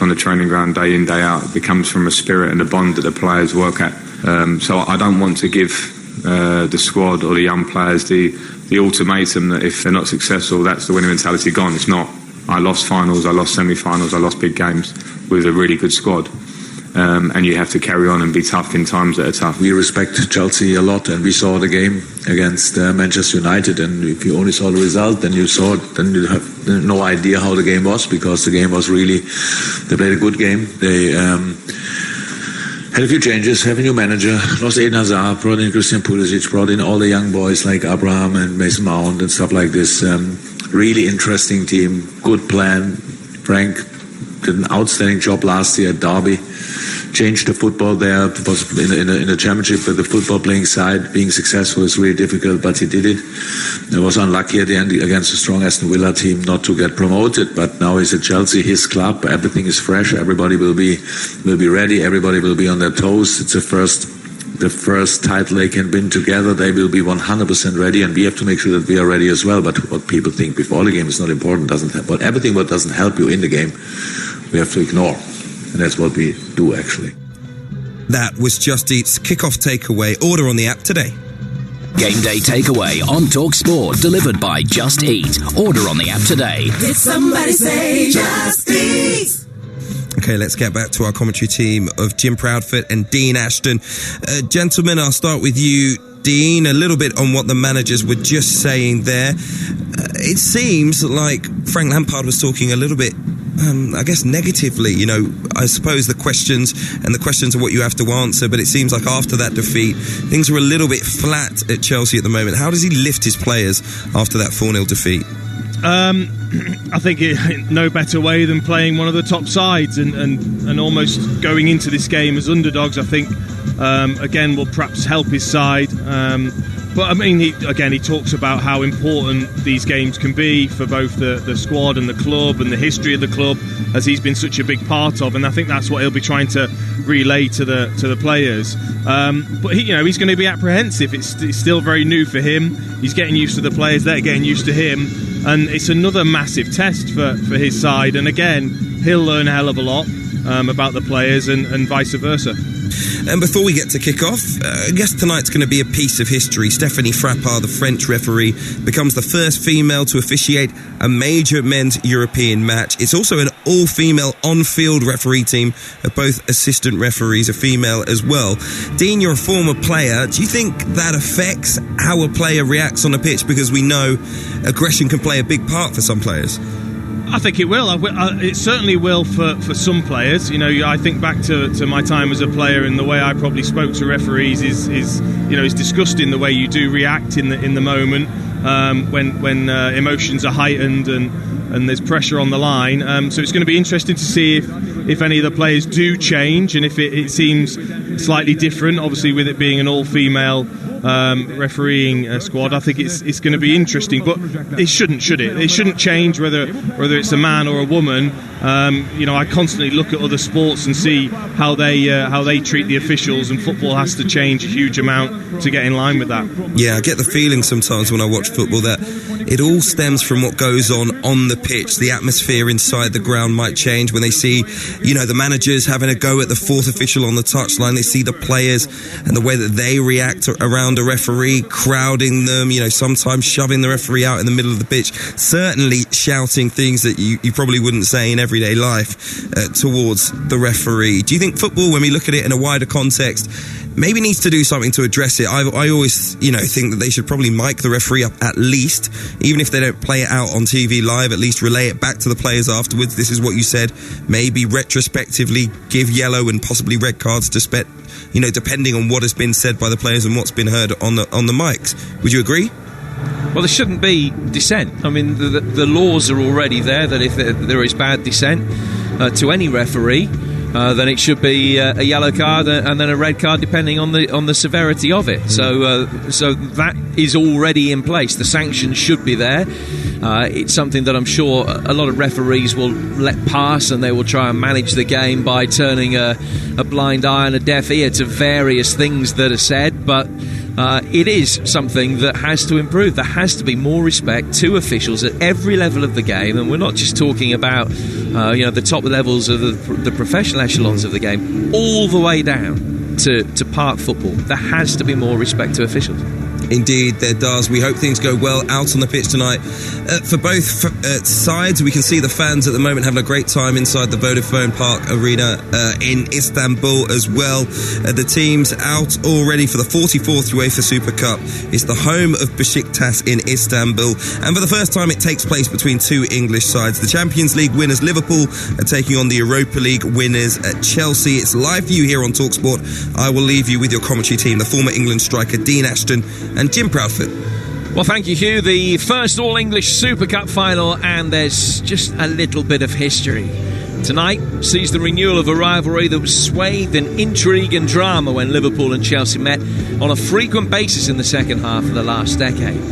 on the training ground day in, day out. It comes from a spirit and a bond that the players work at. So I don't want to give the squad or the young players the ultimatum that if they're not successful, that's the winning mentality gone. It's not. I lost finals, I lost semi-finals, I lost big games with a really good squad. And you have to carry on and be tough in times that are tough. We respect Chelsea a lot, and we saw the game against Manchester United, and if you only saw the result, then you have no idea how the game was, because the game was really, they played a good game. They had a few changes, have a new manager, lost Eden Hazard, brought in Christian Pulisic, brought in all the young boys like Abraham and Mason Mount and stuff like this. Really interesting team, good plan. Frank did an outstanding job last year at Derby. Changed the football there. It was in the championship, but the football playing side, being successful is really difficult, but he did it. It was unlucky at the end against a strong Aston Villa team not to get promoted, but now he's at Chelsea, his club. Everything is fresh. Everybody will be ready. Everybody will be on their toes. It's the first title they can win together. They will be 100% ready, and we have to make sure that we are ready as well. But what people think before the game is not important. But everything what doesn't help you in the game, we have to ignore. And that's what we do, actually. That was Just Eat's kickoff takeaway. Order on the app today. Game Day Takeaway on Talk Sport, delivered by Just Eat. Order on the app today. Did somebody say Just Eat? Okay, let's get back to our commentary team of Jim Proudfoot and Dean Ashton. Gentlemen, I'll start with you, Dean. A little bit on what the managers were just saying there. It seems like Frank Lampard was talking a little bit, I guess, negatively. You know, I suppose the questions are what you have to answer, but it seems like after that defeat, things are a little bit flat at Chelsea at the moment. How does he lift his players after that 4-0 defeat? I think no better way than playing one of the top sides and almost going into this game as underdogs. I think again will perhaps help his side. But I mean, he talks about how important these games can be for both the squad and the club and the history of the club, as he's been such a big part of, and I think that's what he'll be trying to relay to the players. But he's going to be apprehensive. It's still very new for him. He's getting used to the players; they're getting used to him, and it's another massive test for his side. And again, he'll learn a hell of a lot about the players and vice versa. And before we get to kick-off, I guess tonight's going to be a piece of history. Stéphanie Frappart, the French referee, becomes the first female to officiate a major men's European match. It's also an all-female on-field referee team of both assistant referees, a female as well. Dean, you're a former player. Do you think that affects how a player reacts on a pitch? Because we know aggression can play a big part for some players. I think it will. It certainly will for some players. I think back to my time as a player, and the way I probably spoke to referees is disgusting. The way you do react in the moment when emotions are heightened and there's pressure on the line. So it's going to be interesting to see if any of the players do change, and if it seems slightly different. Obviously, with it being an all-female refereeing squad, I think it's going to be interesting, but it shouldn't, should it? It shouldn't change whether it's a man or a woman. I constantly look at other sports and see how they treat the officials, and football has to change a huge amount to get in line with that. Yeah, I get the feeling sometimes when I watch football that it all stems from what goes on the pitch. The atmosphere inside the ground might change when they see, the managers having a go at the fourth official on the touchline. They see the players and the way that they react around a referee, crowding them, sometimes shoving the referee out in the middle of the pitch, certainly shouting things that you probably wouldn't say in everyday life towards the referee. Do you think football, when we look at it in a wider context, maybe needs to do something to address it? I always, think that they should probably mic the referee up at least, even if they don't play it out on TV live, at least relay it back to the players afterwards. This is what you said. Maybe retrospectively give yellow and possibly red cards depending on what has been said by the players and what's been heard on the mics. Would you agree? Well, there shouldn't be dissent. I mean, the laws are already there that if there is bad dissent to any referee, then it should be a yellow card and then a red card, depending on the severity of it. So that is already in place. The sanctions should be there. It's something that I'm sure a lot of referees will let pass, and they will try and manage the game by turning a blind eye and a deaf ear to various things that are said. But it is something that has to improve. There has to be more respect to officials at every level of the game, and we're not just talking about the top levels of the professional echelons of the game, all the way down to park football. There has to be more respect to officials. Indeed, there does. We hope things go well out on the pitch tonight. For both sides, we can see the fans at the moment having a great time inside the Vodafone Park Arena in Istanbul as well. The team's out already for the 44th UEFA Super Cup. It's the home of Besiktas in Istanbul, and for the first time it takes place between two English sides. The Champions League winners Liverpool are taking on the Europa League winners at Chelsea. It's live view here on TalkSport. I will leave you with your commentary team, the former England striker Dean Ashton and Jim Proudfoot. Well, thank you, Hugh. The first All-English Super Cup final, and there's just a little bit of history. Tonight sees the renewal of a rivalry that was swathed in intrigue and drama when Liverpool and Chelsea met on a frequent basis in the second half of the last decade.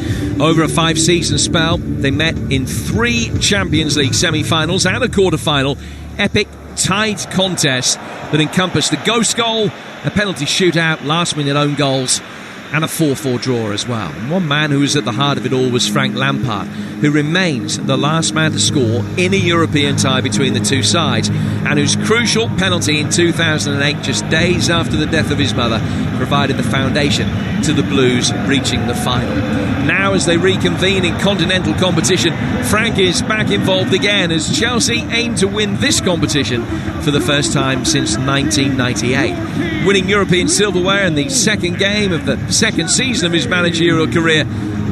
Over a 5-season spell, they met in 3 Champions League semi-finals and a quarter-final. Epic, tight contests that encompassed the ghost goal, a penalty shootout, last-minute own goals, and a 4-4 draw as well. And one man who was at the heart of it all was Frank Lampard, who remains the last man to score in a European tie between the two sides, and whose crucial penalty in 2008, just days after the death of his mother, provided the foundation to the Blues reaching the final. Now, as they reconvene in continental competition, Frank is back involved again as Chelsea aim to win this competition for the first time since 1998. Winning European silverware in the second game of the second season of his managerial career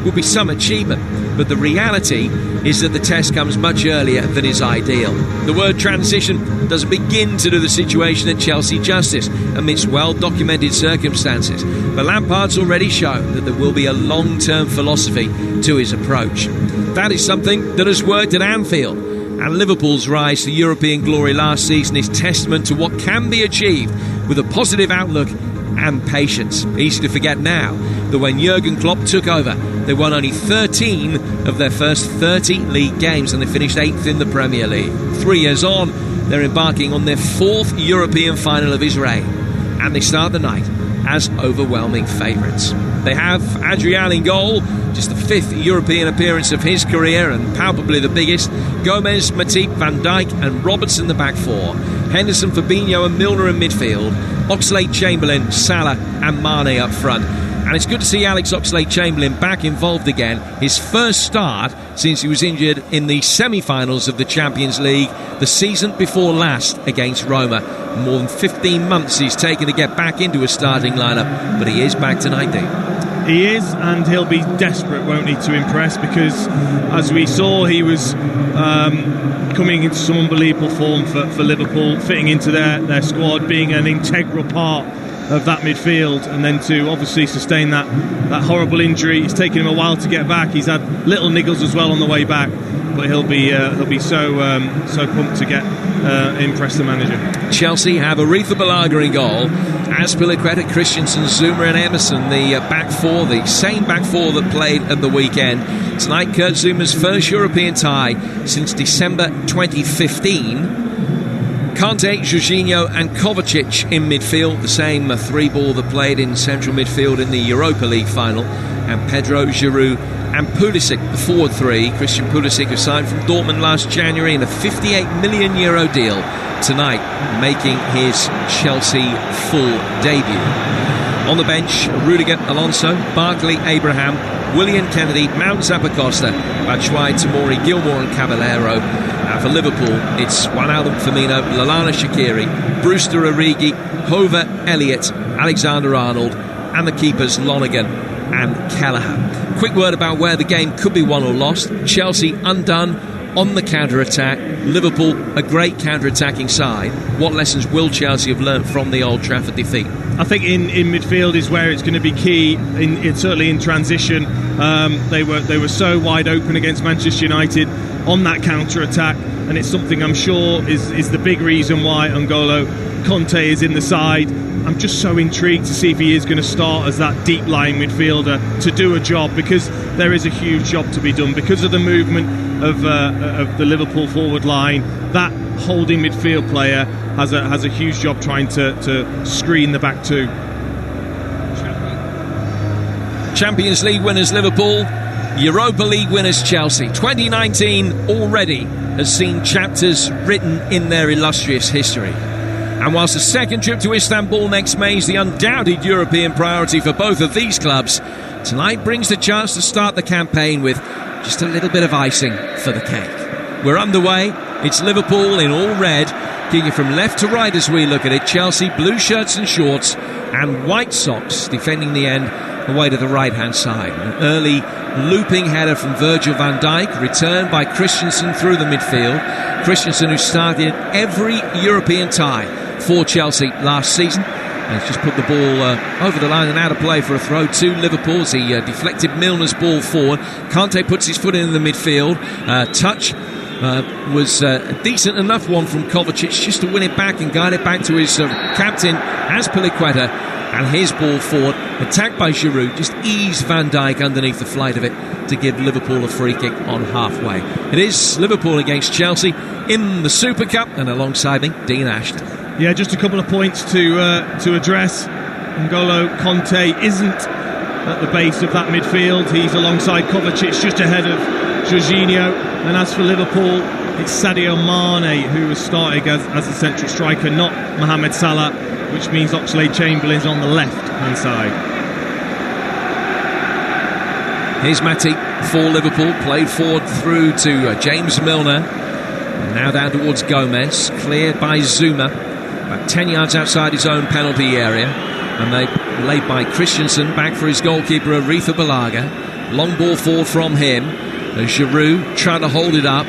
would be some achievement, but the reality is that the test comes much earlier than is ideal. The word transition doesn't begin to do the situation at Chelsea justice amidst well-documented circumstances, but Lampard's already shown that there will be a long-term philosophy to his approach. That is something that has worked at Anfield, and Liverpool's rise to European glory last season is testament to what can be achieved with a positive outlook and patience. Easy to forget now that when Jurgen Klopp took over, they won only 13 of their first 30 league games and they finished 8th in the Premier League. 3 years on, they're embarking on their 4th European final of his reign, and they start the night as overwhelming favourites. They have Adrian in goal, just the 5th European appearance of his career and palpably the biggest. Gomez, Matip, Van Dijk and Robertson the back 4. Henderson, Fabinho and Milner in midfield. Oxlade-Chamberlain, Salah and Mane up front. And it's good to see Alex Oxlade-Chamberlain back involved again. His first start since he was injured in the semi-finals of the Champions League the season before last against Roma. More than 15 months he's taken to get back into a starting lineup, but he is back tonight, Dean. He is, and he'll be desperate, won't he, to impress, because as we saw, he was coming into some unbelievable form for Liverpool, fitting into their squad, being an integral part of that midfield, and then to obviously sustain that horrible injury. It's taken him a while to get back. He's had little niggles as well on the way back, but he'll be so pumped to get impress the manager. Chelsea have Aretha Balaga in goal, Azpilicueta, Christensen, Zuma and Emerson, the back 4, the same back 4 that played at the weekend. Tonight, Kurt Zuma's first European tie since December 2015. Kante, Jorginho and Kovacic in midfield, the same 3-ball that played in central midfield in the Europa League final, and Pedro, Giroud and Pulisic, the forward 3. Christian Pulisic, who signed from Dortmund last January in a €58 million deal, tonight making his Chelsea full debut. On the bench, Rudiger, Alonso, Barkley, Abraham, Willian Kennedy, Mount Zappacosta, Batshuayi, Tomori, Gilmour and Caballero. For Liverpool, it's Wijnaldum, Firmino, Lallana, Shaqiri, Brewster, Origi, Hover, Elliott, Alexander-Arnold and the keepers Lonergan and Kelleher. Quick word about where the game could be won or lost. Chelsea undone on the counter-attack. Liverpool, a great counter-attacking side. What lessons will Chelsea have learnt from the Old Trafford defeat? I think in midfield is where it's going to be key. Certainly in transition, they were so wide open against Manchester United on that counter-attack, and it's something I'm sure is the big reason why N'Golo Kanté is in the side. I'm just so intrigued to see if he is going to start as that deep-lying midfielder to do a job, because there is a huge job to be done because of the movement of the Liverpool forward line. That holding midfield player has a huge job trying to screen the back 2. Champions League winners Liverpool, Europa League winners Chelsea. 2019 already has seen chapters written in their illustrious history. And whilst the second trip to Istanbul next May is the undoubted European priority for both of these clubs, tonight brings the chance to start the campaign with just a little bit of icing for the cake. We're underway. It's Liverpool in all red, kicking from left to right as we look at it. Chelsea, blue shirts and shorts, and white socks defending the end away to the right-hand side. An early looping header from Virgil van Dijk, returned by Christensen through the midfield. Christensen, who started every European tie for Chelsea last season, and he's just put the ball over the line and out of play for a throw to Liverpool as he deflected Milner's ball forward. Kante puts his foot in the midfield. Touch was a decent enough one from Kovacic just to win it back and guide it back to his captain Azpilicueta, and his ball forward, attacked by Giroud, just eased Van Dijk underneath the flight of it to give Liverpool a free kick on halfway. It is Liverpool against Chelsea in the Super Cup, and alongside me, Dean Ashton. Yeah, just a couple of points to address. N'Golo Kante isn't at the base of that midfield. He's alongside Kovacic, just ahead of Jorginho. And as for Liverpool, it's Sadio Mane who was starting as a central striker, not Mohamed Salah, which means Oxlade-Chamberlain's on the left-hand side. Here's Matip for Liverpool, played forward through to James Milner. Now down towards Gomez, cleared by Zuma, about 10 yards outside his own penalty area. And they laid by Christensen, back for his goalkeeper, Aretha Balaga. Long ball forward from him. Giroud trying to hold it up,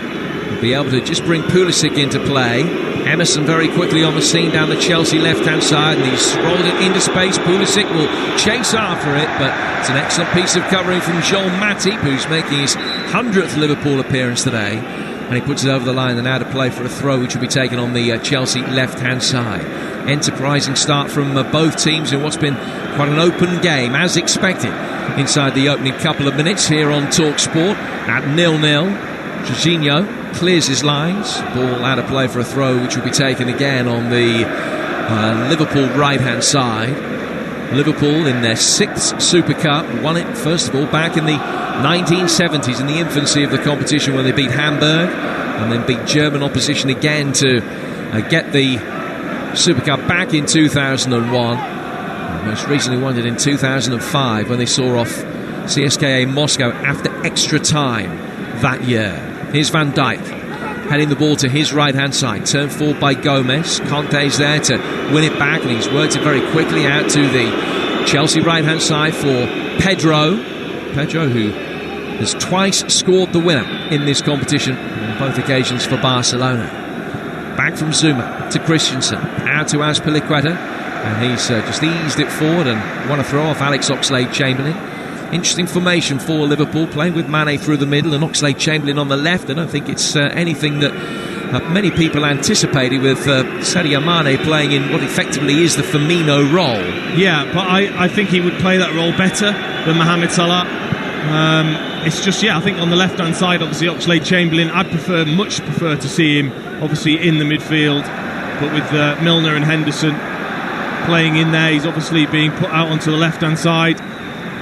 be able to just bring Pulisic into play. Emerson very quickly on the scene down the Chelsea left-hand side, and he's rolled it into space. Pulisic will chase after it, but it's an excellent piece of covering from Joel Matip, who's making his 100th Liverpool appearance today, and he puts it over the line and out of play for a throw which will be taken on the Chelsea left-hand side. Enterprising start from both teams in what's been quite an open game, as expected, inside the opening couple of minutes here on TalkSport at 0-0. Jorginho clears his lines, ball out of play for a throw which will be taken again on the Liverpool right-hand side. Liverpool in their 6th Super Cup, won it first of all back in the 1970s, in the infancy of the competition, when they beat Hamburg and then beat German opposition again to get the Super Cup back in 2001. Most recently won it in 2005 when they saw off CSKA Moscow after extra time that year. Here's Van Dijk heading the ball to his right-hand side, turned forward by Gomez. Conte's there to win it back, and he's worked it very quickly out to the Chelsea right-hand side for Pedro, who has twice scored the winner in this competition, on both occasions for Barcelona. Back from Zuma to Christensen, out to Azpilicueta, and he's just eased it forward and won a throw off Alex Oxlade-Chamberlain. Interesting formation for Liverpool, playing with Mane through the middle and Oxlade-Chamberlain on the left. I don't think it's anything that many people anticipated, with Sadio Mane playing in what effectively is the Firmino role. Yeah, but I think he would play that role better than Mohamed Salah. It's just, I think on the left-hand side, obviously Oxlade-Chamberlain, I'd much prefer to see him obviously in the midfield, but with Milner and Henderson playing in there, he's obviously being put out onto the left-hand side.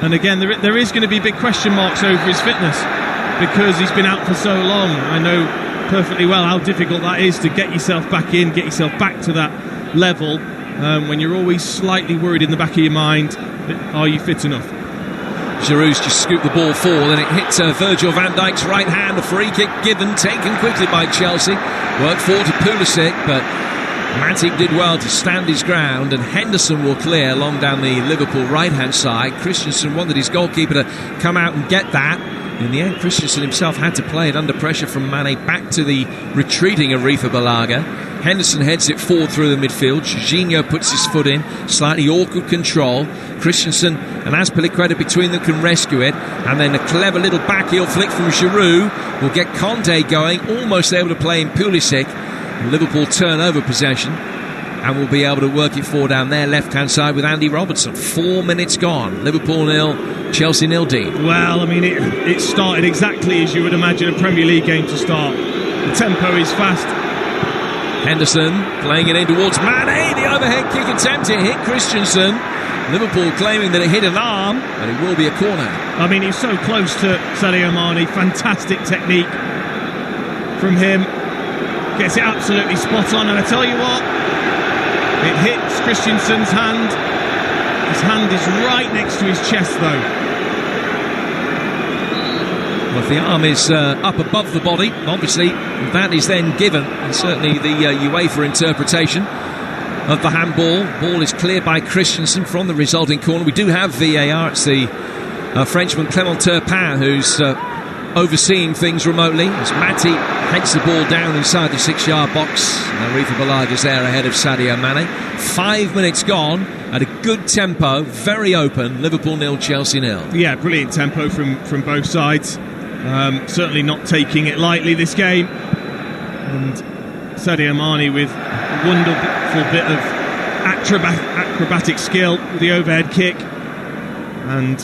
And again, there is going to be big question marks over his fitness, because he's been out for so long. I know perfectly well how difficult that is to get yourself back in, get yourself back to that level, when you're always slightly worried in the back of your mind, are you fit enough? Giroud's just scooped the ball forward, and it hits Virgil van Dijk's right hand. A free kick given, taken quickly by Chelsea. Worked forward to Pulisic, but Matip did well to stand his ground, and Henderson will clear along down the Liverpool right-hand side. Christensen wanted his goalkeeper to come out and get that. In the end, Christensen himself had to play it under pressure from Mane back to the retreating Aretha Balaga. Henderson heads it forward through the midfield. Jorginho puts his foot in, slightly awkward control. Christensen and Azpilicueta between them can rescue it, and then a clever little backheel flick from Giroud will get Conte going, almost able to play in Pulisic. Liverpool turn over possession and will be able to work it forward down their left-hand side with Andy Robertson. 4 minutes gone. Liverpool 0, Chelsea 0. Dean. Well, I mean, it started exactly as you would imagine a Premier League game to start. The tempo is fast. Henderson playing it in towards Mane. The overhead kick attempt, it hit Christensen. Liverpool claiming that it hit an arm, and it will be a corner. I mean, he's so close to Sadio Mane. Fantastic technique from him. Gets it absolutely spot on, and I tell you what, it hits Christensen's hand. His hand is right next to his chest, though. Well, if the arm is up above the body, obviously that is then given, and certainly the UEFA interpretation of the handball. Ball is cleared by Christensen from the resulting corner. We do have VAR. It's the Frenchman Clément Turpin who's overseeing things remotely as Matip heads the ball down inside the 6-yard box. Rifa Balaga's there ahead of Sadio Mane. 5 minutes gone at a good tempo, very open. Liverpool 0, Chelsea 0. Yeah, brilliant tempo from both sides. Certainly not taking it lightly, this game. And Sadio Mane with a wonderful bit of acrobatic skill with the overhead kick. And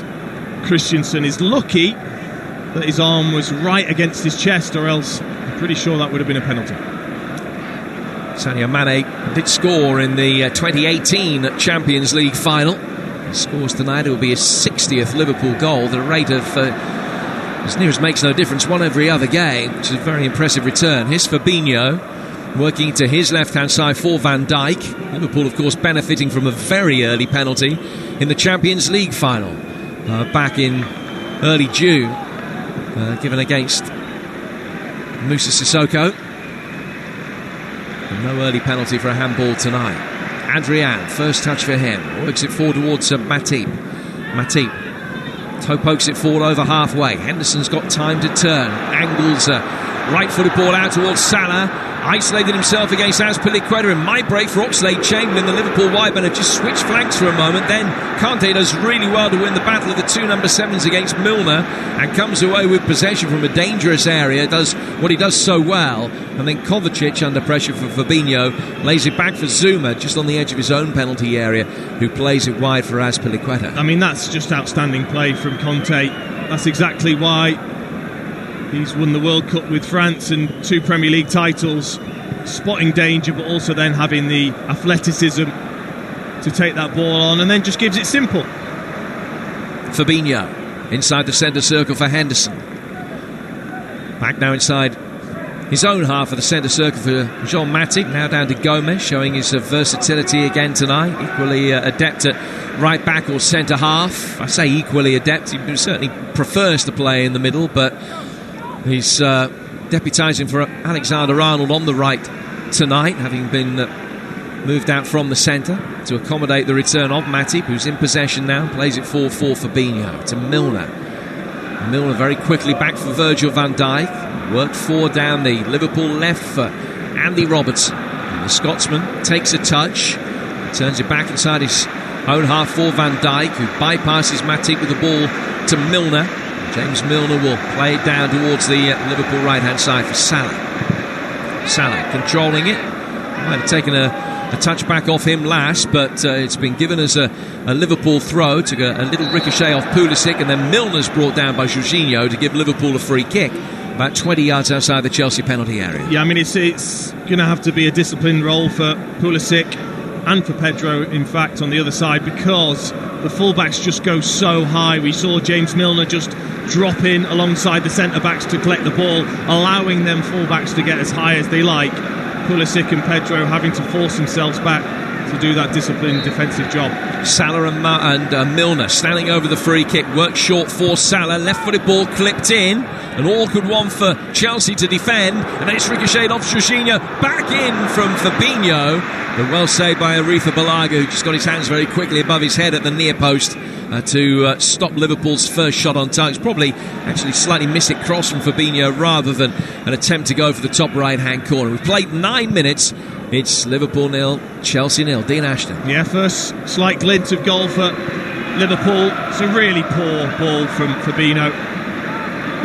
Christensen is lucky that his arm was right against his chest, or else I'm pretty sure that would have been a penalty. Sadio Mane did score in the 2018 Champions League final. He scores tonight. It will be his 60th Liverpool goal. The rate of, as near as makes no difference, one every other game, which is a very impressive return. Here's Fabinho working to his left-hand side for Van Dijk. Liverpool, of course, benefiting from a very early penalty in the Champions League final back in early June, given against Moussa Sissoko. And no early penalty for a handball tonight. Adrian, first touch for him, works it forward towards Matip. Toe pokes it forward over halfway. Henderson's got time to turn, angles right-footed ball out towards Salah. Isolated himself against Azpilicueta, and might break for Oxlade-Chamberlain. The Liverpool wideman had just switched flanks for a moment. Then Kante does really well to win the battle of the two number 7s against Milner, and comes away with possession from a dangerous area. Does what he does so well. And then Kovacic, under pressure from Fabinho, lays it back for Zuma, just on the edge of his own penalty area, who plays it wide for Azpilicueta. I mean, that's just outstanding play from Conte. That's exactly why he's won the World Cup with France and 2 Premier League titles, spotting danger, but also then having the athleticism to take that ball on, and then just gives it simple. Fabinho inside the centre circle for Henderson. Back now inside his own half of the centre circle for Jean Matip. Now down to Gomez, showing his versatility again tonight. Equally adept at right back or centre half. I say equally adept. He certainly prefers to play in the middle, but he's deputising for Alexander-Arnold on the right tonight, having been moved out from the centre to accommodate the return of Matip, who's in possession now. Plays it 4-4 Fabinho to Milner. Milner very quickly back for Virgil van Dijk. Worked forward down the Liverpool left for Andy Robertson. And the Scotsman takes a touch, turns it back inside his own half for Van Dijk, who bypasses Matip with the ball to Milner. James Milner will play it down towards the Liverpool right-hand side for Salah. Salah controlling it. Might have taken a touch back off him last, but it's been given as a Liverpool throw. Took a little ricochet off Pulisic, and then Milner's brought down by Jorginho to give Liverpool a free kick, about 20 yards outside the Chelsea penalty area. Yeah, I mean, it's going to have to be a disciplined role for Pulisic and for Pedro, in fact, on the other side, because the fullbacks just go so high. We saw James Milner just drop in alongside the centre-backs to collect the ball, allowing them fullbacks to get as high as they like. Pulisic and Pedro having to force themselves back to do that disciplined defensive job. Salah and Milner standing over the free kick. Work short for Salah. Left-footed ball clipped in. An awkward one for Chelsea to defend. And then it's ricocheted off Jorginho. Back in from Fabinho. But well saved by Arifa Balaga, who just got his hands very quickly above his head at the near post to stop Liverpool's first shot on target. It's probably actually slightly missed it cross from Fabinho rather than an attempt to go for the top right-hand corner. We've played 9 minutes. It's Liverpool 0, Chelsea 0. Dean Ashton. Yeah, first slight glint of goal for Liverpool. It's a really poor ball from Fabinho.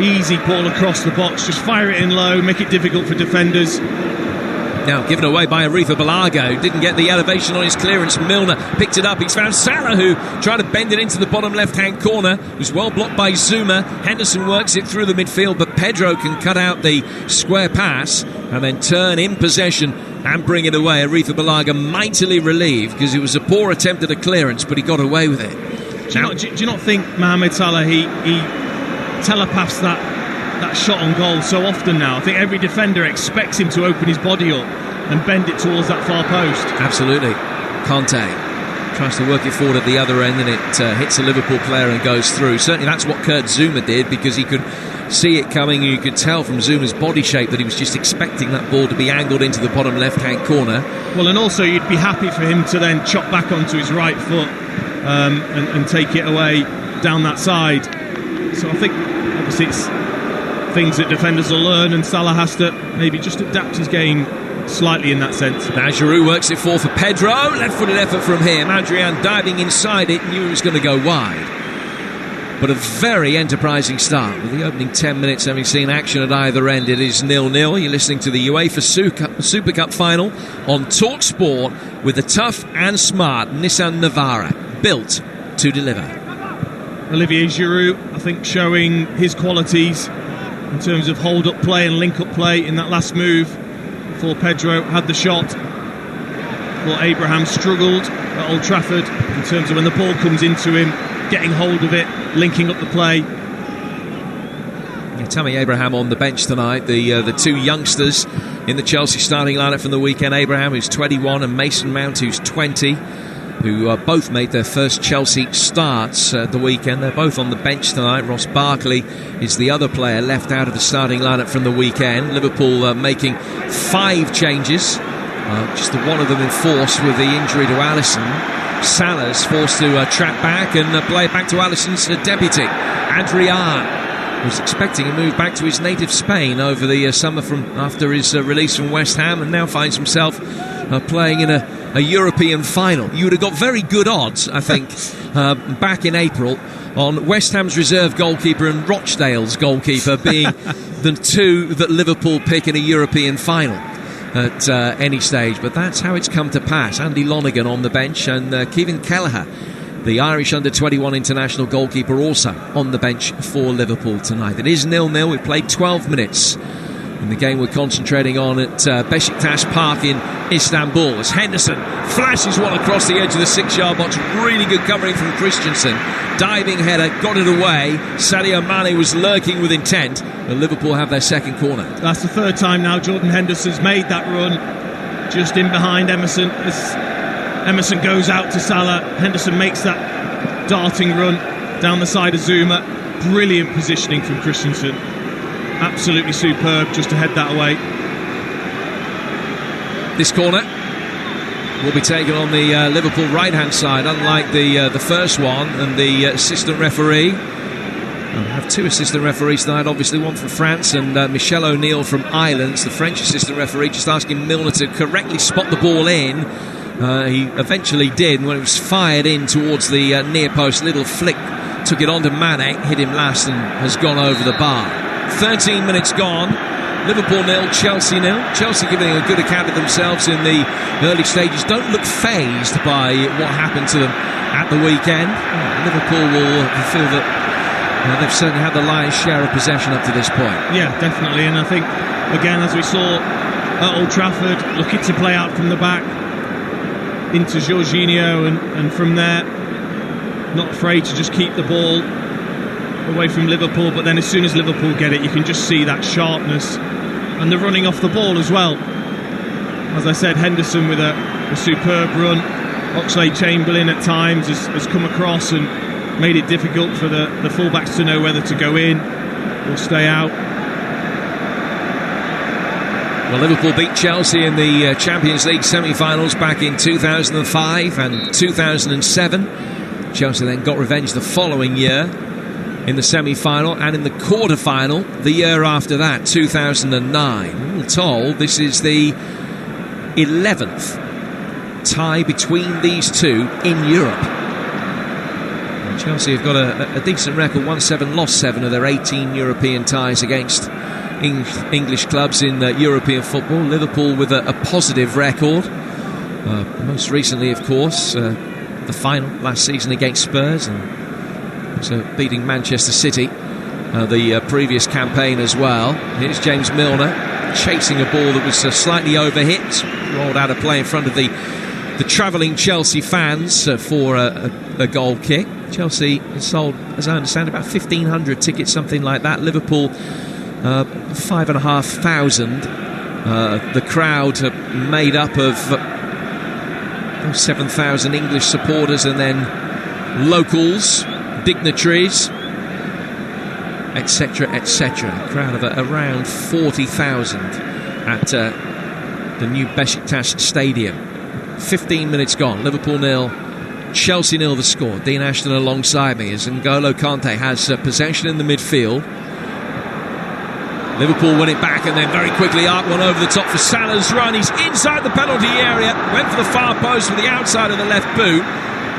Easy ball across the box. Just fire it in low, make it difficult for defenders. Now given away by Arifa Balaga, who didn't get the elevation on his clearance. Milner picked it up. He's found Salah, who tried to bend it into the bottom left-hand corner. It was well blocked by Zuma. Henderson works it through the midfield, but Pedro can cut out the square pass and then turn in possession and bring it away. Aretha Balaga mightily relieved because it was a poor attempt at a clearance, but he got away with it. Do you not think Mohamed Salah, he telepaths that shot on goal so often now? I think every defender expects him to open his body up and bend it towards that far post. Absolutely. Conte tries to work it forward at the other end, and it hits a Liverpool player and goes through. Certainly that's what Kurt Zouma did, because he could see it coming, and you could tell from Zouma's body shape that he was just expecting that ball to be angled into the bottom left-hand corner. Well, and also you'd be happy for him to then chop back onto his right foot and take it away down that side. So I think obviously it's things that defenders will learn, and Salah has to maybe just adapt his game slightly in that sense. Now Giroud works it forward for Pedro. Left-footed effort from him. Adrian diving inside it, knew he was going to go wide. But a very enterprising start, with the opening 10 minutes having seen action at either end. It is 0-0. You're listening to the UEFA Super Cup final on TalkSport with the tough and smart Nissan Navara, built to deliver. Olivier Giroud, I think, showing his qualities in terms of hold-up play and link-up play in that last move before Pedro had the shot. Well, Abraham struggled at Old Trafford in terms of when the ball comes into him, getting hold of it, linking up the play. Yeah, Tammy Abraham on the bench tonight. The two youngsters in the Chelsea starting lineup from the weekend. Abraham, who's 21, and Mason Mount, who's 20, who both made their first Chelsea starts at the weekend. They're both on the bench tonight. Ross Barkley is the other player left out of the starting lineup from the weekend. Liverpool making 5 changes, just the one of them enforced with the injury to Alisson. Salah's forced to track back and play it back to Alisson's deputy. Adrian was expecting a move back to his native Spain over the summer after his release from West Ham, and now finds himself playing in a European final. You would have got very good odds, I think, back in April on West Ham's reserve goalkeeper and Rochdale's goalkeeper being the two that Liverpool pick in a European final at any stage. But that's how it's come to pass. Andy Lonergan on the bench, and Kevin Kelleher, the Irish under-21 international goalkeeper, also on the bench for Liverpool tonight. It is 0-0. We've played 12 minutes in the game we're concentrating on at Beşiktaş Park in Istanbul, as Henderson flashes one across the edge of the 6-yard box. Really good covering from Christensen. Diving header, got it away. Sadio Mane was lurking with intent, but Liverpool have their second corner. That's the third time now Jordan Henderson's made that run, just in behind Emerson. As Emerson goes out to Salah, Henderson makes that darting run down the side of Zouma. Brilliant positioning from Christensen. Absolutely superb just to head that away. This corner will be taken on the Liverpool right-hand side, unlike the first one. And the assistant referee, I have 2 assistant referees tonight, obviously one from France and Michel O'Neill from Ireland. It's the French assistant referee just asking Milner to correctly spot the ball in. He eventually did, and when it was fired in towards the near post, little flick took it onto Mane, hit him last and has gone over the bar. 13 minutes gone. Liverpool 0, Chelsea 0. Chelsea giving a good account of themselves in the early stages. Don't look fazed by what happened to them at the weekend. Liverpool will feel that they've certainly had the lion's share of possession up to this point. Yeah, definitely. And I think, again, as we saw at Old Trafford, looking to play out from the back into Jorginho, and from there, not afraid to just keep the ball away from Liverpool. But then as soon as Liverpool get it, you can just see that sharpness and the running off the ball as well. As I said, Henderson with a superb run. Oxlade-Chamberlain at times has come across and made it difficult for the fullbacks to know whether to go in or stay out. Well, Liverpool beat Chelsea in the Champions League semi-finals back in 2005 and 2007. Chelsea then got revenge the following year in the semi-final and in the quarter-final the year after that, 2009. All told, this is the 11th tie between these two in Europe. And Chelsea have got a decent record, won 7, lost 7 of their 18 European ties against English clubs in European football. Liverpool with a positive record. Most recently, of course, the final last season against Spurs, and so beating Manchester City the previous campaign as well. Here's James Milner chasing a ball that was slightly overhit. rolled out of play in front of the travelling Chelsea fans for a goal kick. Chelsea has sold, as I understand, about 1,500 tickets, something like that. Liverpool, 5,500. The crowd made up of 7,000 English supporters and then locals, dignitaries, etc., etc. A crowd of around 40,000 at the new Besiktas Stadium. 15 minutes gone. Liverpool 0, Chelsea 0 the score. Dean Ashton alongside me as N'Golo Kante has possession in the midfield. Liverpool win it back and then very quickly arc one over the top for Salah's run. He's inside the penalty area, went for the far post with the outside of the left boot.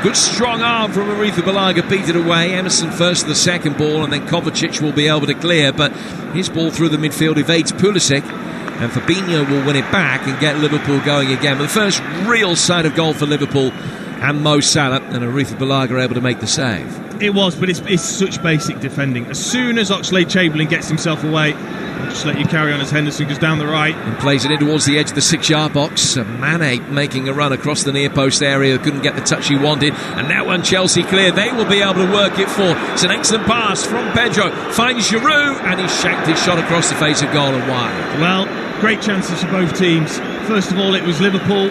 Good strong arm from Aretha Balaga, beat it away. Emerson first to the second ball, and then Kovacic will be able to clear, but his ball through the midfield evades Pulisic, and Fabinho will win it back and get Liverpool going again. But the first real sight of goal for Liverpool and Mo Salah, and Aretha Balaga are able to make the save. It was, but it's such basic defending. As soon as Oxlade-Chamberlain gets himself away, I'll just let you carry on as Henderson goes down the right. And plays it in towards the edge of the 6-yard box. Mane making a run across the near post area, couldn't get the touch he wanted. And now when Chelsea clear, they will be able to work it for. It's an excellent pass from Pedro. Finds Giroud, and he shanked his shot across the face of goal and wide. Well, great chances for both teams. First of all, it was Liverpool.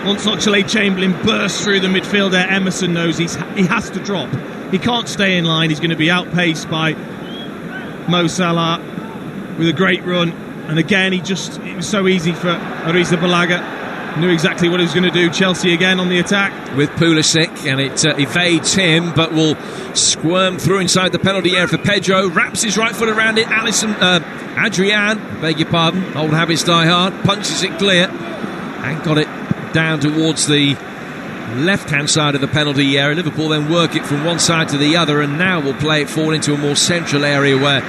Once Oxlade-Chamberlain bursts through the midfield there, Emerson knows he has to drop. He can't stay in line. He's going to be outpaced by Mo Salah with a great run. And again, it was so easy for Aretha Balaga. Knew exactly what he was going to do. Chelsea again on the attack. With Pulisic, and it evades him, but will squirm through inside the penalty area for Pedro. Wraps his right foot around it. Adrian, beg your pardon, old habits die hard. Punches it clear. And got it down towards the left-hand side of the penalty area. Liverpool then work it from one side to the other, and now will play it forward into a more central area where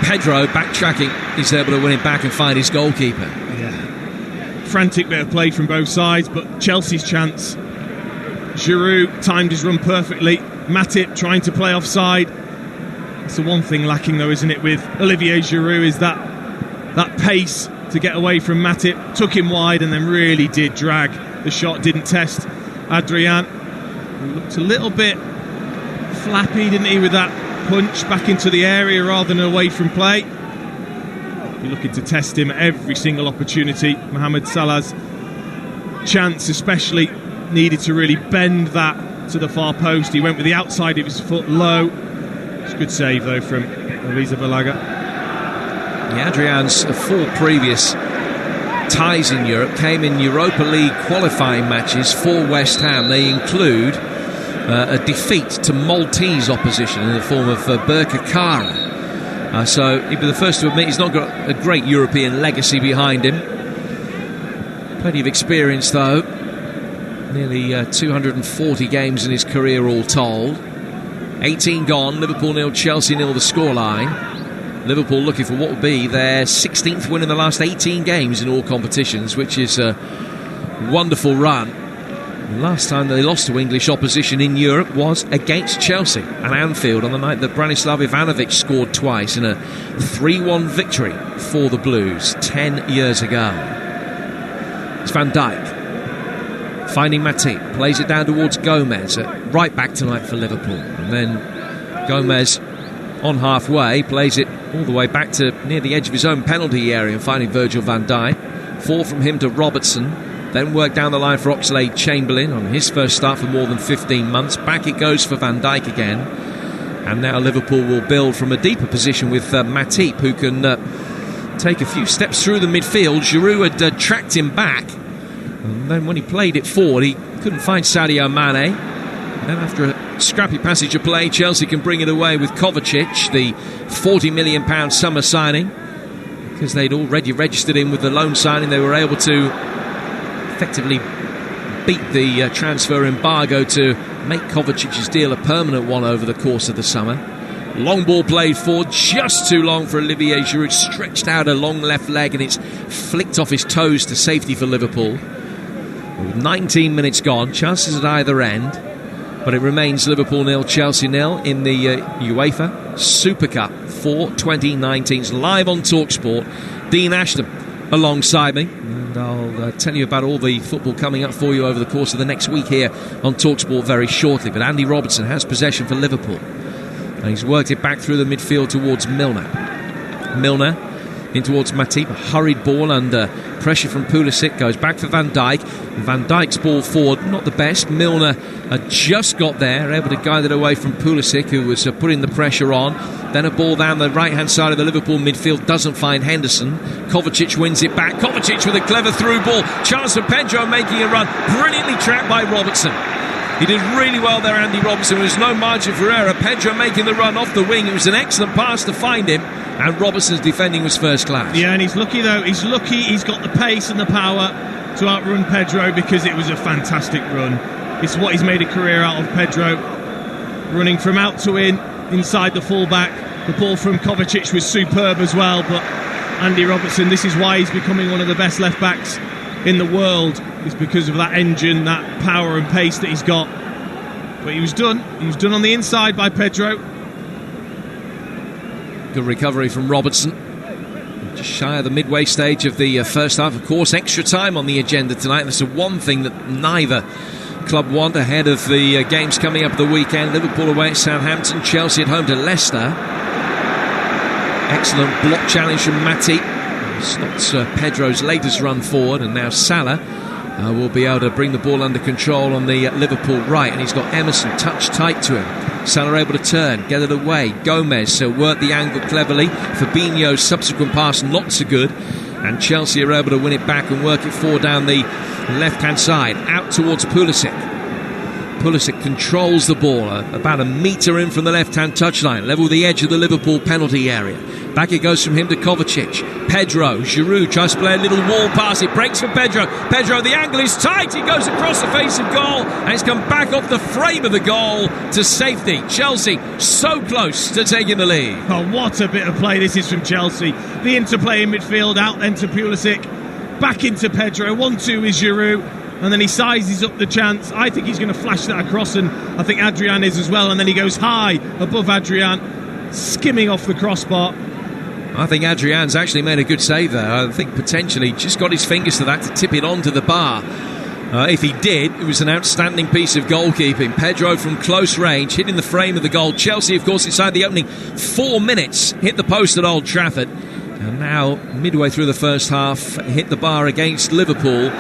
Pedro, backtracking, is able to win it back and find his goalkeeper. Yeah. Frantic bit of play from both sides, but Chelsea's chance. Giroud timed his run perfectly. Matip trying to play offside. It's the one thing lacking, though, isn't it, with Olivier Giroud, is that pace to get away from Matip. Took him wide and then really did drag. The shot didn't test Adrian. He looked a little bit flappy, didn't he, with that punch back into the area rather than away from play. You're looking to test him at every single opportunity. Mohamed Salah's chance especially needed to really bend that to the far post. He went with the outside of his foot low. It's a good save though from Aretha Balaga. Yeah, Adrian's 4 previous ties in Europe came in Europa League qualifying matches for West Ham. They include a defeat to Maltese opposition in the form of Birkirkara. So he'd be the first to admit he's not got a great European legacy behind him. Plenty of experience though. Nearly 240 games in his career all told. 18 gone, Liverpool 0, Chelsea 0 the scoreline. Liverpool looking for what will be their 16th win in the last 18 games in all competitions, which is a wonderful run. The last time they lost to English opposition in Europe was against Chelsea at Anfield on the night that Branislav Ivanovic scored twice in a 3-1 victory for the Blues 10 years ago. It's Van Dijk finding Matip, plays it down towards Gomez, right back tonight for Liverpool, and then Gomez on halfway plays it all the way back to near the edge of his own penalty area and finding Virgil van Dijk. 4 from him to Robertson, then work down the line for Oxlade-Chamberlain on his first start for more than 15 months. Back it goes for Van Dijk again, and now Liverpool will build from a deeper position with Matip, who can take a few steps through the midfield. Giroud had tracked him back, and then when he played it forward he couldn't find Sadio Mane. Then after a scrappy passage of play, Chelsea can bring it away with Kovacic, the £40 million summer signing. Because they'd already registered him with the loan signing, they were able to effectively beat the transfer embargo to make Kovacic's deal a permanent one over the course of the summer. Long ball played forward, just too long for Olivier Giroud, stretched out a long left leg and it's flicked off his toes to safety for Liverpool. With 19 minutes gone, chances at either end, but it remains Liverpool 0, Chelsea 0 in the UEFA Super Cup for 2019. Live on TalkSport. Dean Ashton alongside me, and I'll tell you about all the football coming up for you over the course of the next week here on TalkSport very shortly. But Andy Robertson has possession for Liverpool, and he's worked it back through the midfield towards Milner. Milner in towards Matip, a hurried ball under pressure from Pulisic, goes back for Van Dijk. Van Dijk's ball forward, not the best. Milner just got there, able to guide it away from Pulisic, who was putting the pressure on. Then a ball down the right-hand side of the Liverpool midfield, doesn't find Henderson. Kovacic wins it back. Kovacic with a clever through ball. Chance for Pedro making a run. Brilliantly trapped by Robertson. He did really well there, Andy Robertson. There was no margin for error. Pedro making the run off the wing. It was an excellent pass to find him, and Robertson's defending was first class. Yeah, and he's lucky though. He's lucky he's got the pace and the power to outrun Pedro, because it was a fantastic run. It's what he's made a career out of, Pedro. Running from out to in, inside the fullback. The ball from Kovacic was superb as well, but Andy Robertson, this is why he's becoming one of the best left-backs in the world. It's because of that engine, that power and pace that he's got. But he was done. He was done on the inside by Pedro. Good recovery from Robertson. Just shy of the midway stage of the first half. Of course, extra time on the agenda tonight. That's the one thing that neither club want ahead of the games coming up the weekend. Liverpool away at Southampton, Chelsea at home to Leicester. Excellent block challenge from Matip. Stops Pedro's latest run forward, and now Salah will be able to bring the ball under control on the Liverpool right, and he's got Emerson touched tight to him. Salah able to turn, get it away. Gomez worked the angle cleverly. Fabinho's subsequent pass not so good, and Chelsea are able to win it back and work it forward down the left-hand side, out towards Pulisic. Pulisic controls the ball about a metre in from the left-hand touchline, level with the edge of the Liverpool penalty area. Back it goes from him to Kovacic. Pedro, Giroud tries to play a little wall pass. It breaks for Pedro. Pedro, the angle is tight. He goes across the face of goal, and it's come back off the frame of the goal to safety. Chelsea so close to taking the lead. Oh, what a bit of play this is from Chelsea. The interplay in midfield, out then to Pulisic, back into Pedro. 1-2 is Giroud, and then he sizes up the chance. I think he's going to flash that across, and I think Adrian is as well. And then he goes high above Adrian, skimming off the crossbar. I think Adrian's actually made a good save there. I think potentially just got his fingers to that to tip it onto the bar. If he did, it was an outstanding piece of goalkeeping. Pedro from close range, hitting the frame of the goal. Chelsea, of course, inside the opening 4 minutes, hit the post at Old Trafford. And now, midway through the first half, hit the bar against Liverpool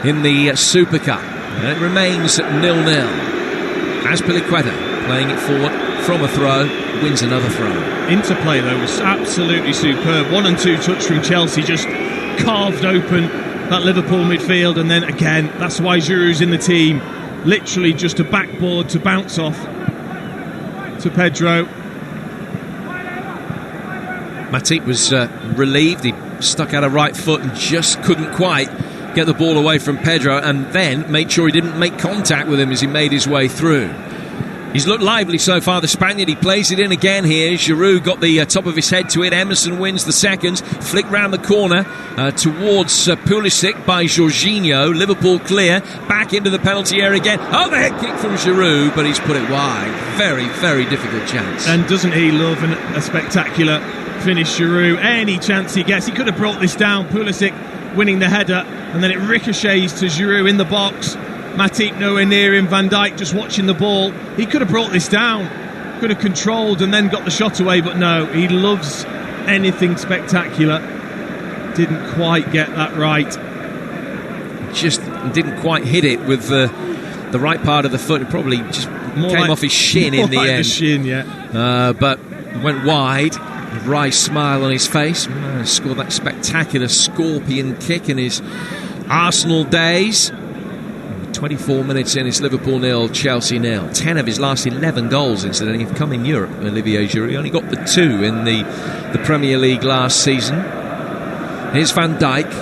in the Super Cup. And it remains 0-0. Azpilicueta playing it forward from a throw, wins another throw. Interplay though was absolutely superb. 1 and 2 touch from Chelsea, just carved open that Liverpool midfield, and then again, that's why Giroud's in the team. Literally just a backboard to bounce off to Pedro. Matip was relieved. He stuck out a right foot and just couldn't quite get the ball away from Pedro, and then made sure he didn't make contact with him as he made his way through. He's looked lively so far, the Spaniard. He plays it in again here. Giroud got the top of his head to it. Emerson wins the second. Flick round the corner towards Pulisic by Jorginho. Liverpool clear. Back into the penalty area again. Overhead kick from Giroud, but he's put it wide. Very, very difficult chance. And doesn't he love a spectacular finish, Giroud? Any chance he gets. He could have brought this down. Pulisic winning the header, and then it ricochets to Giroud in the box. Matip nowhere near him. Van Dijk just watching the ball. He could have brought this down, could have controlled and then got the shot away, but no, he loves anything spectacular. Didn't quite get that right. Just didn't quite hit it with the right part of the foot. It probably just came off his shin in the end. The shin, yeah. But went wide. A wry smile on his face. Scored that spectacular scorpion kick in his Arsenal days. 24 minutes in, it's Liverpool 0, Chelsea 0. 10 of his last 11 goals, incidentally, have come in Europe. Olivier Giroud only got the 2 in the Premier League last season. Here's Van Dijk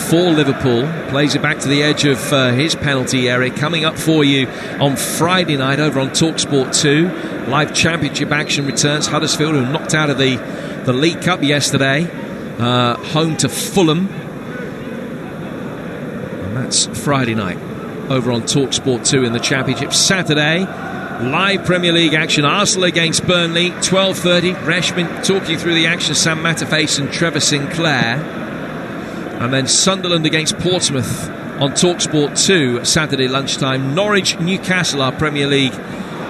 for Liverpool. Plays it back to the edge of his penalty area. Coming up for you on Friday night over on TalkSport 2. Live Championship action returns. Huddersfield, who knocked out of the League Cup yesterday. Home to Fulham. And that's Friday night over on TalkSport 2 in the Championship. Saturday, live Premier League action. Arsenal against Burnley, 12:30. Reshman talking through the action. Sam Matterface and Trevor Sinclair. And then Sunderland against Portsmouth on TalkSport 2 Saturday lunchtime. Norwich, Newcastle, our Premier League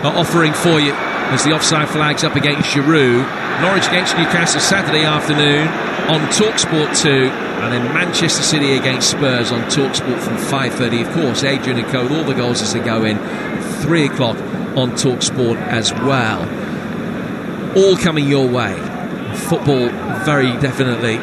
offering for you as the offside flag's up against Giroud. Norwich against Newcastle Saturday afternoon on TalkSport 2, and then Manchester City against Spurs on TalkSport from 5:30. Of course, Adrian and Co, all the goals as they go in, 3 o'clock on TalkSport as well. All coming your way. Football, very definitely,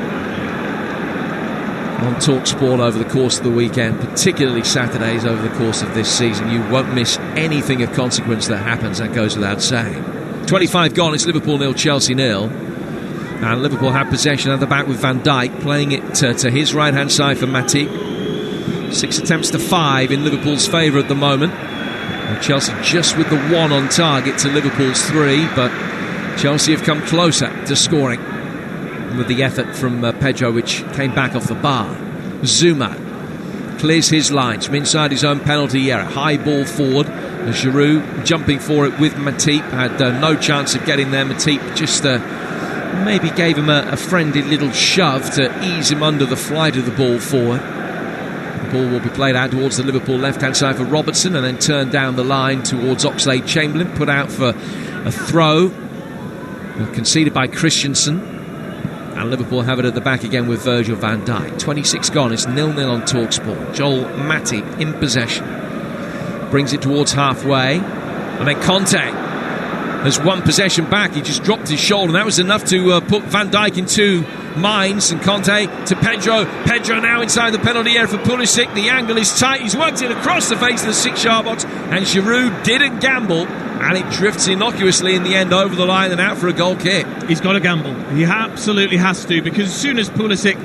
on TalkSport over the course of the weekend, particularly Saturdays over the course of this season. You won't miss anything of consequence that happens, that goes without saying. 25 gone, it's Liverpool 0, Chelsea 0. And Liverpool have possession at the back with Van Dijk, playing it to his right-hand side for Matip. 6 attempts to 5 in Liverpool's favour at the moment. And Chelsea just with the 1 on target to Liverpool's 3, but Chelsea have come closer to scoring with the effort from Pedro, which came back off the bar. Zuma clears his lines from inside his own penalty area. High ball forward. Giroud jumping for it with Matip. Had no chance of getting there. Matip just maybe gave him a friendly little shove to ease him under the flight of the ball forward. The ball will be played out towards the Liverpool left-hand side for Robertson, and then turned down the line towards Oxlade-Chamberlain. Put out for a throw. Conceded by Christensen. And Liverpool have it at the back again with Virgil van Dijk. 26 gone, it's 0-0 on TalkSport. Joel Matip in possession. Brings it towards halfway. And then Conte has won possession back. He just dropped his shoulder, and that was enough to put Van Dijk in 2 minds. And Conte to Pedro. Pedro now inside the penalty area for Pulisic. The angle is tight. He's worked it across the face of the 6-yard box. And Giroud didn't gamble. And it drifts innocuously in the end over the line and out for a goal kick. He's got to gamble. He absolutely has to, because as soon as Pulisic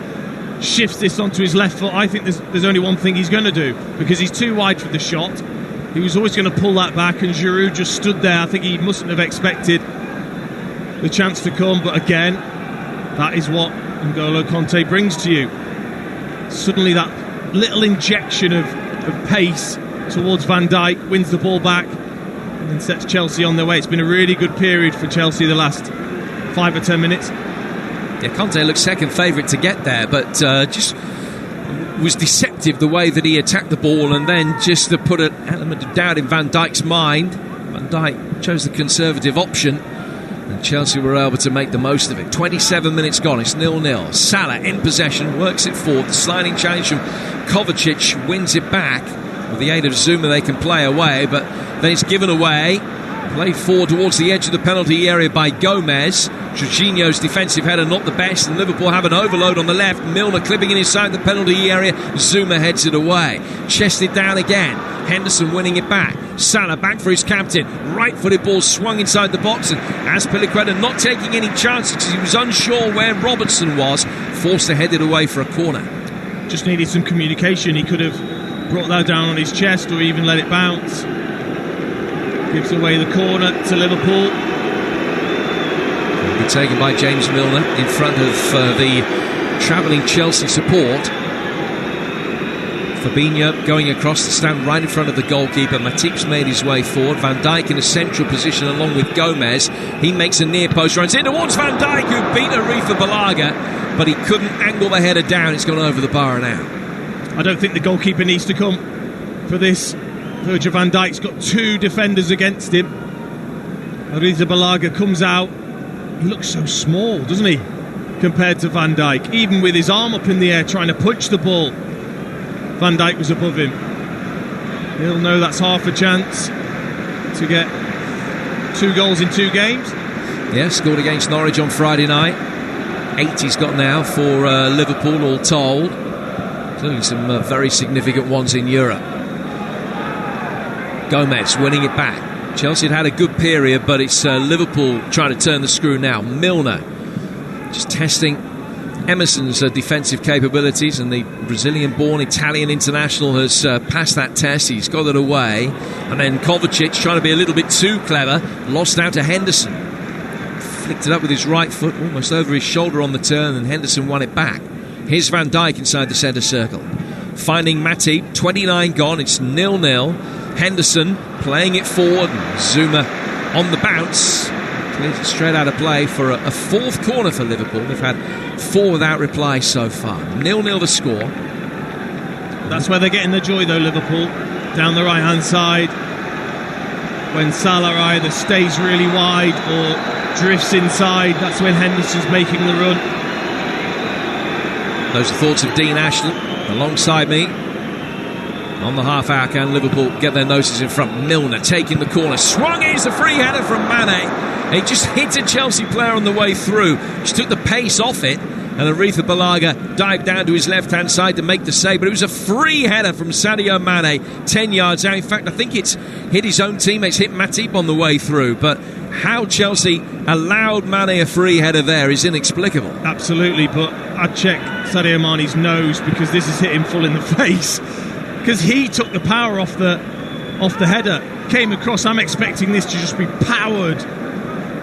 shifts this onto his left foot, I think there's only one thing he's going to do, because he's too wide for the shot. He was always going to pull that back, and Giroud just stood there. I think he mustn't have expected the chance to come, but again, that is what N'Golo Conte brings to you. Suddenly that little injection of pace towards Van Dijk, wins the ball back, and sets Chelsea on their way. It's been a really good period for Chelsea the last 5 or 10 minutes. Yeah, Conte looks second favourite to get there, but just was deceptive the way that he attacked the ball, and then just to put an element of doubt in Van Dijk's mind. Van Dijk chose the conservative option, and Chelsea were able to make the most of it. 27 minutes gone, it's 0-0. Salah in possession, works it forward. The sliding challenge from Kovacic wins it back. With the aid of Zuma, they can play away, but then it's given away. Played forward towards the edge of the penalty area by Gomez. Jorginho's defensive header not the best, and Liverpool have an overload on the left. Milner clipping in inside the penalty area. Zuma heads it away. Chested down again. Henderson winning it back. Salah back for his captain. Right-footed ball swung inside the box, and Azpilicueta not taking any chances because he was unsure where Robertson was. Forced to head it away for a corner. Just needed some communication. He could have brought that down on his chest or even let it bounce. Gives away the corner to Liverpool. Will be taken by James Milner in front of the travelling Chelsea support. Fabinho going across the stand right in front of the goalkeeper. Matip's made his way forward. Van Dijk in a central position along with Gomez. He makes a near post, runs in towards Van Dijk, who beat Arifa Balaga, but he couldn't angle the header down. It's gone over the bar and out. I don't think the goalkeeper needs to come for this. Virgil van Dijk's got 2 defenders against him. Ariza Balaga comes out. He looks so small, doesn't he, compared to Van Dijk? Even with his arm up in the air trying to punch the ball, Van Dijk was above him. He'll know that's half a chance to get 2 goals in 2 games. Yeah, scored against Norwich on Friday night. 8 he's got now for Liverpool all told. Including some very significant ones in Europe. Gomez winning it back. Chelsea had a good period, but it's Liverpool trying to turn the screw now. Milner just testing Emerson's defensive capabilities, and the Brazilian-born Italian international has passed that test. He's got it away, and then Kovacic trying to be a little bit too clever, lost out to Henderson. Flicked it up with his right foot, almost over his shoulder on the turn, and Henderson won it back. Here's Van Dijk inside the centre circle, finding Matip. 29 gone, it's 0-0. Henderson playing it forward. Zuma on the bounce. Clears it straight out of play for a fourth corner for Liverpool. They've had 4 without reply so far. 0-0 the score. That's where they're getting the joy, though, Liverpool. Down the right-hand side, when Salah either stays really wide or drifts inside, that's when Henderson's making the run. Those are thoughts of Dean Ashton alongside me. On the half-hour, can Liverpool get their noses in front? Milner taking the corner, swung in, it's a free header from Mane. He just hit a Chelsea player on the way through, just took the pace off it, and Aretha Balaga dived down to his left-hand side to make the save, but it was a free header from Sadio Mane, 10 yards out. In fact, I think it's hit his own teammates, hit Matip on the way through, but how Chelsea allowed Mane a free header there is inexplicable. Absolutely, but I'd check Sadio Mane's nose, because this has hit him full in the face, because he took the power off the header, came across. I'm expecting this to just be powered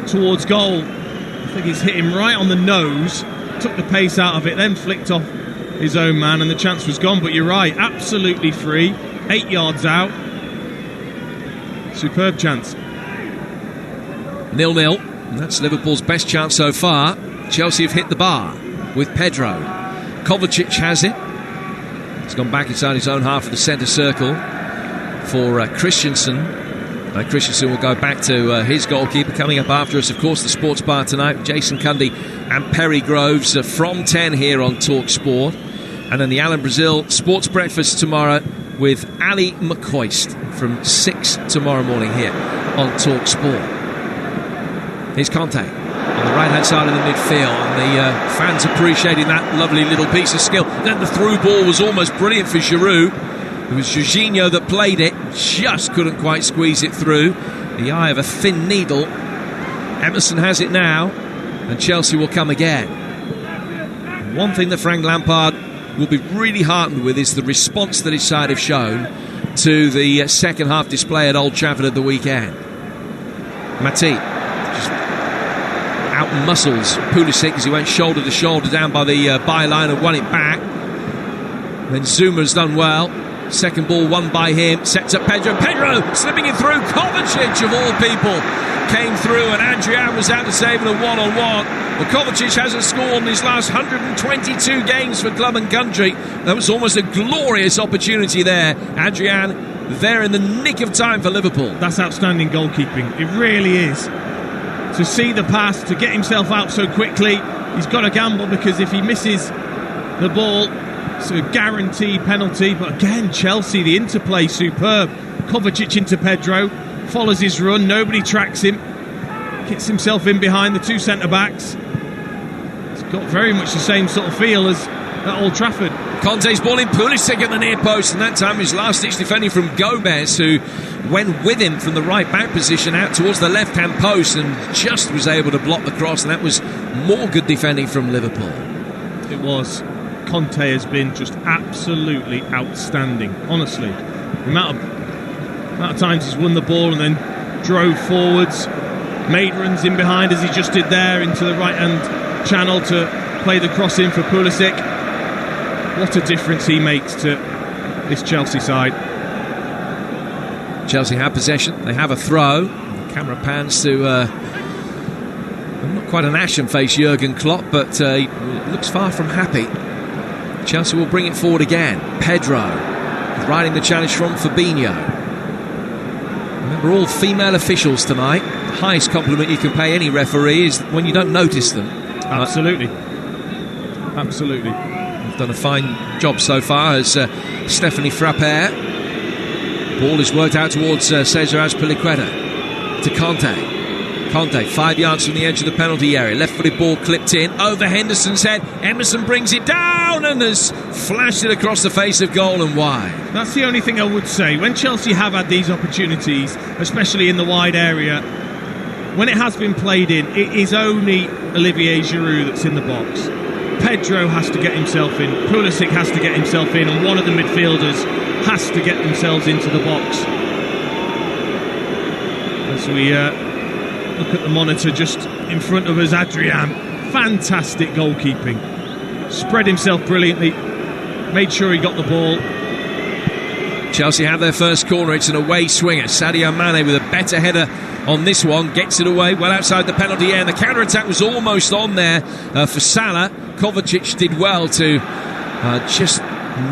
towards goal. I think it's hit him right on the nose, took the pace out of it, then flicked off his own man, and the chance was gone. But you're right, absolutely free, 8 yards out. Superb chance. 0-0, and that's Liverpool's best chance so far. Chelsea have hit the bar with Pedro. Kovacic has it. He's gone back inside his own half of the centre circle for Christensen. Christensen will go back to his goalkeeper. Coming up after us, of course, the sports bar tonight. Jason Cundy and Perry Groves from 10 here on Talk Sport. And then the Alan Brazil Sports Breakfast tomorrow with Ali McCoist from 6 tomorrow morning here on Talk Sport. Here's Conte on the right-hand side of the midfield, and the fans appreciating that lovely little piece of skill. Then the through ball was almost brilliant for Giroud. It was Jorginho that played it, just couldn't quite squeeze it through. The eye of a thin needle. Emerson has it now, and Chelsea will come again. One thing that Frank Lampard will be really heartened with is the response that his side have shown to the second half display at Old Trafford at the weekend. Matip just out-muscles Pulisic as he went shoulder to shoulder down by the byline and won it back. Then Zuma's done well. Second ball won by him, sets up Pedro slipping it through. Kovacic of all people came through, and Adrian was out to save in a one-on-one. Well, Kovacic hasn't scored in his last 122 games for club and country. That was almost a glorious opportunity there. Adrian there in the nick of time for Liverpool. That's outstanding goalkeeping, it really is. To see the pass, to get himself out so quickly, he's got to gamble, because if he misses the ball, it's a guaranteed penalty. But again, Chelsea, the interplay superb. Kovacic into Pedro, follows his run, nobody tracks him, gets himself in behind the two centre-backs. It's got very much the same sort of feel as at Old Trafford. Conte's ball in, Pulisic at the near post, and that time his last-ditch defending from Gomez, who went with him from the right-back position out towards the left-hand post and just was able to block the cross, and that was more good defending from Liverpool. It was. Conte has been just absolutely outstanding, honestly. The amount of times he's won the ball and then drove forwards, made runs in behind as he just did there into the right-hand channel to play the cross in for Pulisic. What a difference he makes to this Chelsea side. Chelsea have possession, they have a throw. The camera pans to not quite an ashen-faced Jurgen Klopp, but he looks far from happy. Chelsea will bring it forward again. Pedro riding the challenge from Fabinho. Remember, all female officials tonight. The highest compliment you can pay any referee is when you don't notice them. Absolutely. Absolutely. They've done a fine job so far as Stephanie Frappert. Ball is worked out towards Cesar Azpilicueta to Conte. Conte, 5 yards from the edge of the penalty area. Left-footed ball clipped in over Henderson's head. Emerson brings it down and has flashed it across the face of goal and wide. That's the only thing I would say. When Chelsea have had these opportunities, especially in the wide area, when it has been played in, it is only Olivier Giroud that's in the box. Pedro has to get himself in, Pulisic has to get himself in, and one of the midfielders has to get themselves into the box. As we look at the monitor just in front of us, Adrian, fantastic goalkeeping. Spread himself brilliantly, made sure he got the ball. Chelsea have their first corner. It's an away swinger. Sadio Mane with a better header on this one. Gets it away well outside the penalty area. And the counter-attack was almost on there for Salah. Kovacic did well to just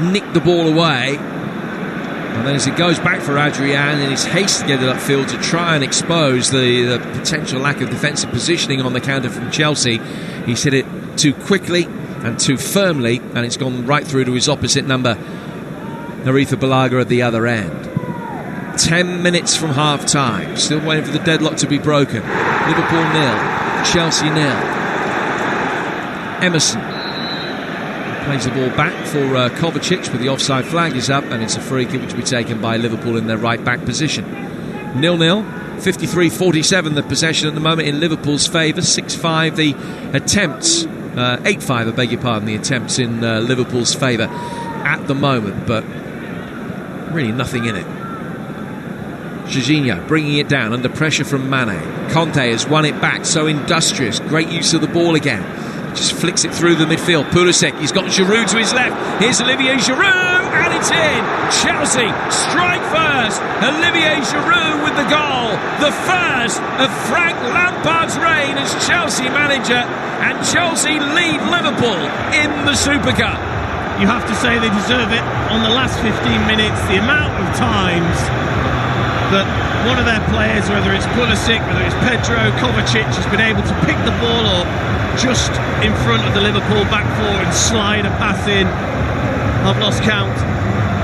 nick the ball away. And then as it goes back for Adrian in his haste to get it upfield to try and expose the potential lack of defensive positioning on the counter from Chelsea, he's hit it too quickly and too firmly, and it's gone right through to his opposite number, Aretha Balaga, at the other end. 10 minutes from half-time. Still waiting for the deadlock to be broken. Liverpool 0, Chelsea 0. Emerson plays the ball back for Kovacic, but the offside flag is up, and it's a free kick which will be taken by Liverpool in their right-back position. 0-0, 53-47 the possession at the moment in Liverpool's favour. 6-5 the attempts, 8-5, I beg your pardon, the attempts in Liverpool's favour at the moment, but really nothing in it. Jorginho bringing it down under pressure from Mane. Conte has won it back, so industrious. Great use of the ball again. Just flicks it through the midfield. Pulisic, he's got Giroud to his left. Here's Olivier Giroud, and it's in. Chelsea strike first. Olivier Giroud with the goal. The first of Frank Lampard's reign as Chelsea manager, and Chelsea lead Liverpool in the Super Cup. You have to say they deserve it. On the last 15 minutes, the amount of times that one of their players, whether it's Pulisic, whether it's Pedro, Kovacic, has been able to pick the ball up just in front of the Liverpool back four and slide a pass in. I've lost count.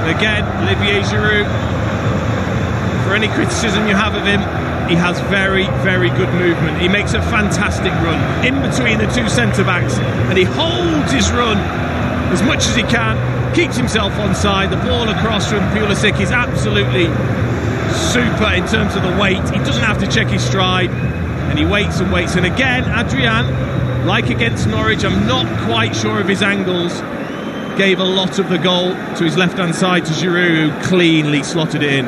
Again, Olivier Giroud, for any criticism you have of him, he has very, very good movement. He makes a fantastic run in between the two centre-backs, and he holds his run as much as he can, keeps himself onside. The ball across from Pulisic is absolutely super in terms of the weight. He doesn't have to check his stride, and he waits and waits. And again, Adrian, like against Norwich, I'm not quite sure of his angles, gave a lot of the goal to his left-hand side to Giroud, who cleanly slotted it in.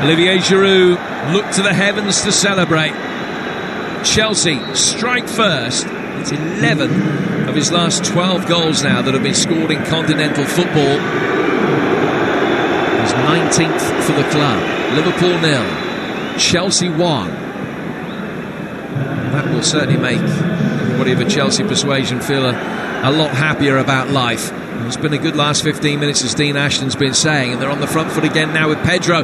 Olivier Giroud looked to the heavens to celebrate. Chelsea strike first. It's 11 of his last 12 goals now that have been scored in continental football. He's 19th for the club. Liverpool 0, Chelsea 1. That will certainly make everybody of a Chelsea persuasion feel a lot happier about life. It's been a good last 15 minutes, as Dean Ashton's been saying, and they're on the front foot again now with Pedro.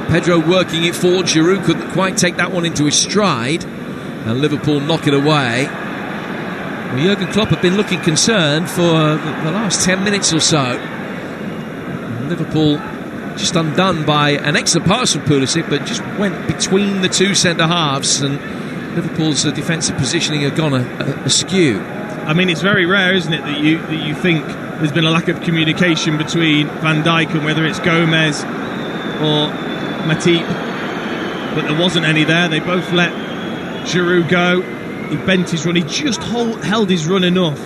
Pedro working it forward. Giroud couldn't quite take that one into his stride, and Liverpool knock it away. Well, Jurgen Klopp have been looking concerned for the last 10 minutes or so. Liverpool just undone by an excellent pass from Pulisic, but just went between the two centre-halves, and Liverpool's defensive positioning had gone askew. I mean, it's very rare, isn't it, that you think there's been a lack of communication between Van Dijk and whether it's Gomez or Matip, but there wasn't any there. They both let Giroud go. He bent his run. He just held his run enough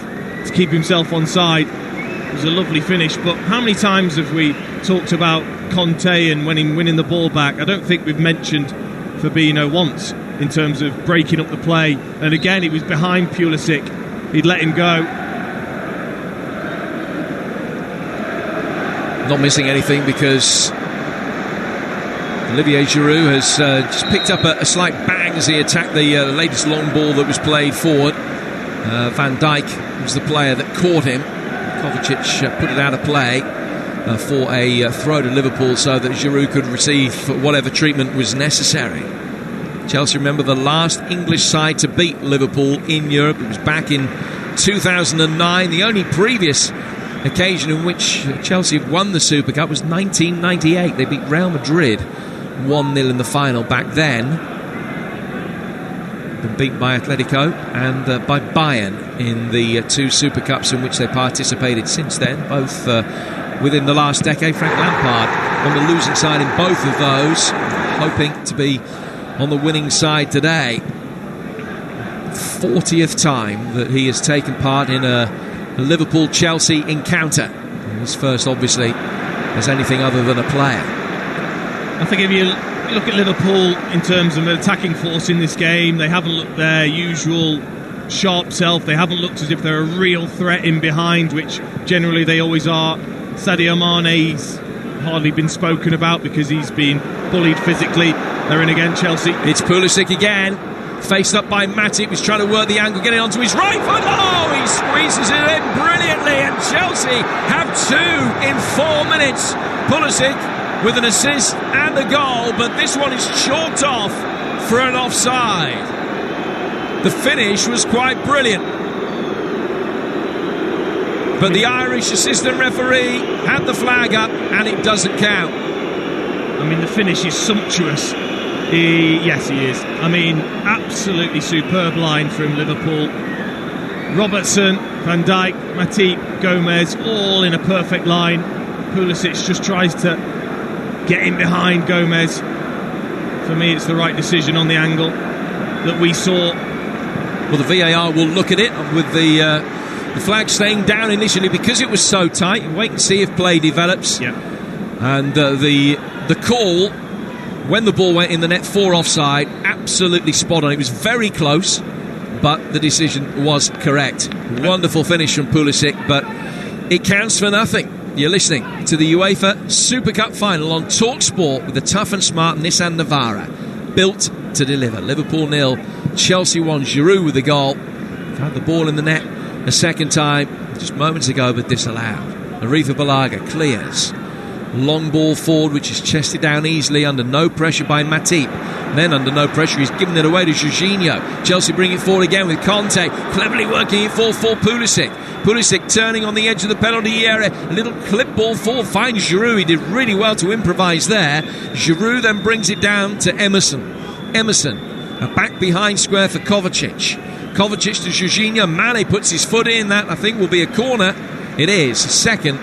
to keep himself onside. It was a lovely finish, but how many times have we talked about Conte and winning the ball back? I don't think we've mentioned Fabinho once in terms of breaking up the play, and again he was behind Pulisic. He'd let him go. Not missing anything because Olivier Giroud has just picked up a slight bang as he attacked the latest long ball that was played forward. Van Dijk was the player that caught him. Kovacic put it out of play for a throw to Liverpool so that Giroud could receive whatever treatment was necessary. Chelsea, remember, the last English side to beat Liverpool in Europe. It was back in 2009. The only previous occasion in which Chelsea had won the Super Cup was 1998. They beat Real Madrid 1-0 in the final back then. Been beaten by Atletico and by Bayern in the two Super Cups in which they participated since then, both within the last decade. Frank Lampard on the losing side in both of those, hoping to be on the winning side today. 40th time that he has taken part in a Liverpool-Chelsea encounter. His first, obviously, as anything other than a player. I think if you look at Liverpool in terms of attacking force in this game, they haven't looked their usual sharp self. They haven't looked as if they're a real threat in behind, which generally they always are. Sadio Mane's hardly been spoken about because he's been bullied physically. They're in again, Chelsea. It's Pulisic again, faced up by Matip. He's trying to work the angle, getting onto his right foot. Oh, he squeezes it in brilliantly, and Chelsea have 2 in 4 minutes. Pulisic with an assist and a goal, but this one is chalked off for an offside. The finish was quite brilliant, but the Irish assistant referee had the flag up and it doesn't count. I mean, the finish is sumptuous. Yes, he is. I mean, absolutely superb line from Liverpool. Robertson, Van Dijk, Matip, Gomez, all in a perfect line. Pulisic just tries to get in behind Gomez. For me, it's the right decision on the angle that we saw. Well, the VAR will look at it with the flag staying down initially because it was so tight. Wait and see if play develops. Yeah. And the call when the ball went in the net for offside, absolutely spot on. It was very close, but the decision was correct. Wonderful finish from Pulisic, but it counts for nothing. You're listening to the UEFA Super Cup final on TalkSport with the tough and smart Nissan Navara, built to deliver. Liverpool 0, Chelsea 1. Giroud with the goal. Had the ball in the net a second time just moments ago, but disallowed. Arifa Balaga clears. Long ball forward, which is chested down easily under no pressure by Matip. And then under no pressure, he's given it away to Jorginho. Chelsea bring it forward again with Conte, cleverly working it forward for Pulisic. Pulisic turning on the edge of the penalty area. A little clip ball forward, finds Giroud. He did really well to improvise there. Giroud then brings it down to Emerson. Emerson, a back behind square for Kovacic. Kovacic to Jorginho. Mane puts his foot in. That, I think, will be a corner. It is. Second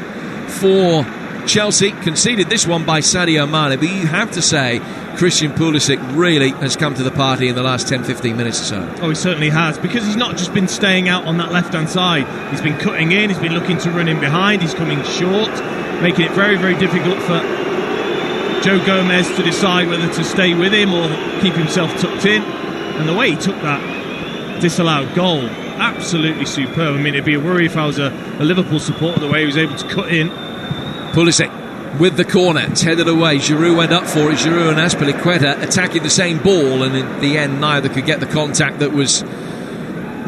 for Chelsea. Conceded this one by Sadio Mane, but you have to say Christian Pulisic really has come to the party in the last 10-15 minutes or so. Oh, he certainly has, because he's not just been staying out on that left-hand side. He's been cutting in, he's been looking to run in behind, he's coming short, making it very, very difficult for Joe Gomez to decide whether to stay with him or keep himself tucked in. And the way he took that disallowed goal, absolutely superb. I mean, it'd be a worry if I was a Liverpool supporter, the way he was able to cut in. Pulisic with the corner, it's headed away. Giroud went up for it. Giroud and Azpilicueta attacking the same ball, and in the end neither could get the contact that was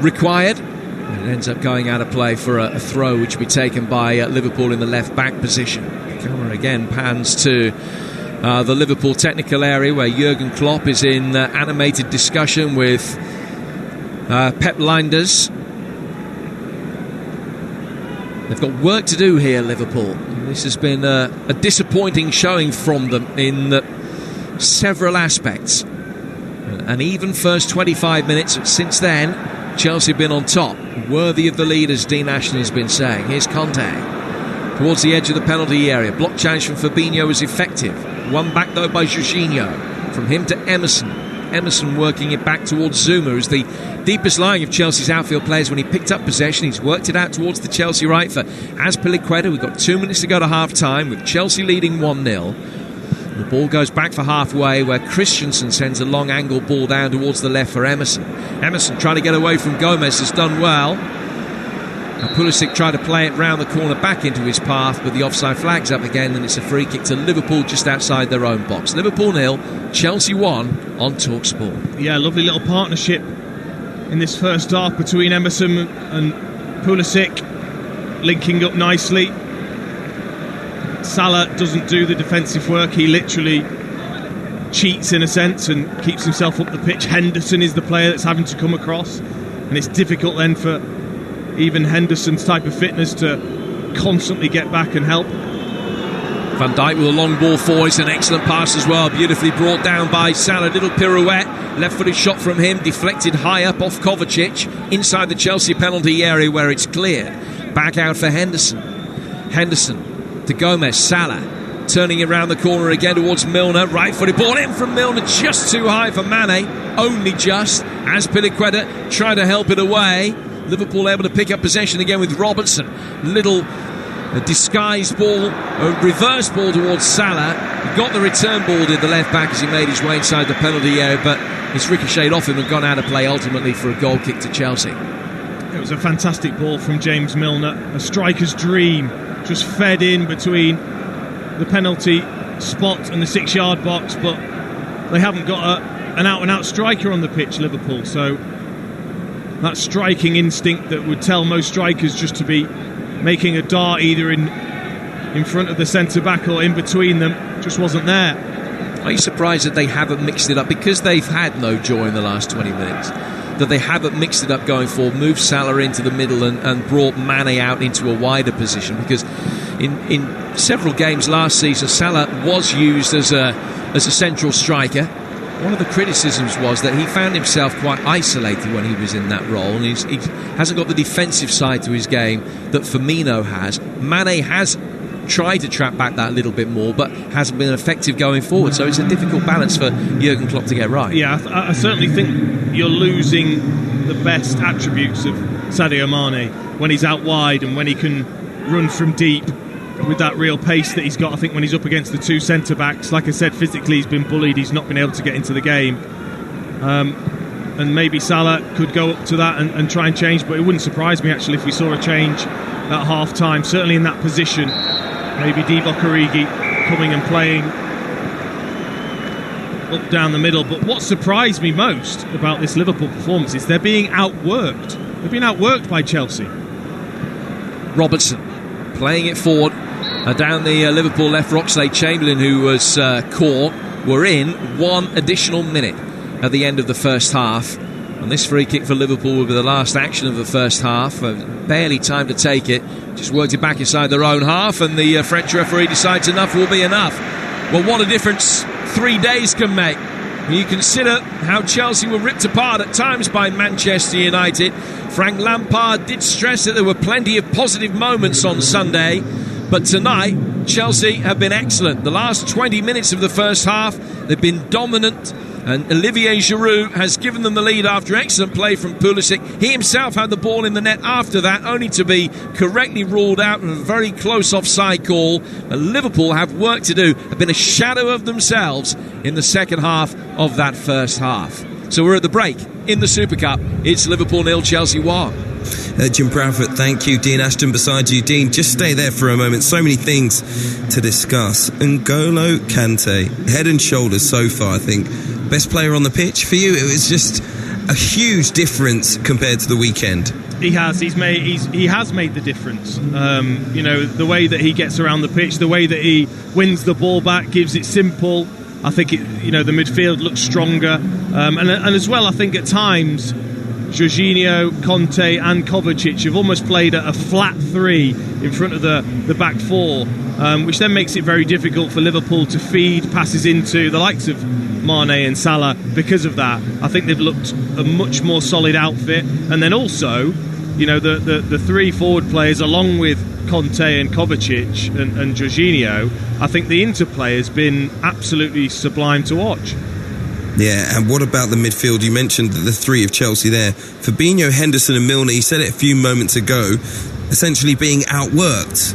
required. And it ends up going out of play for a throw which will be taken by Liverpool in the left back position. The camera again pans to the Liverpool technical area where Jurgen Klopp is in animated discussion with Pep Lijnders. They've got work to do here, Liverpool. This has been a disappointing showing from them in several aspects. An even first 25 minutes. Since then, Chelsea have been on top. Worthy of the lead, as Dean Ashton has been saying. Here's Conte towards the edge of the penalty area. Block challenge from Fabinho was effective. One back, though, by Jorginho. From him to Emerson. Emerson working it back towards Zuma, who's the deepest lying of Chelsea's outfield players. When he picked up possession, he's worked it out towards the Chelsea right for Azpilicueta. We've got 2 minutes to go to half-time with Chelsea leading 1-0. The ball goes back for halfway, where Christensen sends a long angle ball down towards the left for Emerson. Emerson trying to get away from Gomez, has done well. Pulisic tried to play it round the corner back into his path, but the offside flag's up again, and it's a free kick to Liverpool just outside their own box. Liverpool 0, Chelsea 1 on TalkSport. Yeah, lovely little partnership in this first half between Emerson and Pulisic, linking up nicely. Salah doesn't do the defensive work, he literally cheats in a sense and keeps himself up the pitch. Henderson is the player that's having to come across, and it's difficult then for even Henderson's type of fitness to constantly get back and help. Van Dijk with a long ball forward. It's an excellent pass as well, beautifully brought down by Salah. Little pirouette, left-footed shot from him, deflected high up off Kovacic inside the Chelsea penalty area where it's cleared. Back out for Henderson. Henderson to Gomez. Salah turning it around the corner again towards Milner. Right-footed ball in from Milner, just too high for Mane, only just. Azpilicueta tried to help it away. Liverpool able to pick up possession again with Robertson. Little disguised ball, a reverse ball towards Salah. He got the return ball, did the left back, as he made his way inside the penalty area, but it's ricocheted off him and gone out of play ultimately for a goal kick to Chelsea. It was a fantastic ball from James Milner, a striker's dream just fed in between the penalty spot and the 6-yard box, but they haven't got an out-and-out striker on the pitch, Liverpool. So that striking instinct that would tell most strikers just to be making a dart either in front of the centre-back or in between them just wasn't there. Are you surprised that they haven't mixed it up? Because they've had no joy in the last 20 minutes, that they haven't mixed it up going forward, moved Salah into the middle and brought Mane out into a wider position. Because in several games last season, Salah was used as a central striker. One of the criticisms was that he found himself quite isolated when he was in that role, and he hasn't got the defensive side to his game that Firmino has. Mane has tried to trap back that a little bit more, but hasn't been effective going forward. So it's a difficult balance for Jurgen Klopp to get right. Yeah, I certainly think you're losing the best attributes of Sadio Mane when he's out wide and when he can run from deep with that real pace that he's got. I think when he's up against the two centre-backs, like I said, physically he's been bullied, he's not been able to get into the game. And maybe Salah could go up to that and try and change, but it wouldn't surprise me actually if we saw a change at half-time, certainly in that position. Maybe Divock Origi coming and playing up down the middle. But what surprised me most about this Liverpool performance is they're being outworked. They've been outworked by Chelsea. Robertson playing it forward down the Liverpool left. Oxlade-Chamberlain, who was caught, were in one additional minute at the end of the first half. And this free kick for Liverpool will be the last action of the first half. Barely time to take it. Just worked it back inside their own half, and the French referee decides enough will be enough. Well, what a difference 3 days can make. When you consider how Chelsea were ripped apart at times by Manchester United. Frank Lampard did stress that there were plenty of positive moments on Sunday, but tonight Chelsea have been excellent. The last 20 minutes of the first half, they've been dominant, and Olivier Giroud has given them the lead after excellent play from Pulisic. He himself had the ball in the net after that, only to be correctly ruled out in a very close offside call. And Liverpool have work to do, have been a shadow of themselves in the second half of that first half. So we're at the break in the Super Cup. It's Liverpool 0, Chelsea 1. Jim Bradford, thank you. Dean Ashton beside you. Dean, just stay there for a moment. So many things to discuss. N'Golo Kante, head and shoulders so far, I think. Best player on the pitch for you? It was just a huge difference compared to the weekend. He has made the difference. You know, the way that he gets around the pitch, the way that he wins the ball back, gives it simple. I think the midfield looks stronger, and as well, I think at times Jorginho, Conte and Kovacic have almost played a flat three in front of the back four, which then makes it very difficult for Liverpool to feed passes into the likes of Mane and Salah. Because of that, I think they've looked a much more solid outfit. And then also, the three forward players along with Conte and Kovacic and Jorginho, I think the interplay has been absolutely sublime to watch. Yeah, and what about the midfield? You mentioned the three of Chelsea there. Fabinho, Henderson and Milner, you said it a few moments ago, essentially being outworked.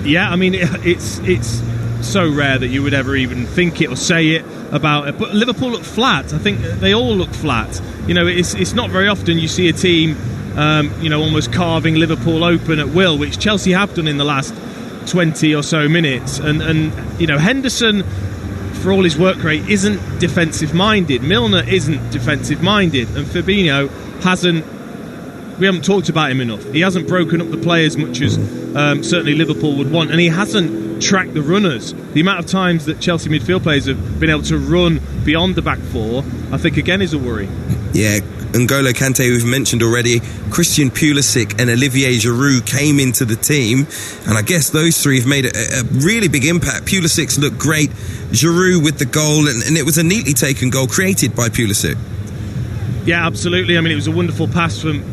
Yeah, I mean, it's so rare that you would ever even think it or say it about it. But Liverpool look flat. I think they all look flat. It's not very often you see a team, almost carving Liverpool open at will, which Chelsea have done in the last 20 or so minutes. And Henderson, for all his work rate, isn't defensive minded. Milner isn't defensive minded, and Fabinho we haven't talked about him enough. He hasn't broken up the play as much as certainly Liverpool would want, and he hasn't tracked the runners. The amount of times that Chelsea midfield players have been able to run beyond the back four, I think again is a worry. Yeah, N'Golo Kante, we've mentioned already, Christian Pulisic and Olivier Giroud came into the team, and I guess those three have made a really big impact. Pulisic's looked great, Giroud with the goal, and it was a neatly taken goal created by Pulisic. Yeah, absolutely. I mean, it was a wonderful pass from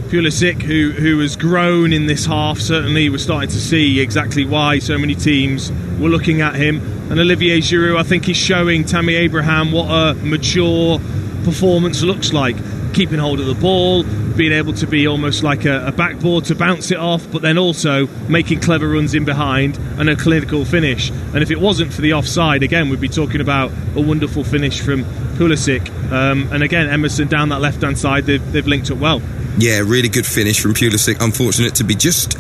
Pulisic, who has grown in this half. Certainly we're starting to see exactly why so many teams were looking at him. And Olivier Giroud, I think, is showing Tammy Abraham what a mature performance looks like. Keeping hold of the ball, being able to be almost like a backboard to bounce it off, but then also making clever runs in behind and a clinical finish. And if it wasn't for the offside, again, we'd be talking about a wonderful finish from Pulisic. And again, Emerson down that left-hand side, they've linked up well. Yeah, really good finish from Pulisic. Unfortunate to be just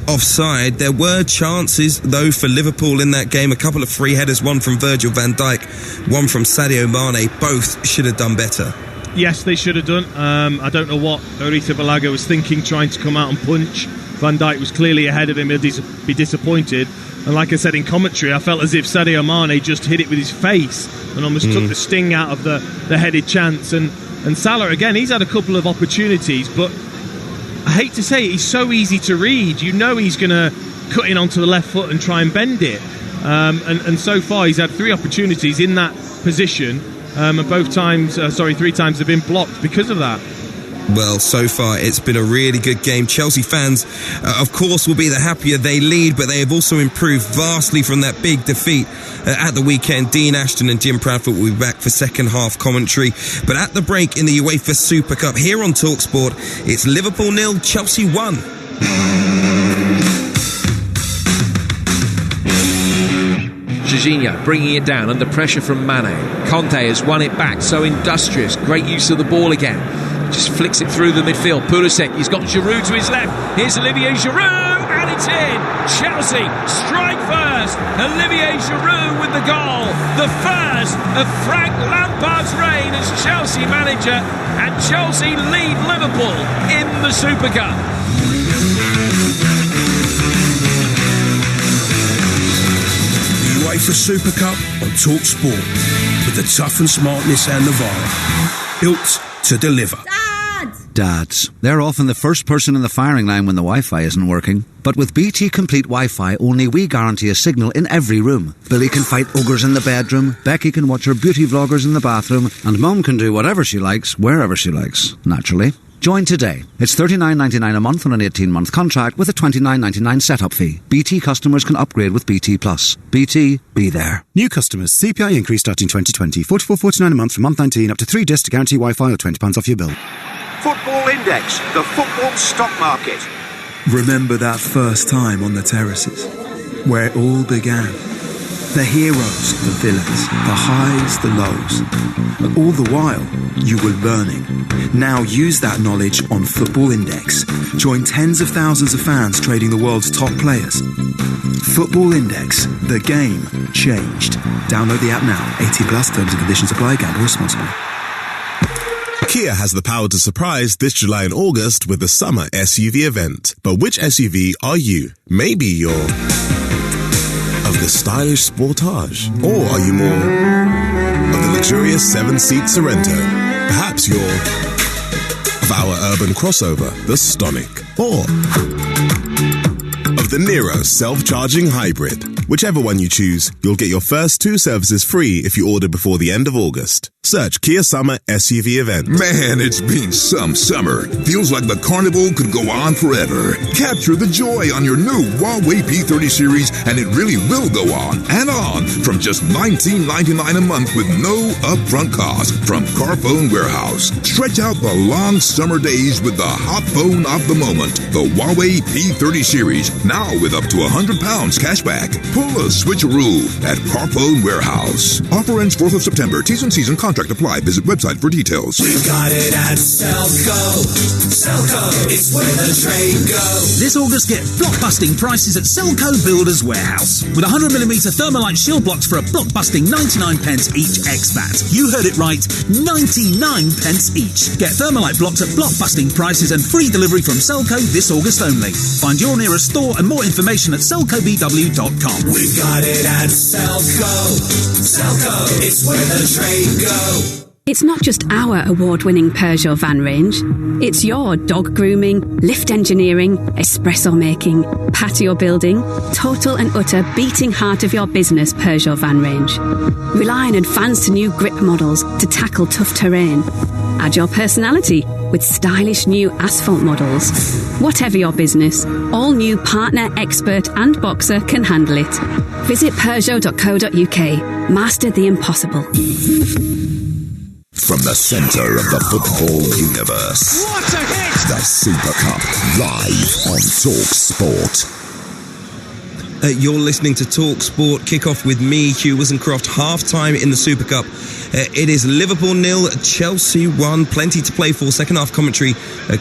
offside. There were chances, though, for Liverpool in that game. A couple of free headers, one from Virgil van Dijk, one from Sadio Mane. Both should have done better. Yes, they should have done. I don't know what Orita Balaga was thinking, trying to come out and punch. Van Dijk was clearly ahead of him. He'll be disappointed. And like I said in commentary, I felt as if Sadio Mane just hit it with his face and almost took the sting out of the headed chance. And Salah, again, he's had a couple of opportunities, but I hate to say it, he's so easy to read. You know he's going to cut in onto the left foot and try and bend it. And so far he's had 3 opportunities in that position, and 3 times have been blocked because of that. Well, so far it's been a really good game. Chelsea fans, of course, will be the happier they lead, but they have also improved vastly from that big defeat at the weekend. Dean Ashton and Jim Bradford will be back for second half commentary. But at the break in the UEFA Super Cup here on TalkSport, it's Liverpool 0, Chelsea 1. Jorginho bringing it down under pressure from Mane. Conte has won it back, so industrious. Great use of the ball again. Just flicks it through the midfield. Pulisic, he's got Giroud to his left. Here's Olivier Giroud, and it's in. Chelsea strike first. Olivier Giroud with the goal. The first of Frank Lampard's reign as Chelsea manager, and Chelsea lead Liverpool in the Super Cup. The UEFA Super Cup on TalkSport, with the tough and smartness and the vibe, built to deliver. Dads. They're often the first person in the firing line when the Wi-Fi isn't working. But with BT Complete Wi-Fi, only we guarantee a signal in every room. Billy can fight ogres in the bedroom, Becky can watch her beauty vloggers in the bathroom, and Mum can do whatever she likes, wherever she likes, naturally. Join today. It's $39.99 a month on an 18-month contract with a $29.99 setup fee. BT customers can upgrade with BT Plus. BT, be there. New customers, CPI increase starting 2020. $44.49 a month from month 19, up to 3 discs to guarantee Wi-Fi or £20 off your bill. Football Index, the football stock market. Remember that first time on the terraces, where it all began. The heroes, the villains, the highs, the lows. But all the while, you were learning. Now use that knowledge on Football Index. Join tens of thousands of fans trading the world's top players. Football Index, the game changed. Download the app now. 18 plus, terms and conditions apply. Gamble responsibly. Kia has the power to surprise this July and August with the summer SUV event. But which SUV are you? Maybe you're of the stylish Sportage, or are you more of the luxurious 7-seat Sorento? Perhaps you're of our urban crossover, the Stonic, or of the Nero self-charging hybrid. Whichever one you choose, you'll get your first 2 services free if you order before the end of August. Search Kia Summer SUV event. Man, it's been some summer. Feels like the carnival could go on forever. Capture the joy on your new Huawei P30 series, and it really will go on and on from just $19.99 a month with no upfront cost from Carphone Warehouse. Stretch out the long summer days with the hot phone of the moment. The Huawei P30 series, now with up to £100 cashback. Pull a switcheroo at Carphone Warehouse. Offer ends 4th of September. T's and C's and contract apply. Visit website for details. We've got it at Selco. Selco, it's where the trade goes. This August, get blockbusting prices at Selco Builders Warehouse. With 100mm Thermalite shield blocks for a blockbusting 99 pence each ex-VAT. You heard it right, 99 pence each. Get Thermalite blocks at blockbusting prices and free delivery from Selco this August only. Find your nearest store and more information at selcobw.com. We've got it at Selco. Selco, it's where the trade goes. It's not just our award-winning Peugeot van range. It's your dog grooming, lift engineering, espresso making, patio building, total and utter beating heart of your business Peugeot van range. Rely on advanced new grip models to tackle tough terrain. Add your personality with stylish new asphalt models. Whatever your business, all new partner, expert and boxer can handle it. Visit Peugeot.co.uk. Master the impossible. From the centre of the football universe. What a hit! The Super Cup, live on TalkSport. You're listening to Talk Sport. Kick-off with me, Hugh Wisencroft. Half-time in the Super Cup. It is Liverpool 0, Chelsea 1. Plenty to play for. Second half commentary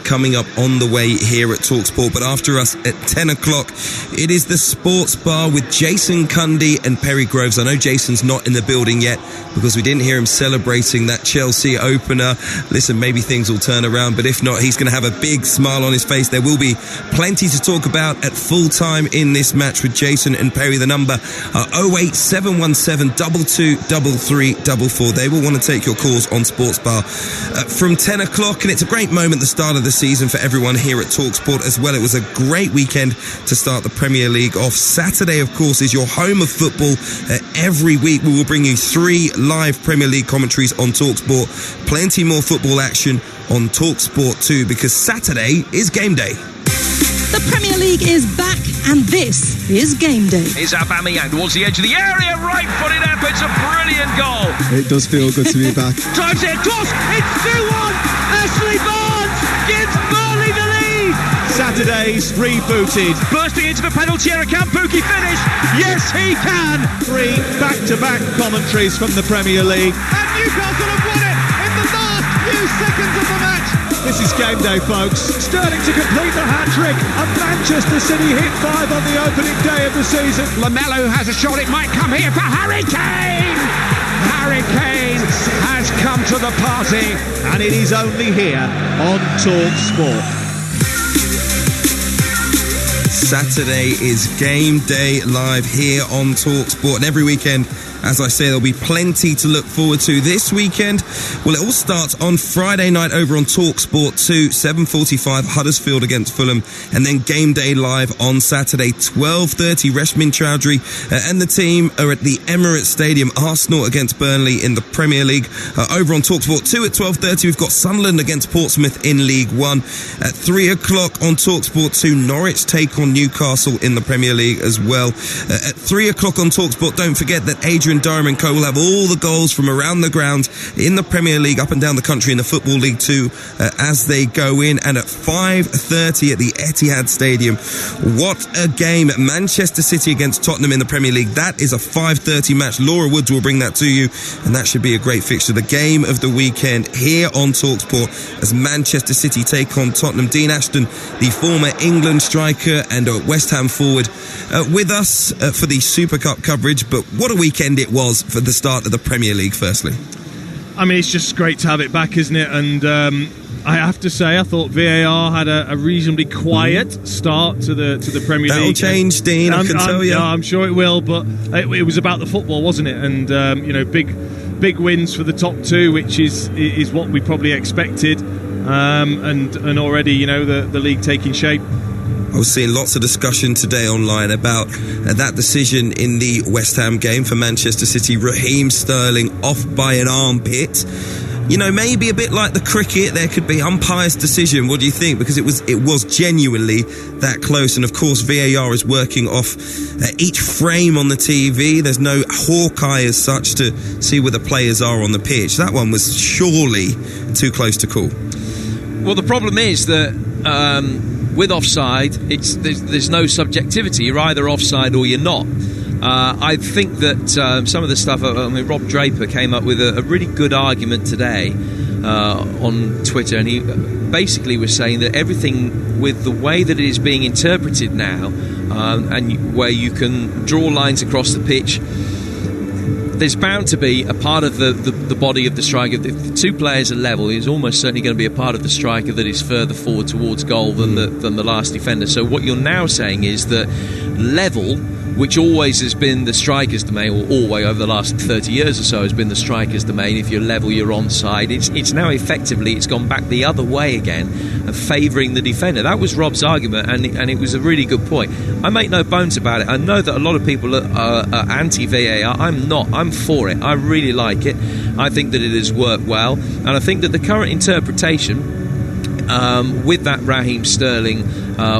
coming up on the way here at Talk Sport. But after us at 10 o'clock, it is the Sports Bar with Jason Cundy and Perry Groves. I know Jason's not in the building yet because we didn't hear him celebrating that Chelsea opener. Listen, maybe things will turn around, but if not, he's going to have a big smile on his face. There will be plenty to talk about at full time in this match with Jason and Perry. The number 08717 223344. They will want to take your calls on Sports Bar from 10 o'clock, and it's a great moment, the start of the season for everyone here at TalkSport as well. It was a great weekend to start the Premier League off. Saturday, of course, is your home of football. Every week we will bring you 3 live Premier League commentaries on TalkSport. Plenty more football action on TalkSport too, because Saturday is game day. The Premier League is back, and this is game day. Here's Aubameyang towards the edge of the area, right-footed up. It's a brilliant goal. It does feel good to be back. Drives it across. It's 2-1. Ashley Barnes gives Burnley the lead. Saturday's rebooted. Bursting into the penalty area. Can Pookie finish? Yes, he can. 3 back-to-back commentaries from the Premier League. And Newcastle have won it in the last few seconds of the match. This is game day, folks. Sterling to complete the hat-trick, and Manchester City hit 5 on the opening day of the season. Lamelo has a shot. It might come here for Harry Kane. Harry Kane has come to the party. And it is only here on Talk Sport. Saturday is game day live here on Talk Sport, and every weekend, as I say, there'll be plenty to look forward to this weekend. Well, it all starts on Friday night over on TalkSport 2, 7:45, Huddersfield against Fulham, and then game day live on Saturday, 12:30, Reshmin Chowdhury and the team are at the Emirates Stadium, Arsenal against Burnley in the Premier League. Over on TalkSport 2 at 12:30, we've got Sunderland against Portsmouth in League 1. At 3 o'clock on TalkSport 2, Norwich take on Newcastle in the Premier League as well. At 3 o'clock on TalkSport, don't forget that Adrian Durham and co will have all the goals from around the ground in the Premier League, up and down the country in the Football League 2 as they go in. And at 5:30 at the Etihad Stadium, what a game. Manchester City against Tottenham in the Premier League. That is a 5:30 match. Laura Woods will bring that to you, and that should be a great fixture. The game of the weekend here on TalkSport as Manchester City take on Tottenham. Dean Ashton, the former England striker and West Ham forward, with us for the Super Cup coverage. But what a weekend it was for the start of the Premier League, firstly. I mean, it's just great to have it back, isn't it? And I have to say, I thought VAR had a reasonably quiet start to the Premier League. That'll change, Dean, I can tell you. Yeah, I'm sure it will, but it was about the football, wasn't it? And, big wins for the top 2, which is what we probably expected. And already, the league taking shape. I was seeing lots of discussion today online about that decision in the West Ham game for Manchester City. Raheem Sterling off by an armpit. Maybe a bit like the cricket, there could be umpire's decision. What do you think? Because it was genuinely that close. And of course, VAR is working off each frame on the TV. There's no hawk eye as such to see where the players are on the pitch. That one was surely too close to call. Well, the problem is that with offside, there's no subjectivity. You're either offside or you're not. I think that some of the stuff, Rob Draper came up with a really good argument today on Twitter, and he basically was saying that everything with the way that it is being interpreted now, and where you can draw lines across the pitch, there's bound to be a part of the body of the striker. If the 2 players are level, there's almost certainly going to be a part of the striker that is further forward towards goal than the last defender. So what you're now saying is that level, which always has been the striker's domain, or always over the last 30 years or so has been the striker's domain. If you're level, you're onside. It's now effectively, it's gone back the other way again, favouring the defender. That was Rob's argument, and it was a really good point. I make no bones about it. I know that a lot of people are anti-VAR. I'm not. I'm for it. I really like it. I think that it has worked well, and I think that the current interpretation, with that Raheem Sterling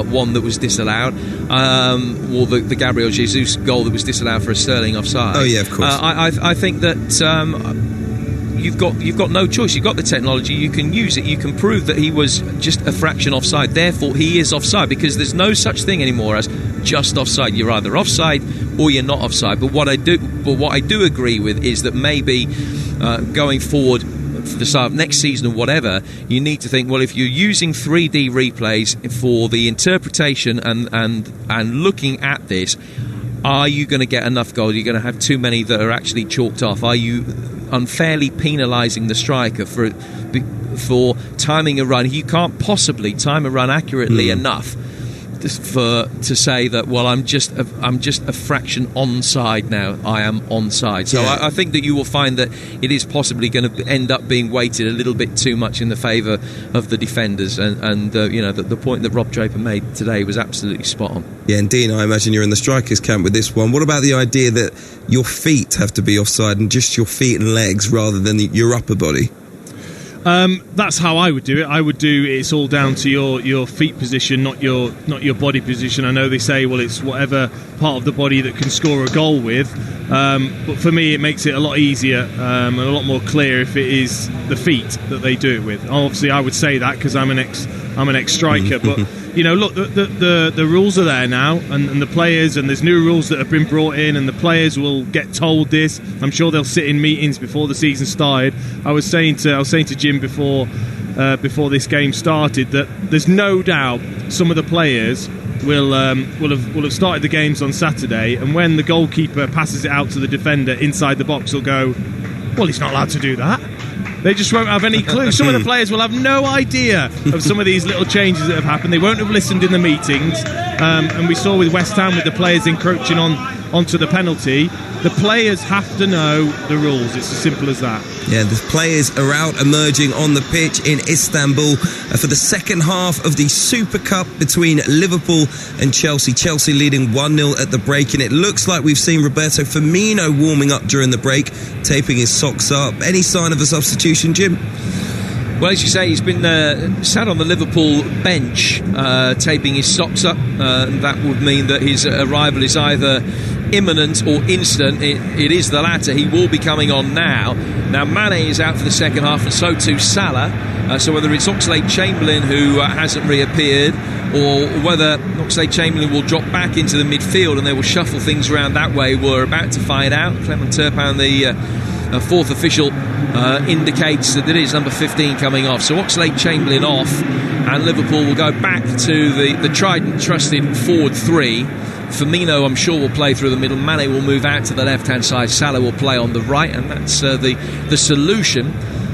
one that was disallowed, or the Gabriel Jesus goal that was disallowed for a Sterling offside. Oh yeah, of course. I think that you've got no choice. You've got the technology. You can use it. You can prove that he was just a fraction offside. Therefore, he is offside, because there's no such thing anymore as just offside. You're either offside or you're not offside. But what I do agree with is that maybe going forward for the start of next season or whatever, you need to think, well, if you're using 3D replays for the interpretation and looking at this, are you going to get enough goals? Are you going to have too many that are actually chalked off? Are you unfairly penalising the striker for timing a run? You can't possibly time a run accurately enough to say that, well, I'm just a fraction onside now. I am onside. So I think that you will find that it is possibly going to end up being weighted a little bit too much in the favour of the defenders. And the point that Rob Draper made today was absolutely spot on. Yeah, and Dean, I imagine you're in the strikers camp with this one. What about the idea that your feet have to be offside and just your feet and legs rather than your upper body? That's how I would do it. I would do it's all down to your feet position, not your body position. I know they say, well, it's whatever part of the body that can score a goal with, but for me it makes it a lot easier and a lot more clear if it is the feet that they do it with. Obviously I would say that because I'm an ex-striker, but look, the rules are there now, and the players, and there's new rules that have been brought in, and the players will get told this. I'm sure they'll sit in meetings before the season started. I was saying to Jim before this game started that there's no doubt some of the players will have started the games on Saturday, and when the goalkeeper passes it out to the defender inside the box, they'll go, well, he's not allowed to do that. They just won't have any clue. Some of the players will have no idea of some of these little changes that have happened. They won't have listened in the meetings. And we saw with West Ham, with the players encroaching onto the penalty, the players have to know the rules. It's as simple as that. Yeah, the players are out emerging on the pitch in Istanbul for the second half of the Super Cup between Liverpool and Chelsea. Chelsea leading 1-0 at the break, and it looks like we've seen Roberto Firmino warming up during the break, taping his socks up. Any sign of a substitution, Jim? Well, as you say, he's been sat on the Liverpool bench, taping his socks up. That would mean that his arrival is either imminent or instant. It is the latter. He will be coming on now. Now, Mane is out for the second half, and so too Salah. So whether it's Oxlade-Chamberlain who hasn't reappeared, or whether Oxlade-Chamberlain will drop back into the midfield and they will shuffle things around that way, we're about to find out. Clement Turpin, the fourth official, indicates that it is number 15 coming off. So Oxlade-Chamberlain off, and Liverpool will go back to the tried and trusted forward three. Firmino, I'm sure, will play through the middle. Mane will move out to the left-hand side. Salah will play on the right, and that's the solution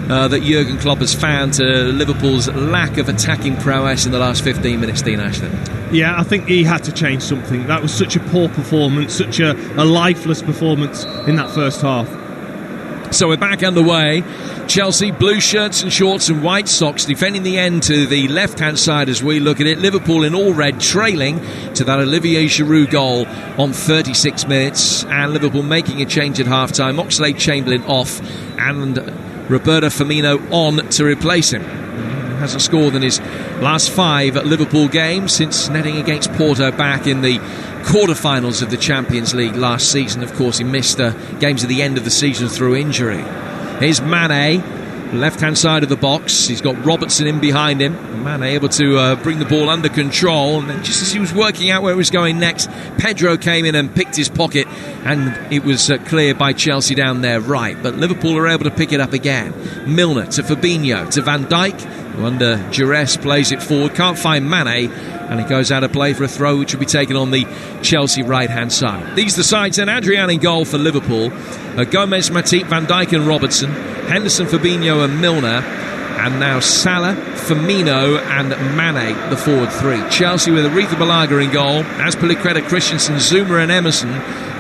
that Jurgen Klopp has found to Liverpool's lack of attacking prowess in the last 15 minutes, Dean Ashton. Yeah, I think he had to change something. That was such a poor performance, such a lifeless performance in that first half. So we're back underway. Chelsea, blue shirts and shorts and white socks, defending the end to the left-hand side as we look at it. Liverpool in all red, trailing to that Olivier Giroud goal on 36 minutes. And Liverpool making a change at half-time. Oxlade-Chamberlain off and Roberto Firmino on to replace him. He hasn't scored in his last 5 Liverpool games since netting against Porto back in the quarter-finals of the Champions League last season. Of course, he missed games at the end of the season through injury. Here's Mane, left-hand side of the box. He's got Robertson in behind him. Mane able to bring the ball under control. And then just as he was working out where it was going next, Pedro came in and picked his pocket, and it was cleared by Chelsea down there right. But Liverpool are able to pick it up again. Milner to Fabinho to Van Dijk, who under duress plays it forward. Can't find Mane, and he goes out of play for a throw which will be taken on the Chelsea right-hand side. These are the sides then. Adrian in goal for Liverpool. Gomez, Matip, Van Dijk and Robertson. Henderson, Fabinho and Milner. And now Salah, Firmino and Mane, the forward three. Chelsea with Aretha Balaga in goal. Azpilicueta, Christensen, Zuma and Emerson.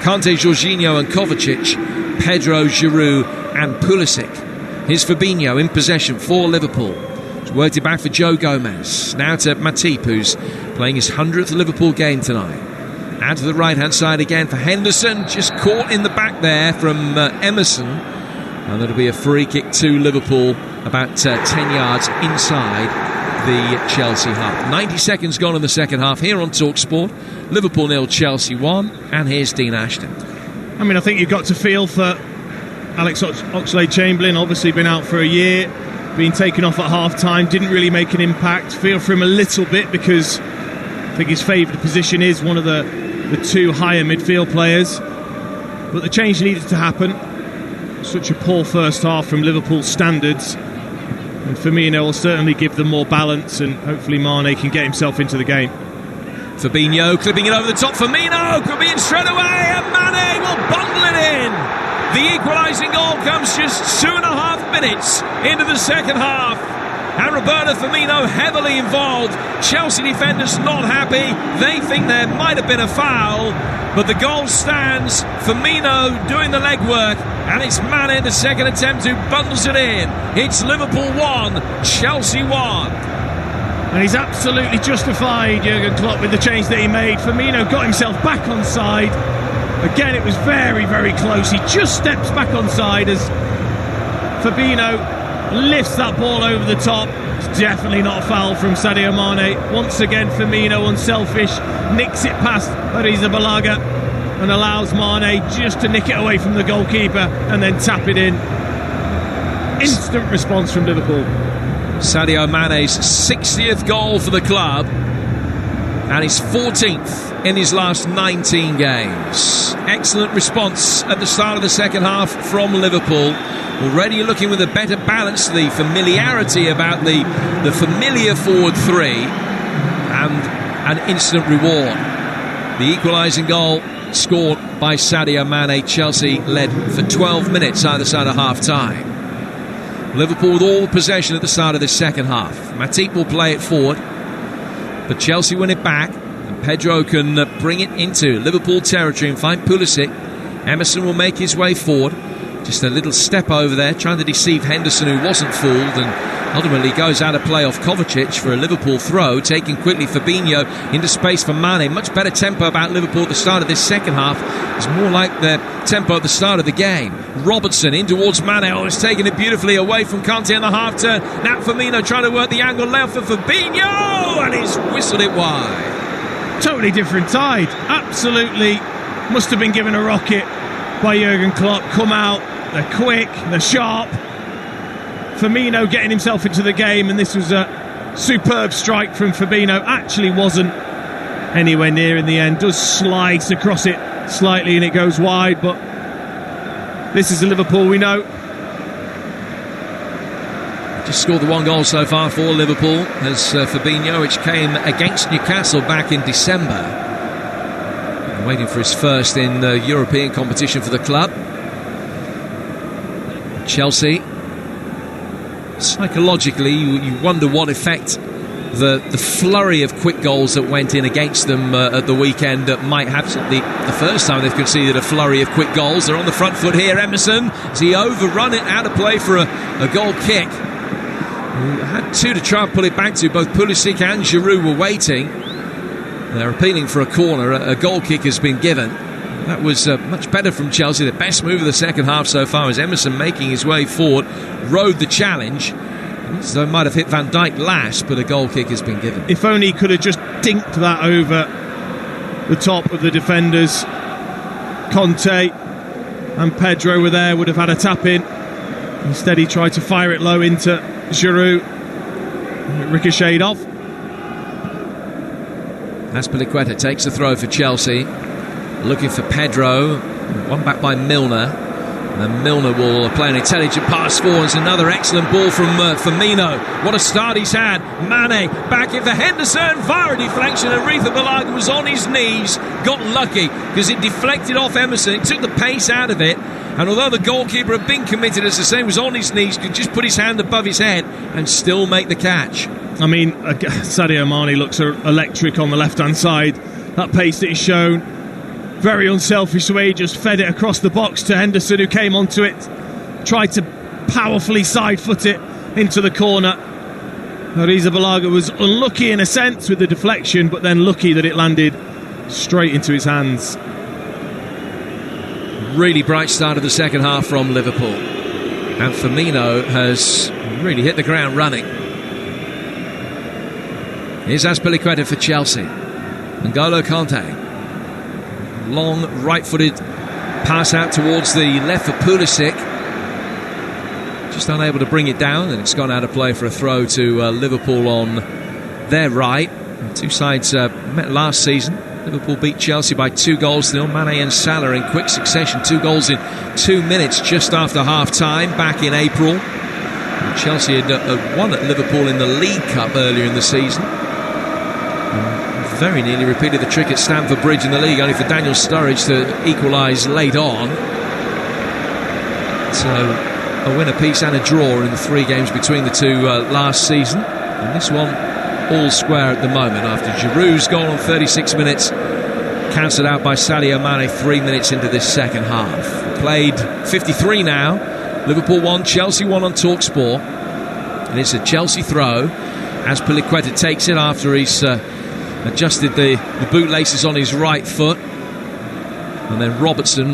Kante, Jorginho and Kovacic. Pedro, Giroud and Pulisic. Here's Fabinho in possession for Liverpool. Worked it back for Joe Gomez. Now to Matip, who's playing his 100th Liverpool game tonight. Out to the right-hand side again for Henderson. Just caught in the back there from Emerson. And that'll be a free kick to Liverpool about 10 yards inside the Chelsea half. 90 seconds gone in the second half here on TalkSport. Liverpool 0, Chelsea 1. And here's Dean Ashton. I mean, I think you've got to feel for Alex Oxlade-Chamberlain. Obviously been out for a year. Being taken off at half-time, didn't really make an impact. Feel for him a little bit because I think his favoured position is one of the two higher midfield players. But the change needed to happen. Such a poor first half from Liverpool standards. And Firmino will certainly give them more balance, and hopefully Mane can get himself into the game. Fabinho clipping it over the top. Firmino could be in straight away, and Mane will bundle it in. The equalising goal comes just 2.5 minutes into the second half. And Roberto Firmino heavily involved. Chelsea defenders not happy. They think there might have been a foul, but the goal stands. Firmino doing the legwork, and it's Mane, the second attempt, who bundles it in. It's Liverpool 1, Chelsea 1. And he's absolutely justified, Jurgen Klopp, with the change that he made. Firmino got himself back on side. Again, it was very, very close. He just steps back on side as Fabinho lifts that ball over the top. It's definitely not a foul from Sadio Mane. Once again, Firmino, unselfish, nicks it past Arrizabalaga and allows Mane just to nick it away from the goalkeeper and then tap it in. Instant response from Liverpool. Sadio Mane's 60th goal for the club and his 14th in his last 19 games. Excellent response at the start of the second half from Liverpool. Already looking with a better balance, the familiarity about the familiar forward three, and an instant reward. The equalising goal scored by Sadio Mane. Chelsea led for 12 minutes either side of half-time. Liverpool with all possession at the start of the second half. Matip will play it forward, but Chelsea win it back, and Pedro can bring it into Liverpool territory and find Pulisic. Emerson will make his way forward. Just a little step over there, trying to deceive Henderson, who wasn't fooled, and ultimately goes out of play off Kovacic for a Liverpool throw. Taking quickly Fabinho into space for Mane. Much better tempo about Liverpool at the start of this second half. It's more like the tempo at the start of the game. Robertson in towards Mane. Oh, it's taken it beautifully away from Kanté in the half turn. Now Firmino trying to work the angle left for Fabinho, and he's whistled it wide. Totally different tide. Absolutely must have been given a rocket by Jurgen Klopp. Come out, they're quick, they're sharp. Firmino getting himself into the game, and this was a superb strike from Fabinho. Actually wasn't anywhere near in the end. Does slides across it slightly and it goes wide, but this is the Liverpool we know. Just scored the one goal so far for Liverpool as Fabinho, which came against Newcastle back in December. Waiting for his first in the European competition for the club. Chelsea, psychologically, you wonder what effect the flurry of quick goals that went in against them at the weekend might have. The first time they've conceded a flurry of quick goals. They're on the front foot here. Emerson, as he overrun it out of play for a goal kick. He had two to try and pull it back to. Both Pulisic and Giroud were waiting. They're appealing for a corner. A goal kick has been given. That was much better from Chelsea. The best move of the second half so far is Emerson making his way forward, rode the challenge. So might have hit Van Dijk last, but a goal kick has been given. If only he could have just dinked that over the top of the defenders. Conte and Pedro were there, would have had a tap in. Instead he tried to fire it low into Giroud. It ricocheted off. Azpilicueta takes the throw for Chelsea, looking for Pedro, one back by Milner, and Milner will play an intelligent pass forward. It's another excellent ball from Firmino. What a start he's had. Mane back in for Henderson via a deflection, and Arrizabalaga was on his knees, got lucky because it deflected off Emerson. It took the pace out of it, and although the goalkeeper had been committed, as I say, was on his knees, could just put his hand above his head and still make the catch. I mean, Sadio Mane looks electric on the left-hand side. That pace that he's shown, very unselfish way, he just fed it across the box to Henderson, who came onto it, tried to powerfully side-foot it into the corner. Arrizabalaga was unlucky in a sense with the deflection, but then lucky that it landed straight into his hands. Really bright start of the second half from Liverpool, and Firmino has really hit the ground running. Here's Azpilicueta for Chelsea. N'Golo Kanté. Long right-footed pass out towards the left for Pulisic. Just unable to bring it down, and it's gone out of play for a throw to Liverpool on their right. Two sides met last season. Liverpool beat Chelsea by 2-0. Mane and Salah in quick succession. 2 goals in 2 minutes just after half-time back in April. And Chelsea had won at Liverpool in the League Cup earlier in the season. Very nearly repeated the trick at Stamford Bridge in the league, only for Daniel Sturridge to equalise late on. So a win apiece and a draw in the 3 games between the two last season. And this one all square at the moment after Giroud's goal on 36 minutes, cancelled out by Sadio Mane 3 minutes into this second half. Played 53 now. Liverpool 1, Chelsea 1 on TalkSport. And it's a Chelsea throw as Piliqueta takes it after he's adjusted the bootlaces on his right foot. And then Robertson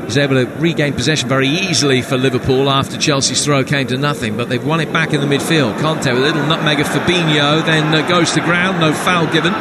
is able to regain possession very easily for Liverpool after Chelsea's throw came to nothing, but they've won it back in the midfield. Conte with a little nutmeg of Fabinho, then goes to ground, no foul given.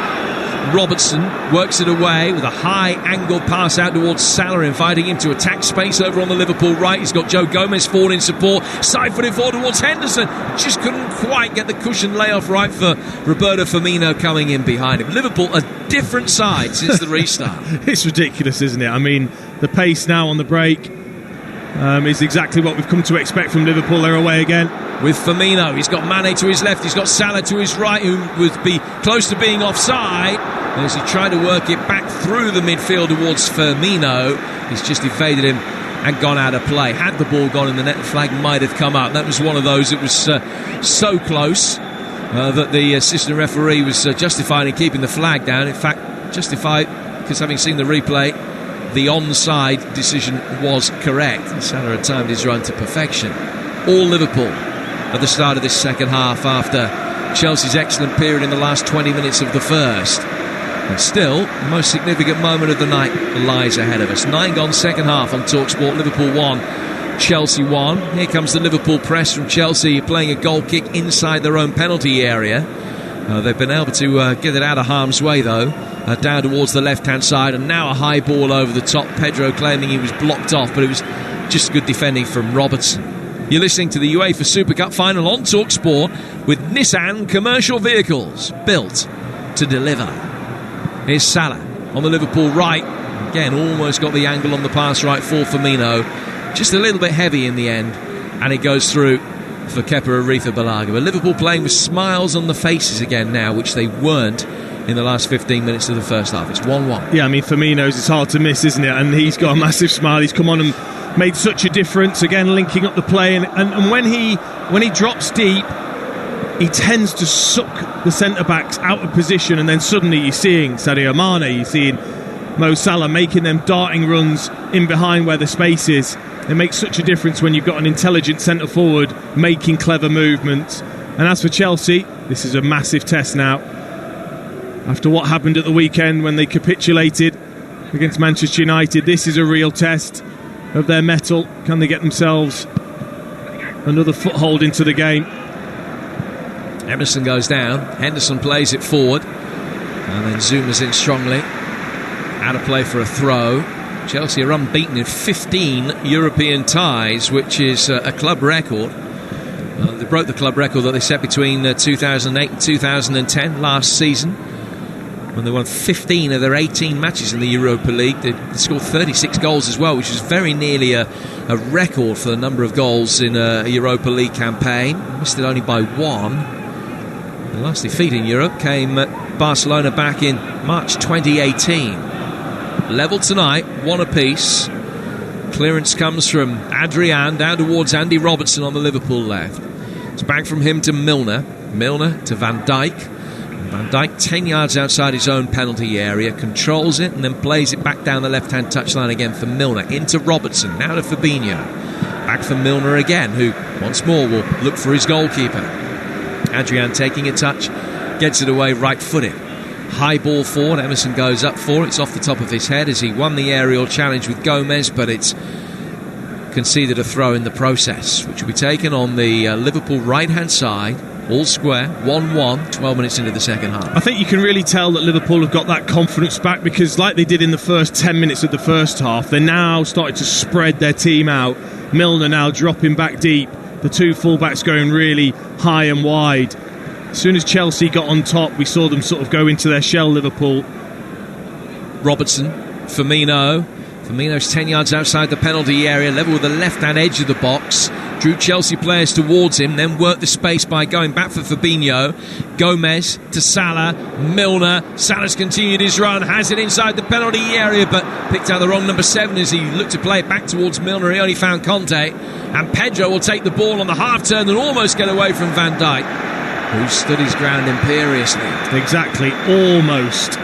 Robertson works it away with a high angle pass out towards Salah, inviting him to attack space over on the Liverpool right. He's got Joe Gomez forward in support, side-footed forward towards Henderson, just couldn't quite get the cushion layoff right for Roberto Firmino coming in behind him. Liverpool a different side since the restart. It's ridiculous, isn't it? I mean, the pace now on the break is exactly what we've come to expect from Liverpool. They're away again. With Firmino, he's got Mane to his left, he's got Salah to his right, who would be close to being offside. And as he tried to work it back through the midfield towards Firmino, he's just evaded him and gone out of play. Had the ball gone in the net, the flag might have come out. That was one of those, it was so close that the assistant referee was justified in keeping the flag down. In fact, justified because having seen the replay, the onside decision was correct. Salah had timed his run to perfection. All Liverpool at the start of this second half after Chelsea's excellent period in the last 20 minutes of the first. And still, the most significant moment of the night lies ahead of us. 9 gone second half on TalkSport. Liverpool 1, Chelsea 1. Here comes the Liverpool press from Chelsea, playing a goal kick inside their own penalty area. They've been able to get it out of harm's way, though, down towards the left-hand side. And now a high ball over the top. Pedro claiming he was blocked off, but it was just good defending from Robertson. You're listening to the UEFA Super Cup final on TalkSport with Nissan Commercial Vehicles, built to deliver. Here's Salah on the Liverpool right. Again, almost got the angle on the pass right for Firmino. Just a little bit heavy in the end, and it goes through for Kepa Arrizabalaga. But Liverpool playing with smiles on the faces again now, which they weren't in the last 15 minutes of the first half. It's 1-1. Yeah, I mean, Firmino's, it's hard to miss, isn't it? And he's got a massive smile. He's come on and made such a difference, again linking up the play, and when he drops deep, he tends to suck the centre-backs out of position, and then suddenly you're seeing Sadio Mane, you're seeing Mo Salah making them darting runs in behind where the space is. It makes such a difference when you've got an intelligent centre-forward making clever movements. And as for Chelsea, this is a massive test now. After what happened at the weekend when they capitulated against Manchester United, this is a real test of their mettle. Can they get themselves another foothold into the game? Emerson goes down, Henderson plays it forward, and then Zuma's in strongly. Out of play for a throw. Chelsea are unbeaten in 15 European ties, which is a club record. They broke the club record that they set between 2008 and 2010 last season, when they won 15 of their 18 matches in the Europa League. They scored 36 goals as well, which is very nearly a record for the number of goals in a Europa League campaign. Missed it only by 1. The last defeat in Europe came at Barcelona back in March 2018. Level tonight, 1 apiece. Clearance comes from Adrian down towards Andy Robertson on the Liverpool left. It's back from him to Milner. Milner to Van Dijk. Van Dijk 10 yards outside his own penalty area, controls it and then plays it back down the left-hand touchline again for Milner. Into Robertson, now to Fabinho. Back for Milner again, who once more will look for his goalkeeper. Adrian taking a touch, gets it away right-footed. High ball forward, Emerson goes up for it. It's off the top of his head as he won the aerial challenge with Gomez, but it's conceded a throw in the process, which will be taken on the Liverpool right-hand side. All square, 1-1, 12 minutes into the second half. I think you can really tell that Liverpool have got that confidence back, because like they did in the first 10 minutes of the first half, they're now starting to spread their team out. Milner now dropping back deep, the two fullbacks going really high and wide. as soon as Chelsea got on top, we saw them sort of go into their shell, Liverpool. Robertson, Firmino. Firmino's 10 yards outside the penalty area, level with the left-hand edge of the box. Drew Chelsea players towards him, then worked the space by going back for Fabinho. Gomez to Salah, Milner. Salah's continued his run, has it inside the penalty area, but picked out the wrong number 7 as he looked to play it back towards Milner. He only found Conte, and Pedro will take the ball on the half-turn and almost get away from Van Dijk, who stood his ground imperiously. Exactly, almost.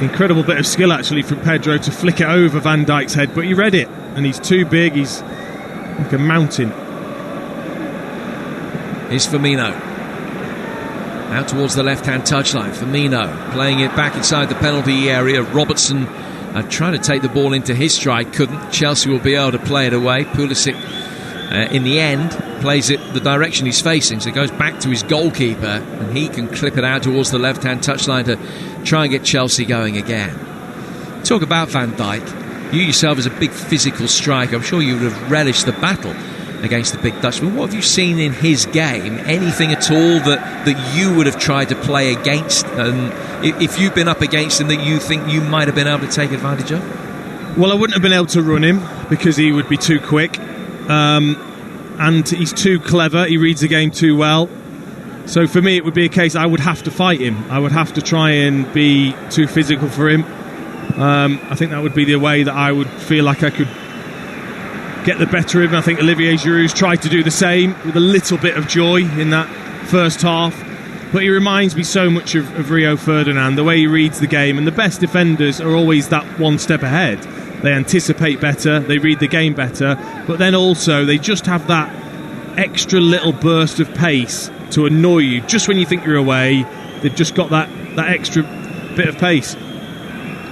Incredible bit of skill actually from Pedro to flick it over Van Dijk's head, but he read it, and he's too big, he's like a mountain. Here's Firmino. Out towards the left-hand touchline. Firmino playing it back inside the penalty area. Robertson trying to take the ball into his stride, couldn't. Chelsea will be able to play it away. Pulisic, in the end, plays it the direction he's facing, so it goes back to his goalkeeper, and he can clip it out towards the left-hand touchline to try and get Chelsea going again. Talk about Van Dijk. You yourself as a big physical striker, I'm sure you would have relished the battle against the big Dutchman. What have you seen in his game? Anything at all that you would have tried to play against? And if you've been up against him, that you think you might have been able to take advantage of? Well, I wouldn't have been able to run him because he would be too quick. And he's too clever. He reads the game too well. So for me, it would be a case I would have to fight him. I would have to try and be too physical for him. I think that would be the way that I would feel like I could get the better of him. I think Olivier Giroud's tried to do the same with a little bit of joy in that first half. But he reminds me so much of Rio Ferdinand, the way he reads the game. And the best defenders are always that one step ahead. They anticipate better, they read the game better, but then also they just have that extra little burst of pace to annoy you. Just when you think you're away, they've just got that extra bit of pace.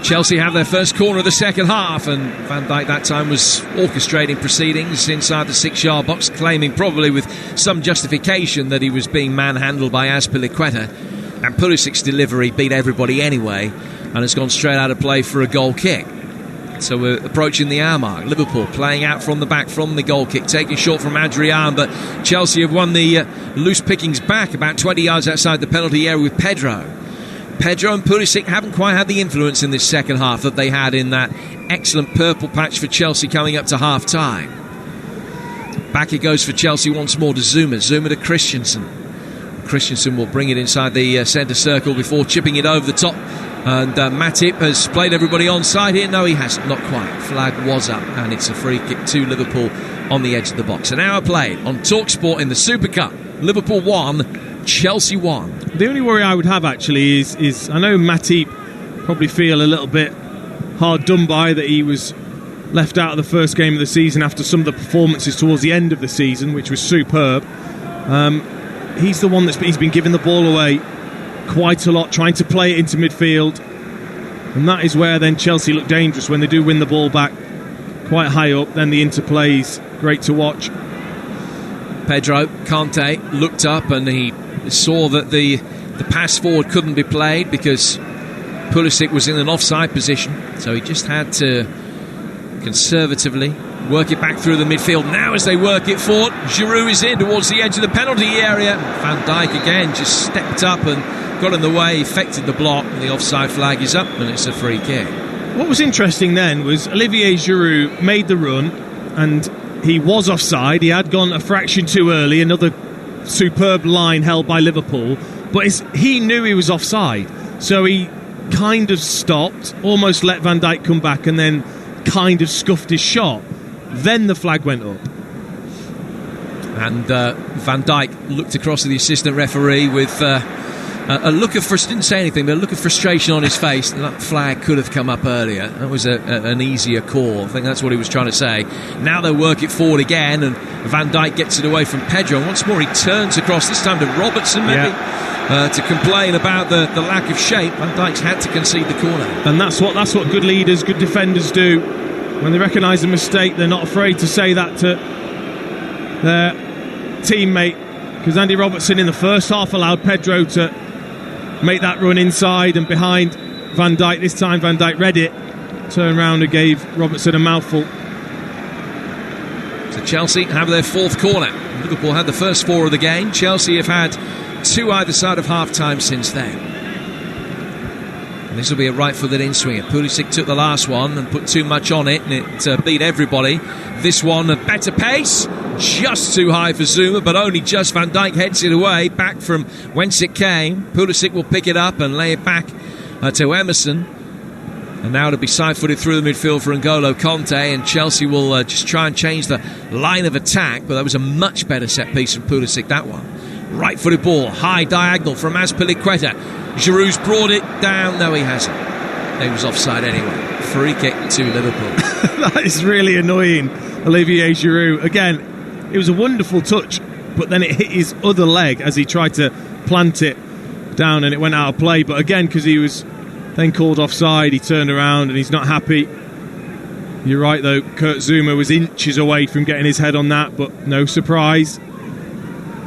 Chelsea have their first corner of the second half, and Van Dijk that time was orchestrating proceedings inside the 6-yard box, claiming probably with some justification that he was being manhandled by Azpilicueta, and Pulisic's delivery beat everybody anyway and has gone straight out of play for a goal kick. So we're approaching the hour mark. Liverpool playing out from the back from the goal kick, taking short from Adrian, but Chelsea have won the loose pickings back about 20 yards outside the penalty area with Pedro. Pedro and Pulisic haven't quite had the influence in this second half that they had in that excellent purple patch for Chelsea coming up to half-time. Back it goes for Chelsea once more to Zuma. Zuma to Christensen. Christensen will bring it inside the centre circle before chipping it over the top. And Matip has played everybody onside here. No, he hasn't, not quite. Flag was up, and it's a free kick to Liverpool on the edge of the box. An hour played on TalkSport in the Super Cup. Liverpool 1, Chelsea 1. The only worry I would have actually is I know Matip probably feel a little bit hard done by that he was left out of the first game of the season after some of the performances towards the end of the season, which was superb. He's the one he's been giving the ball away quite a lot, trying to play it into midfield, and that is where then Chelsea look dangerous when they do win the ball back quite high up. Then the interplay's great to watch. Pedro Conte looked up and he saw that the pass forward couldn't be played because Pulisic was in an offside position, so he just had to conservatively work it back through the midfield. Now as they work it forward, Giroud is in towards the edge of the penalty area. Van Dijk again just stepped up and got in the way, affected the block, and the offside flag is up and it's a free kick. What was interesting then was Olivier Giroud made the run and he was offside. He had gone a fraction too early, another superb line held by Liverpool, but he knew he was offside, so he kind of stopped, almost let Van Dijk come back, and then kind of scuffed his shot. Then the flag went up. And Van Dijk looked across to the assistant referee with a look of didn't say anything, but a look of frustration on his face. That flag could have come up earlier. That was an easier call. I think that's what he was trying to say. Now they'll work it forward again, and Van Dijk gets it away from Pedro. And once more he turns across, this time to Robertson maybe, to complain about the lack of shape. Van Dijk's had to concede the corner. And that's what good leaders, good defenders do. When they recognise a mistake, they're not afraid to say that to their teammate. Because Andy Robertson in the first half allowed Pedro to make that run inside and behind Van Dijk. This time Van Dijk read it, turned around and gave Robertson a mouthful. So Chelsea have their fourth corner. Liverpool had the first 4 of the game. Chelsea have had 2 either side of half-time since then. And this will be a right-footed in-swinger. Pulisic took the last one and put too much on it, and it beat everybody. This one, a better pace, just too high for Zuma, but only just. Van Dijk heads it away, back from whence it came. Pulisic will pick it up and lay it back to Emerson. And now to be side-footed through the midfield for N'Golo Kanté, and Chelsea will just try and change the line of attack, but that was a much better set piece from Pulisic, that one. Right-footed ball, high diagonal from Azpilicueta. Giroud's brought it down. No, he hasn't. He was offside anyway. Free kick to Liverpool. That is really annoying, Olivier Giroud. Again, it was a wonderful touch, but then it hit his other leg as he tried to plant it down, and it went out of play. But again, because he was then called offside, he turned around and he's not happy. You're right though, Kurt Zouma was inches away from getting his head on that, but no surprise.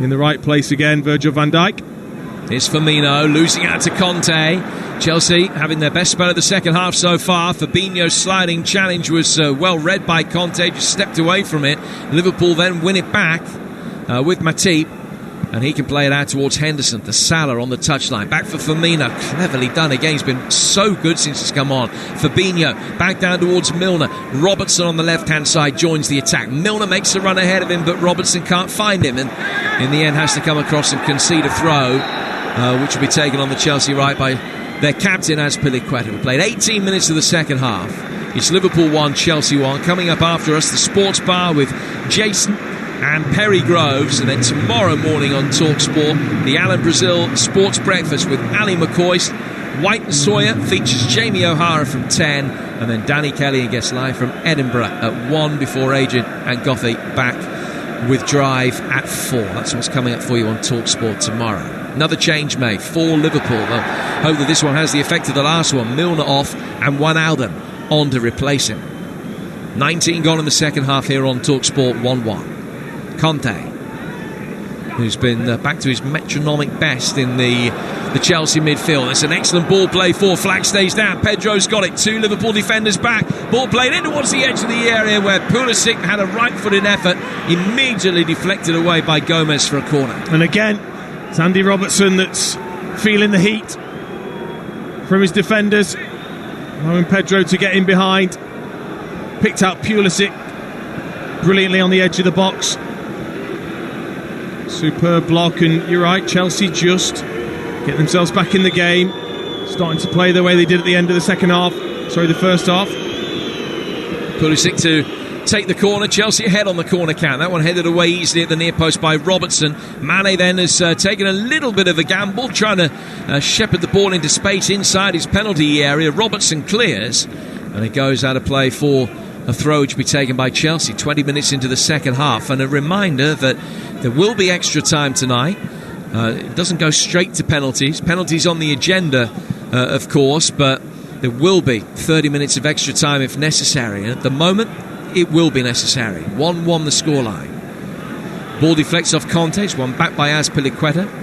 In the right place again, Virgil van Dijk. Here's Firmino losing out to Conte. Chelsea having their best spell of the second half so far. Fabinho's sliding challenge was well read by Conte, just stepped away from it. Liverpool then win it back with Matip. And he can play it out towards Henderson. The Salah on the touchline. Back for Firmino. Cleverly done again. He's been so good since he's come on. Fabinho back down towards Milner. Robertson on the left-hand side joins the attack. Milner makes a run ahead of him, but Robertson can't find him. And in the end has to come across and concede a throw, which will be taken on the Chelsea right by their captain, Azpilicueta. We played 18 minutes of the second half. It's Liverpool 1, Chelsea 1. Coming up after us, the Sports Bar with Jason and Perry Groves, and then tomorrow morning on TalkSport, the Alan Brazil Sports Breakfast with Ali McCoist. White and Sawyer features Jamie O'Hara from 10, and then Danny Kelly gets live from Edinburgh at 1 before Agent and Gothy back with Drive at 4. That's what's coming up for you on TalkSport tomorrow. Another change made for Liverpool. I hope that this one has the effect of the last one. Milner off and Wijnaldum on to replace him. 19 gone in the second half here on TalkSport 1-1. Conte, who's been back to his metronomic best in the Chelsea midfield. It's an excellent ball play for. Flag stays down. Pedro's got it. 2 Liverpool defenders back. Ball played in towards the edge of the area where Pulisic had a right-footed effort, immediately deflected away by Gomez for a corner. And again, it's Andy Robertson that's feeling the heat from his defenders, allowing Pedro to get in behind. Picked out Pulisic brilliantly on the edge of the box. Superb block, and you're right, Chelsea just get themselves back in the game, starting to play the way they did at the end of the first half. Pulisic to take the corner. Chelsea ahead on the corner count. That one headed away easily at the near post by Robertson. Mane then has taken a little bit of a gamble, trying to shepherd the ball into space inside his penalty area. Robertson clears, and it goes out of play for a throw which will be taken by Chelsea 20 minutes into the second half. And a reminder that there will be extra time tonight. It doesn't go straight to penalties. Penalties on the agenda, of course, but there will be 30 minutes of extra time if necessary. And at the moment, it will be necessary. 1-1 the scoreline. Ball deflects off Conte. It's won back by Azpilicueta.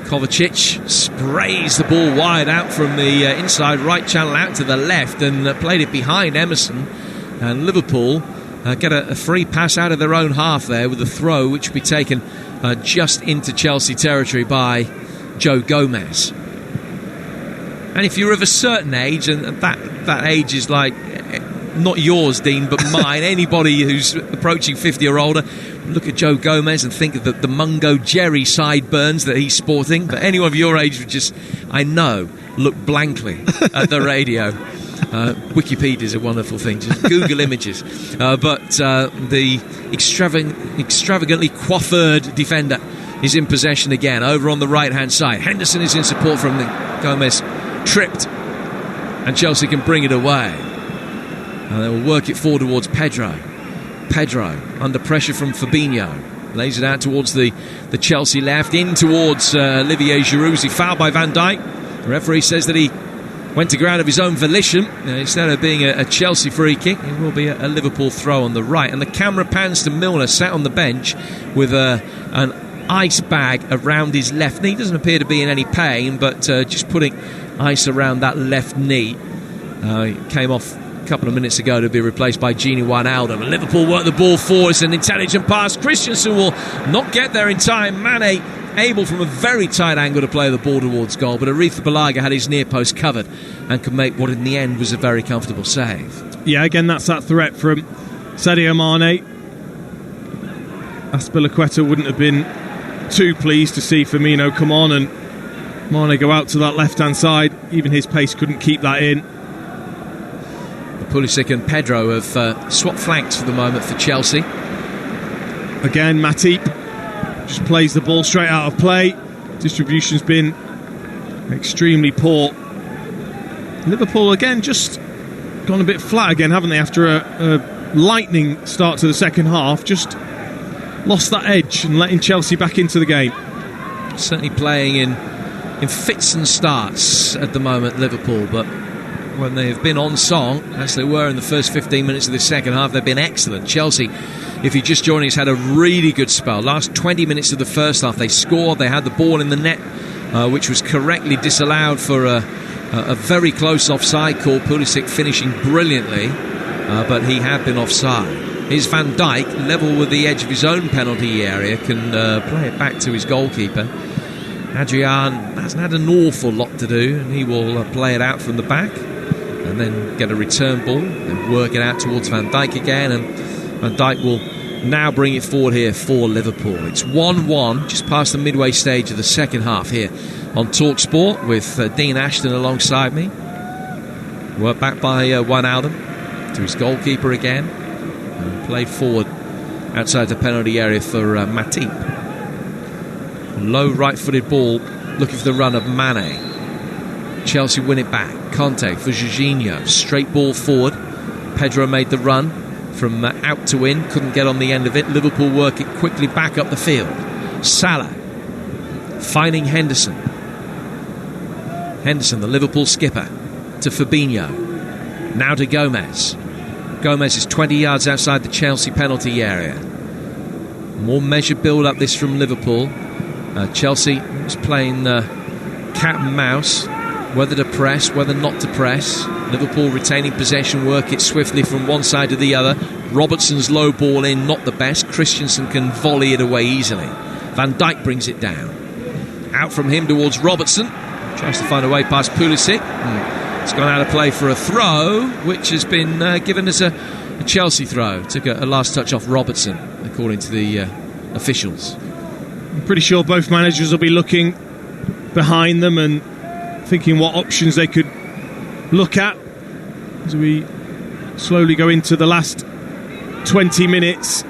Kovacic sprays the ball wide out from the inside right channel out to the left and played it behind Emerson. And Liverpool get a free pass out of their own half there with a throw which will be taken just into Chelsea territory by Joe Gomez. And if you're of a certain age, and that age is like not yours, Dean, but mine, anybody who's approaching 50 or older, look at Joe Gomez and think of the Mungo Jerry sideburns that he's sporting. But anyone of your age would just, I know, look blankly at the radio. Wikipedia is a wonderful thing. Just Google images. But the extravagantly coiffured defender is in possession again, over on the right-hand side. Henderson is in support from Gomez. Tripped. And Chelsea can bring it away. They will work it forward towards Pedro. Pedro, under pressure from Fabinho, lays it out towards the Chelsea left, in towards Olivier Giroud. He fouled by Van Dijk. The referee says that he went to ground of his own volition. Instead of being a Chelsea free kick, it will be a Liverpool throw on the right. And the camera pans to Milner, sat on the bench with an ice bag around his left knee. Doesn't appear to be in any pain, but just putting ice around that left knee. Came off a couple of minutes ago to be replaced by Gini Wijnaldum. And Liverpool work the ball forward. It's an intelligent pass. Christensen will not get there in time. Mane able from a very tight angle to play the ball towards goal, but Aretha Balaga had his near post covered and could make what in the end was a very comfortable save. Yeah, again, that's that threat from Sadio Mane. Azpilicueta wouldn't have been too pleased to see Firmino come on and Mane go out to that left-hand side. Even his pace couldn't keep that in. Pulisic and Pedro have swapped flanks for the moment for Chelsea. Again, Matip just plays the ball straight out of play. Distribution's been extremely poor. Liverpool again just gone a bit flat again, haven't they? After a lightning start to the second half, just lost that edge and letting Chelsea back into the game. Certainly playing in fits and starts at the moment, Liverpool, but when they have been on song, as they were in the first 15 minutes of the second half, they've been excellent. Chelsea, if you're just joining us, had a really good spell. Last 20 minutes of the first half, they scored, they had the ball in the net, which was correctly disallowed for a very close offside call. Pulisic finishing brilliantly, but he had been offside. Here's Van Dijk, level with the edge of his own penalty area, can play it back to his goalkeeper. Adrian hasn't had an awful lot to do, and he will play it out from the back and then get a return ball and work it out towards Van Dijk again, and Van Dijk will now bring it forward here for Liverpool. It's 1-1 just past the midway stage of the second half here on TalkSport with Dean Ashton alongside me. Worked back by Wijnaldum to his goalkeeper again and played forward outside the penalty area for Matip. Low right-footed ball looking for the run of Mane. Chelsea win it back. Conte for Jorginho. Straight ball forward. Pedro made the run from out to in. Couldn't get on the end of it. Liverpool work it quickly back up the field. Salah finding Henderson. Henderson, the Liverpool skipper, to Fabinho. Now to Gomez. Gomez is 20 yards outside the Chelsea penalty area. More measured build-up this from Liverpool. Chelsea is playing cat and mouse, whether to press, whether not to press. Liverpool retaining possession, work it swiftly from one side to the other. Robertson's low ball in, not the best. Christensen can volley it away easily. Van Dijk brings it down. Out from him towards Robertson. Tries to find a way past Pulisic. It's gone out of play for a throw, which has been given as a Chelsea throw. Took a last touch off Robertson, according to the officials. I'm pretty sure both managers will be looking behind them and thinking what options they could look at as we slowly go into the last 20 minutes.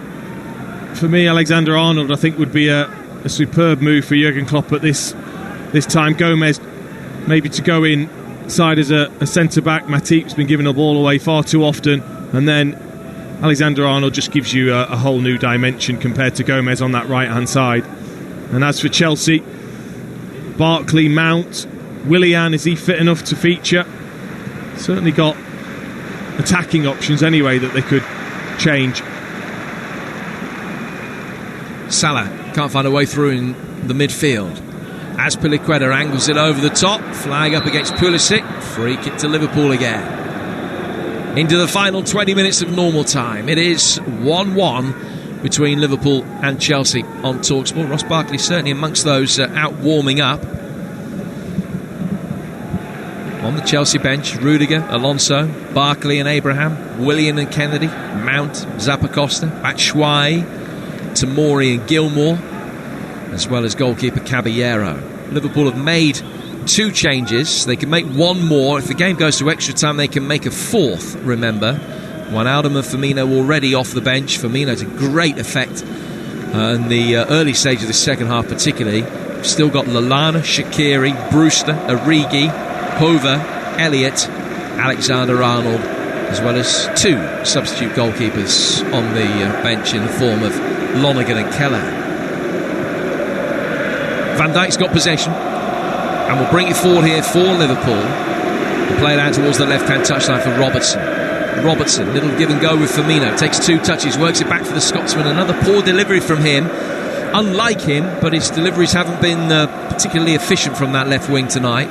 For me, Alexander-Arnold, I think, would be a superb move for Jurgen Klopp at this time. Gomez maybe to go inside as a centre-back. Matip's been giving the ball away far too often, and then Alexander-Arnold just gives you a whole new dimension compared to Gomez on that right-hand side. And as for Chelsea, Barkley, Mount, Willian, is he fit enough to feature? Certainly got attacking options anyway that they could change. Salah can't find a way through in the midfield. Azpilicueta angles it over the top. Flag up against Pulisic. Free kick to Liverpool again. Into the final 20 minutes of normal time. It is 1-1 between Liverpool and Chelsea on TalkSport. Ross Barkley certainly amongst those out warming up. On the Chelsea bench, Rudiger, Alonso, Barkley and Abraham, Willian and Kennedy, Mount, Zappacosta, Batshuayi, Tomori and Gilmore, as well as goalkeeper Caballero. Liverpool have made 2 changes. They can make 1 more. If the game goes to extra time, they can make a 4th, remember. Wijnaldum and Firmino already off the bench. Firmino to great effect in the early stage of the second half particularly. Still got Lallana, Shaqiri, Brewster, Origi, Hover, Elliott, Alexander-Arnold, as well as 2 substitute goalkeepers on the bench in the form of Lonergan and Keller. Van Dijk's got possession and will bring it forward here for Liverpool. He'll play it out towards the left-hand touchline for Robertson. Robertson, little give and go with Firmino, takes 2 touches, works it back for the Scotsman. Another poor delivery from him. Unlike him, but his deliveries haven't been particularly efficient from that left wing tonight.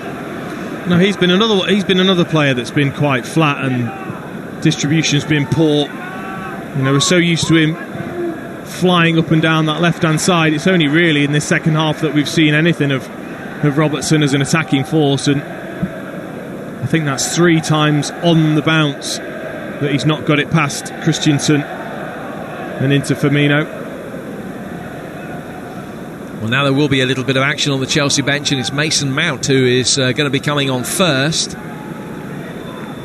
No, he's been another player that's been quite flat and distribution's been poor. You know, we're so used to him flying up and down that left-hand side. It's only really in this second half that we've seen anything of Robertson as an attacking force, and I think that's 3 times on the bounce that he's not got it past Christensen and into Firmino. Well, now there will be a little bit of action on the Chelsea bench, and it's Mason Mount who is going to be coming on first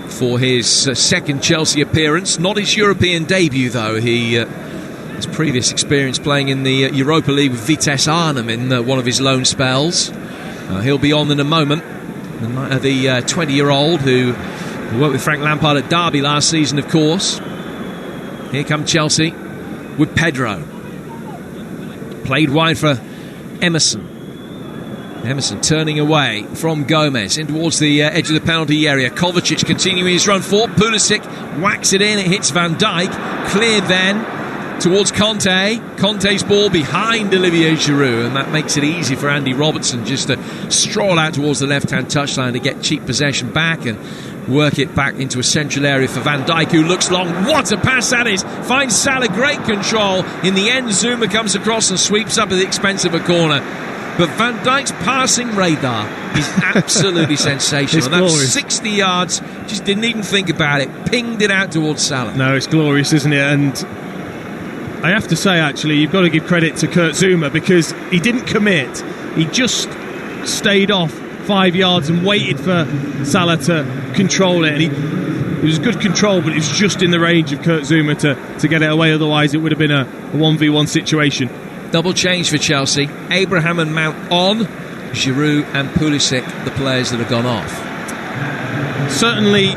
for his second Chelsea appearance. Not his European debut, though. His previous experience playing in the Europa League with Vitesse Arnhem in one of his loan spells. He'll be on in a moment. The 20-year-old who worked with Frank Lampard at Derby last season, of course. Here come Chelsea with Pedro. Played wide for Emerson turning away from Gomez in towards the edge of the penalty area. Kovacic continuing his run forward. Pulisic whacks it in. It hits Van Dijk. Cleared then towards Conte. Conte's ball behind Olivier Giroud, and that makes it easy for Andy Robertson just to stroll out towards the left-hand touchline to get cheap possession back and work it back into a central area for Van Dijk, who looks long. What a pass that is! Finds Salah, great control. In the end, Zuma comes across and sweeps up at the expense of a corner. But Van Dijk's passing radar is absolutely sensational. That's 60 yards, just didn't even think about it. Pinged it out towards Salah. No, it's glorious, isn't it? And I have to say, actually, you've got to give credit to Kurt Zouma, because he didn't commit. He just stayed off 5 yards and waited for Salah to control it. And it was good control, but it was just in the range of Kurt Zouma to get it away. Otherwise, it would have been a 1v1 situation. Double change for Chelsea. Abraham and Mount on. Giroud and Pulisic, the players that have gone off. Certainly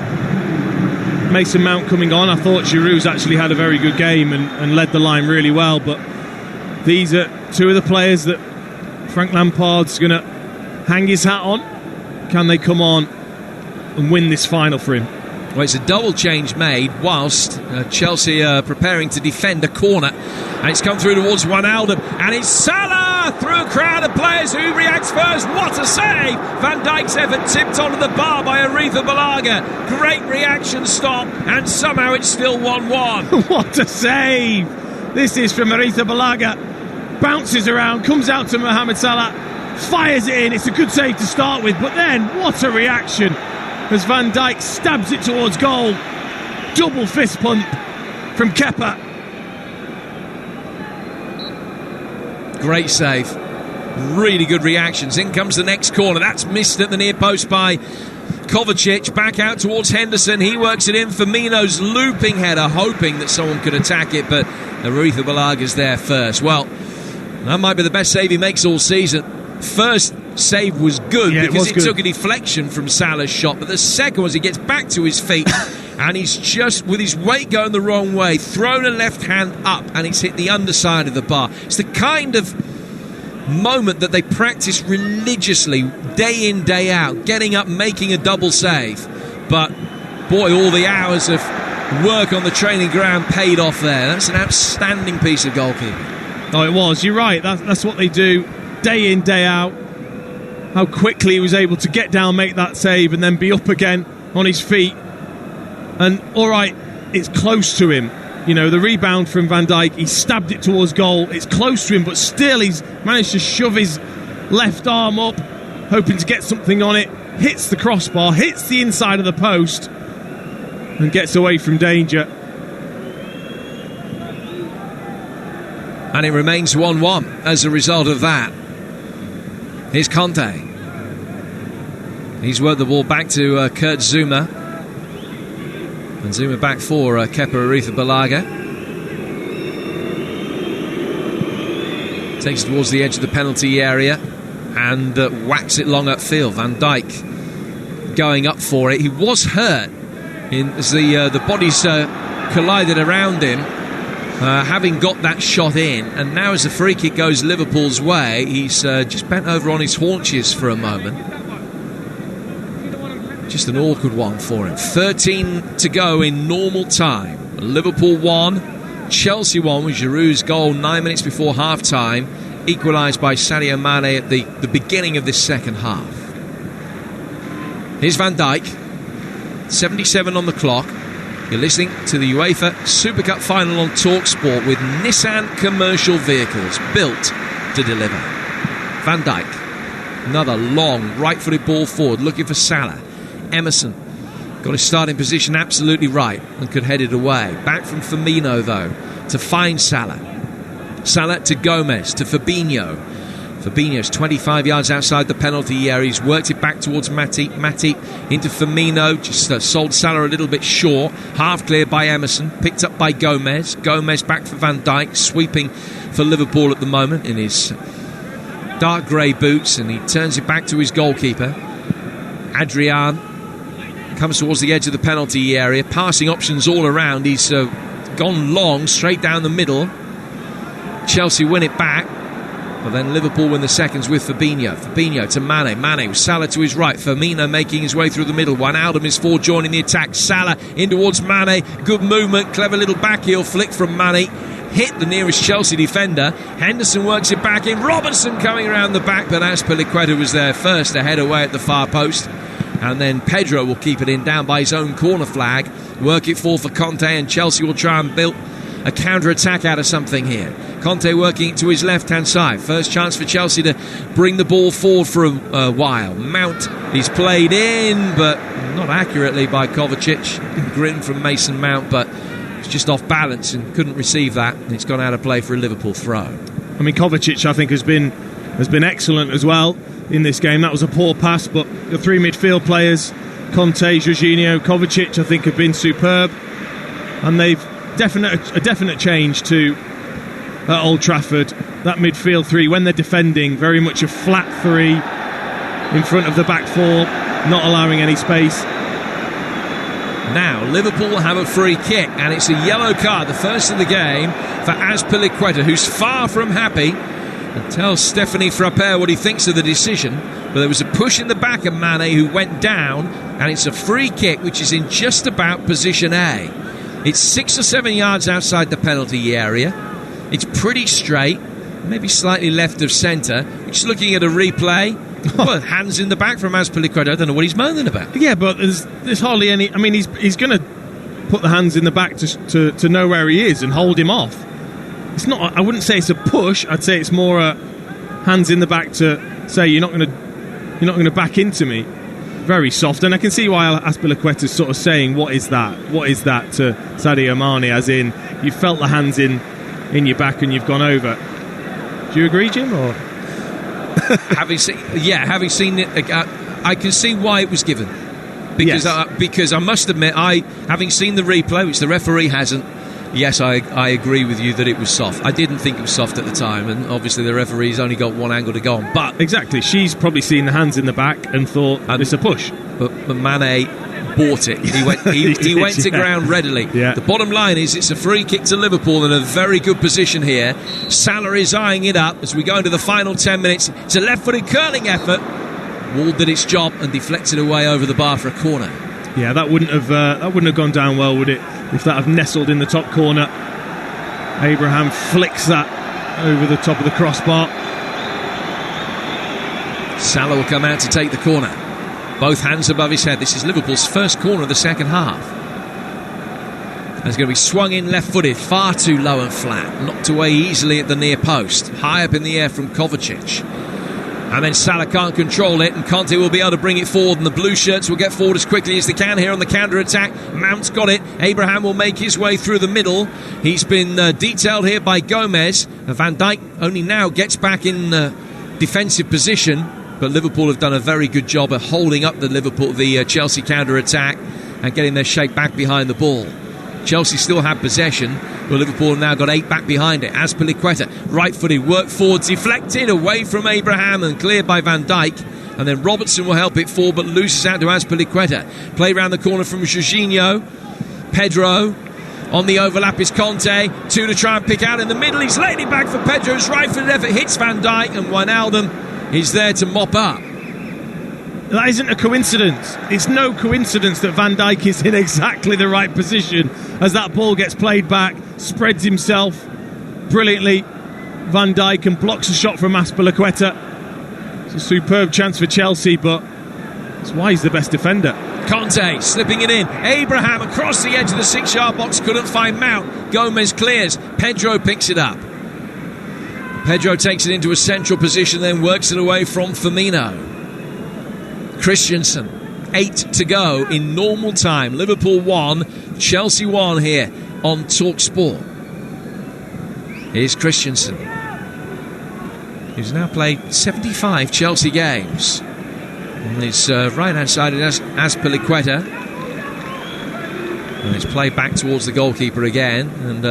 Mason Mount coming on. I thought Giroud's actually had a very good game and led the line really well, but these are 2 of the players that Frank Lampard's going to hang his hat on. Can they come on and win this final for him? Well, it's a double change made whilst Chelsea are preparing to defend a corner, and it's come through towards Wijnaldum, and it's Salah through a crowd of players. Who reacts first? What a save! Van Dijk's effort tipped onto the bar by Aretha Balaga. Great reaction stop, and somehow it's still 1-1. What a save! This is from Aretha Balaga. Bounces around, comes out to Mohamed Salah, fires it in. It's a good save to start with, but then what a reaction as Van Dijk stabs it towards goal. Double fist pump from Kepa. Great save. Really good reactions. In comes the next corner. That's missed at the near post by Kovacic. Back out towards Henderson. He works it in. Firmino's looping header, hoping that someone could attack it, but Aretha Balaga's there first. Well, that might be the best save he makes all season. First save was good, because it took a deflection from Salah's shot, but the second was he gets back to his feet and he's just, with his weight going the wrong way, thrown a left hand up and it's hit the underside of the bar. It's the kind of moment that they practice religiously, day in, day out, getting up, making a double save. But boy, all the hours of work on the training ground paid off there. That's an outstanding piece of goalkeeping. Oh, it was. You're right. That's what they do day in, day out. How quickly he was able to get down, make that save, and then be up again on his feet. And all right, it's close to him. You know, the rebound from Van Dijk, he stabbed it towards goal. It's close to him, but still he's managed to shove his left arm up, hoping to get something on it. Hits the crossbar, hits the inside of the post, and gets away from danger. And it remains 1-1 as a result of that. Here's Conte. He's worked the ball back to Kurt Zouma. And Zouma back for Kepa Arrizabalaga. Takes it towards the edge of the penalty area and whacks it long upfield. Van Dijk going up for it. He was hurt as the bodies collided around him. Having got that shot in, and now as the free kick goes Liverpool's way, he's just bent over on his haunches for a moment. Just an awkward one for him. 13 to go in normal time. Liverpool 1, Chelsea 1 with Giroud's goal 9 minutes before half-time, equalised by Sadio Mane at the beginning of this second half. Here's Van Dijk, 77 on the clock. You're listening to the UEFA Super Cup final on TalkSport with Nissan Commercial Vehicles, built to deliver. Van Dijk, another long right-footed ball forward, looking for Salah. Emerson got his starting position absolutely right and could head it away. Back from Firmino, though, to find Salah. Salah to Gomez, to Fabinho. Fabinho's 25 yards outside the penalty area. He's worked it back towards Matip. Matip into Firmino, just sold Salah a little bit short. Half cleared by Emerson, picked up by Gomez. Gomez back for Van Dijk, sweeping for Liverpool at the moment in his dark grey boots, and he turns it back to his goalkeeper. Adrian comes towards the edge of the penalty area, passing options all around. He's gone long, straight down the middle. Chelsea win it back, but then Liverpool win the seconds with Fabinho. Fabinho to Mane. Mane with Salah to his right. Firmino making his way through the middle. Wijnaldum is forward joining the attack. Salah in towards Mane. Good movement, clever little backheel flick from Mane. Hit the nearest Chelsea defender. Henderson works it back in. Robertson coming around the back, but Azpilicueta was there first to head away at the far post. And then Pedro will keep it in, down by his own corner flag. Work it forward for Conte, and Chelsea will try and build a counter-attack out of something here. Conte working it to his left-hand side. First chance for Chelsea to bring the ball forward for a while. Mount, he's played in, but not accurately by Kovacic. Grin from Mason Mount, but it's just off balance and couldn't receive that. And it's gone out of play for a Liverpool throw. I mean, Kovacic, I think, has been excellent as well in this game. That was a poor pass, but the three midfield players, Conte, Jorginho, Kovacic, I think have been superb, and they've a definite change to Old Trafford. That midfield three, when they're defending, very much a flat three in front of the back four, not allowing any space. Now Liverpool have a free kick, and it's a yellow card, the first of the game, for Azpilicueta, who's far from happy, and tells Stephanie Frappert what he thinks of the decision. But there was a push in the back of Mane, who went down, and it's a free kick which is in just about position A. It's 6 or 7 yards outside the penalty area. It's pretty straight, maybe slightly left of centre. Just looking at a replay, well, hands in the back from Azpilicueta. I don't know what he's moaning about. Yeah, but there's hardly any. I mean, he's going to put the hands in the back to know where he is and hold him off. It's not. I wouldn't say it's a push. I'd say it's more a hands in the back to say you're not going to back into me. Very soft, and I can see why Azpilicueta is sort of saying, "What is that? What is that?" to Sadio Mane, as in you felt the hands in your back and you've gone over. Do you agree, Jim? Or having seen it, I can see why it was given. Because yes. Because I must admit, having seen the replay, which the referee hasn't. Yes, I agree with you that it was soft. I didn't think it was soft at the time, and obviously the referee's only got one angle to go on. But exactly, she's probably seen the hands in the back and thought it's a push. But Mane bought it. He went to ground readily. Yeah. The bottom line is it's a free kick to Liverpool in a very good position here. Salah is eyeing it up as we go into the final 10 minutes. It's a left-footed curling effort. Wall did its job and deflected away over the bar for a corner. Yeah, that wouldn't have gone down well, would it? If that had nestled in the top corner. Abraham flicks that over the top of the crossbar. Salah will come out to take the corner. Both hands above his head. This is Liverpool's first corner of the second half. And it's going to be swung in left-footed, far too low and flat. Knocked away easily at the near post. High up in the air from Kovacic. And then Salah can't control it, and Conte will be able to bring it forward, and the blue shirts will get forward as quickly as they can here on the counter-attack. Mount's got it. Abraham will make his way through the middle. He's been detailed here by Gomez. Van Dijk only now gets back in defensive position, but Liverpool have done a very good job of holding up the Chelsea counter-attack and getting their shape back behind the ball. Chelsea still have possession, but Liverpool have now got 8 back behind it. Azpilicueta, right-footed, work forward, deflected away from Abraham and cleared by Van Dijk. And then Robertson will help it forward, but loses out to Azpilicueta. Play round the corner from Jorginho. Pedro on the overlap is Conte. 2 to try and pick out in the middle. He's laid it back for Pedro's right-footed effort. Hits Van Dijk, and Wijnaldum is there to mop up. That isn't a coincidence. It's no coincidence that Van Dijk is in exactly the right position as that ball gets played back, spreads himself brilliantly, Van Dijk, and blocks a shot from Azpilicueta. It's a superb chance for Chelsea, but it's why he's the best defender. Conte slipping it in. Abraham across the edge of the 6-yard box, couldn't find Mount. Gomez clears. Pedro picks it up. Pedro takes it into a central position, then works it away from Firmino. Christensen, 8 to go in normal time. Liverpool 1, Chelsea 1 here on TalkSport. Here's Christensen. He's now played 75 Chelsea games. On his right-hand side is Azpilicueta. And it's played back towards the goalkeeper again. And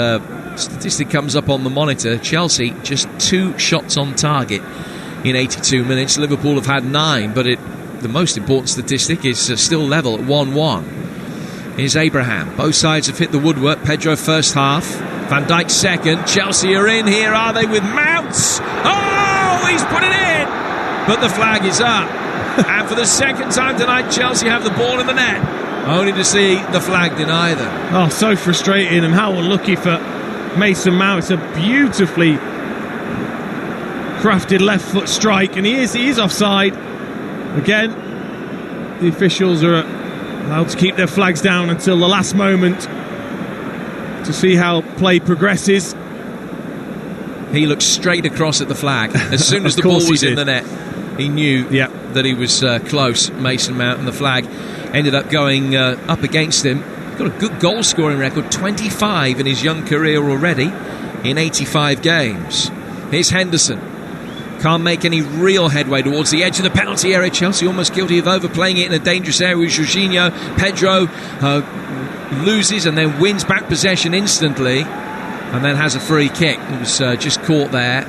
statistic comes up on the monitor. Chelsea just 2 shots on target in 82 minutes. Liverpool have had 9, but the most important statistic is still level at 1-1. Here's Abraham. Both sides have hit the woodwork. Pedro first half. Van Dijk second. Chelsea are in here, are they, with Mounts? Oh, he's put it in! But the flag is up. And for the second time tonight, Chelsea have the ball in the net, only to see the flag deny them. Oh, so frustrating, and how unlucky for Mason Mount. It's a beautifully crafted left foot strike, and he is offside. Again, the officials are allowed to keep their flags down until the last moment to see how play progresses. He looked straight across at the flag as soon as the ball was in the net. He knew that he was close, Mason Mount, and the flag ended up going up against him. Got a good goal scoring record, 25 in his young career already in 85 games. Here's Henderson. Can't make any real headway towards the edge of the penalty area. Chelsea almost guilty of overplaying it in a dangerous area with Jorginho. Pedro loses and then wins back possession instantly, and then has a free kick. It was just caught there.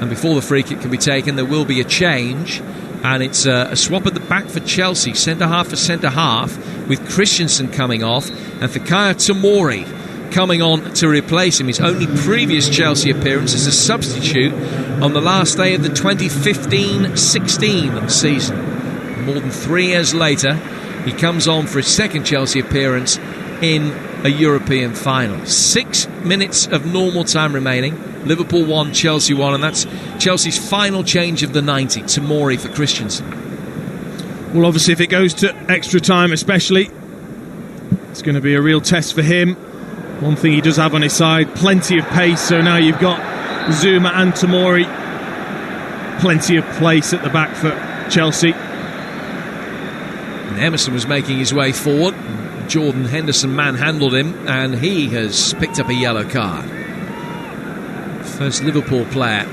And before the free kick can be taken, there will be a change. And it's a swap at the back for Chelsea. Centre-half for centre-half, with Christensen coming off and Fikayo Tomori coming on to replace him. His only previous Chelsea appearance as a substitute on the last day of the 2015-16 season. More than 3 years later, he comes on for his second Chelsea appearance in a European final. 6 minutes of normal time remaining. Liverpool 1, Chelsea 1, and that's Chelsea's final change of the 90. Tomori for Christensen. Well, obviously, if it goes to extra time especially, it's going to be a real test for him. One thing he does have on his side, plenty of pace, so now you've got Zuma and Tomori. Plenty of place at the back for Chelsea. And Emerson was making his way forward. Jordan Henderson manhandled him, and he has picked up a yellow card. First Liverpool player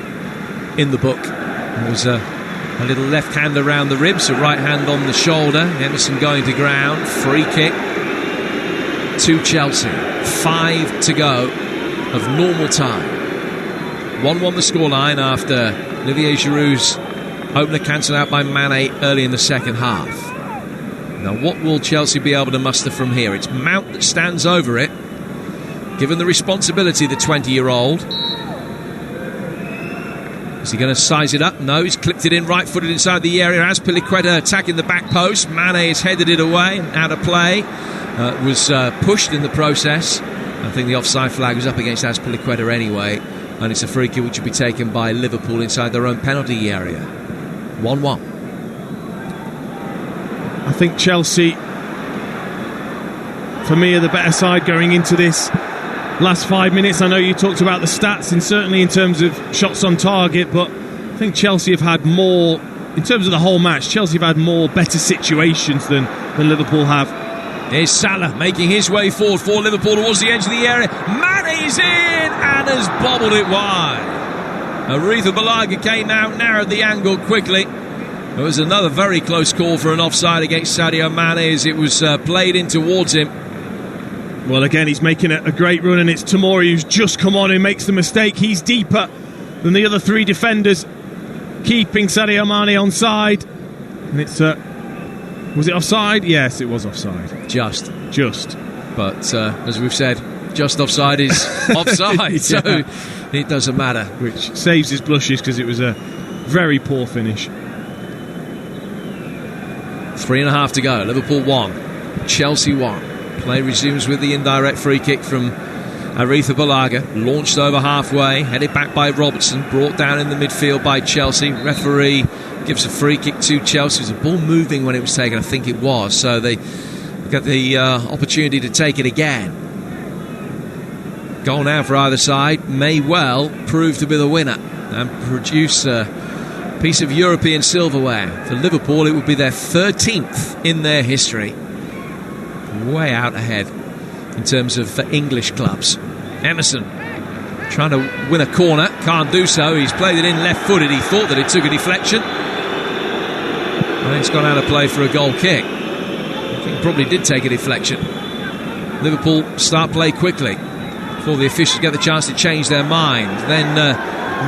in the book. There was a little left hand around the ribs, a right hand on the shoulder. Emerson going to ground. Free kick to Chelsea. 5 to go of normal time. 1-1 the scoreline after Olivier Giroud's opener cancelled out by Mane early in the second half. Now, what will Chelsea be able to muster from here? It's Mount that stands over it, given the responsibility, the 20-year-old. Is he going to size it up? No, he's clipped it in, right-footed inside the area. Azpilicueta attacking the back post. Mane has headed it away, out of play. Was pushed in the process. I think the offside flag was up against Azpilicueta anyway, and it's a free kick which will be taken by Liverpool inside their own penalty area. 1-1. I think Chelsea, for me, are the better side going into this last 5 minutes. I know you talked about the stats, and certainly in terms of shots on target, but I think Chelsea have had more, in terms of the whole match, Chelsea have had more better situations than Liverpool have. Here's Salah making his way forward for Liverpool towards the edge of the area. Mane's in and has bobbled it wide. Aretha Balaga came out, narrowed the angle quickly. It was another very close call for an offside against Sadio Mane as it was played in towards him. Well, again, he's making a great run, and it's Tomori who's just come on, who makes the mistake. He's deeper than the other 3 defenders, keeping Sadio Mane onside. And it's was it offside? Yes, it was offside. Just. But as we've said, just offside is offside, so it doesn't matter. Which saves his blushes, because it was a very poor finish. 3.5 to go. Liverpool 1, Chelsea 1. Play resumes with the indirect free kick from Aretha Balaga. Launched over halfway, headed back by Robertson, brought down in the midfield by Chelsea. Referee gives a free kick to Chelsea. It was a ball moving when it was taken, I think it was. So they get the opportunity to take it again. Goal now for either side may well prove to be the winner and produce a piece of European silverware. For Liverpool, it would be their 13th in their history. Way out ahead in terms of English clubs. Emerson trying to win a corner, can't do so. He's played it in left-footed. He thought that it took a deflection. And it's gone out of play for a goal kick. I think it probably did take a deflection. Liverpool start play quickly before the officials get the chance to change their mind. Then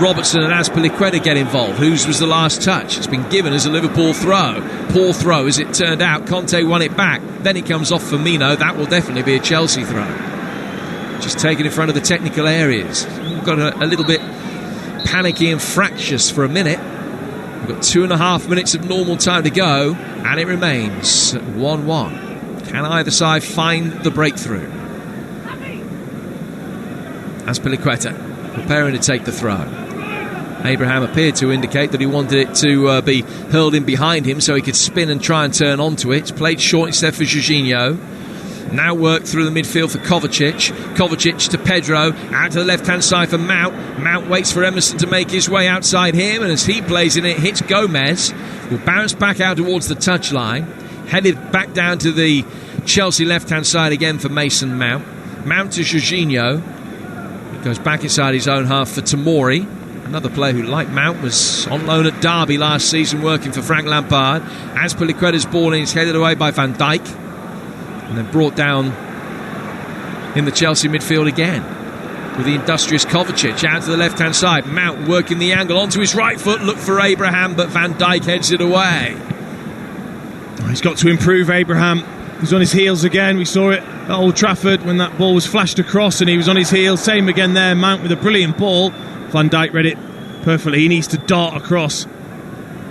Robertson and Azpilicueta get involved. Whose was the last touch? It's been given as a Liverpool throw. Poor throw as it turned out. Conte won it back. Then it comes off Firmino. That will definitely be a Chelsea throw. Just taken in front of the technical areas. We've got a little bit panicky and fractious for a minute. We've got 2.5 minutes of normal time to go, and it remains 1-1. Can either side find the breakthrough? Azpilicueta preparing to take the throw. Abraham appeared to indicate that he wanted it to be hurled in behind him so he could spin and try and turn onto it. It's played short instead for Jorginho. Now work through the midfield for Kovacic. Kovacic to Pedro. Out to the left-hand side for Mount. Mount waits for Emerson to make his way outside him, and as he plays in it, hits Gomez. Will bounce back out towards the touchline. Headed back down to the Chelsea left-hand side again for Mason Mount. Mount to Jorginho. He goes back inside his own half for Tomori. Another player who, like Mount, was on loan at Derby last season working for Frank Lampard. Azpilicueta's ball in is headed away by Van Dijk. And then brought down in the Chelsea midfield again with the industrious Kovacic out to the left-hand side. Mount working the angle onto his right foot. Look for Abraham, but Van Dijk heads it away. He's got to improve, Abraham. He's on his heels again. We saw it at Old Trafford when that ball was flashed across and he was on his heels. Same again there. Mount with a brilliant ball. Van Dijk read it perfectly. He needs to dart across.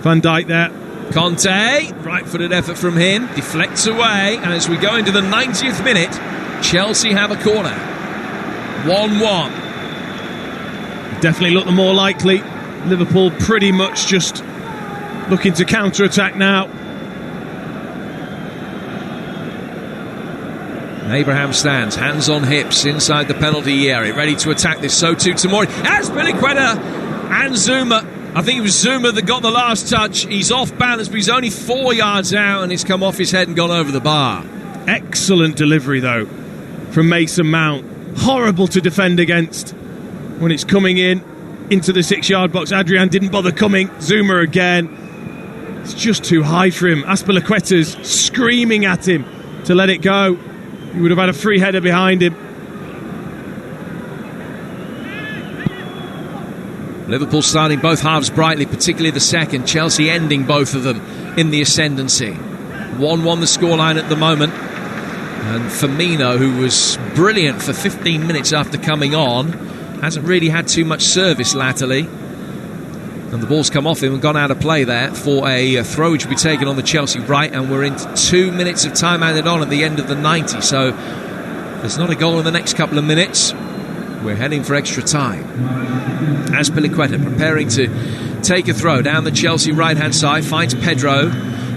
Van Dijk there. Conte, right-footed effort from him, deflects away, and as we go into the 90th minute, Chelsea have a corner. 1-1. Definitely look the more likely. Liverpool pretty much just looking to counter-attack now. Abraham stands, hands on hips, inside the penalty area, ready to attack this. So too Tomori. Azpilicueta and Zuma. I think it was Zuma that got the last touch. He's off balance, but he's only 4 yards out, and it's come off his head and gone over the bar. Excellent delivery, though, from Mason Mount. Horrible to defend against when it's coming into the 6-yard box. Adrian didn't bother coming. Zuma again. It's just too high for him. Azpilicueta's screaming at him to let it go. He would have had a free header behind him. Liverpool starting both halves brightly, particularly the second. Chelsea ending both of them in the ascendancy. 1-1 the scoreline at the moment. And Firmino, who was brilliant for 15 minutes after coming on, hasn't really had too much service latterly. And the ball's come off him and gone out of play there for a throw which will be taken on the Chelsea right. And we're into 2 minutes of time added on at the end of the 90. So there's not a goal in the next couple of minutes. We're heading for extra time. Azpilicueta preparing to take a throw down the Chelsea right-hand side. Finds Pedro.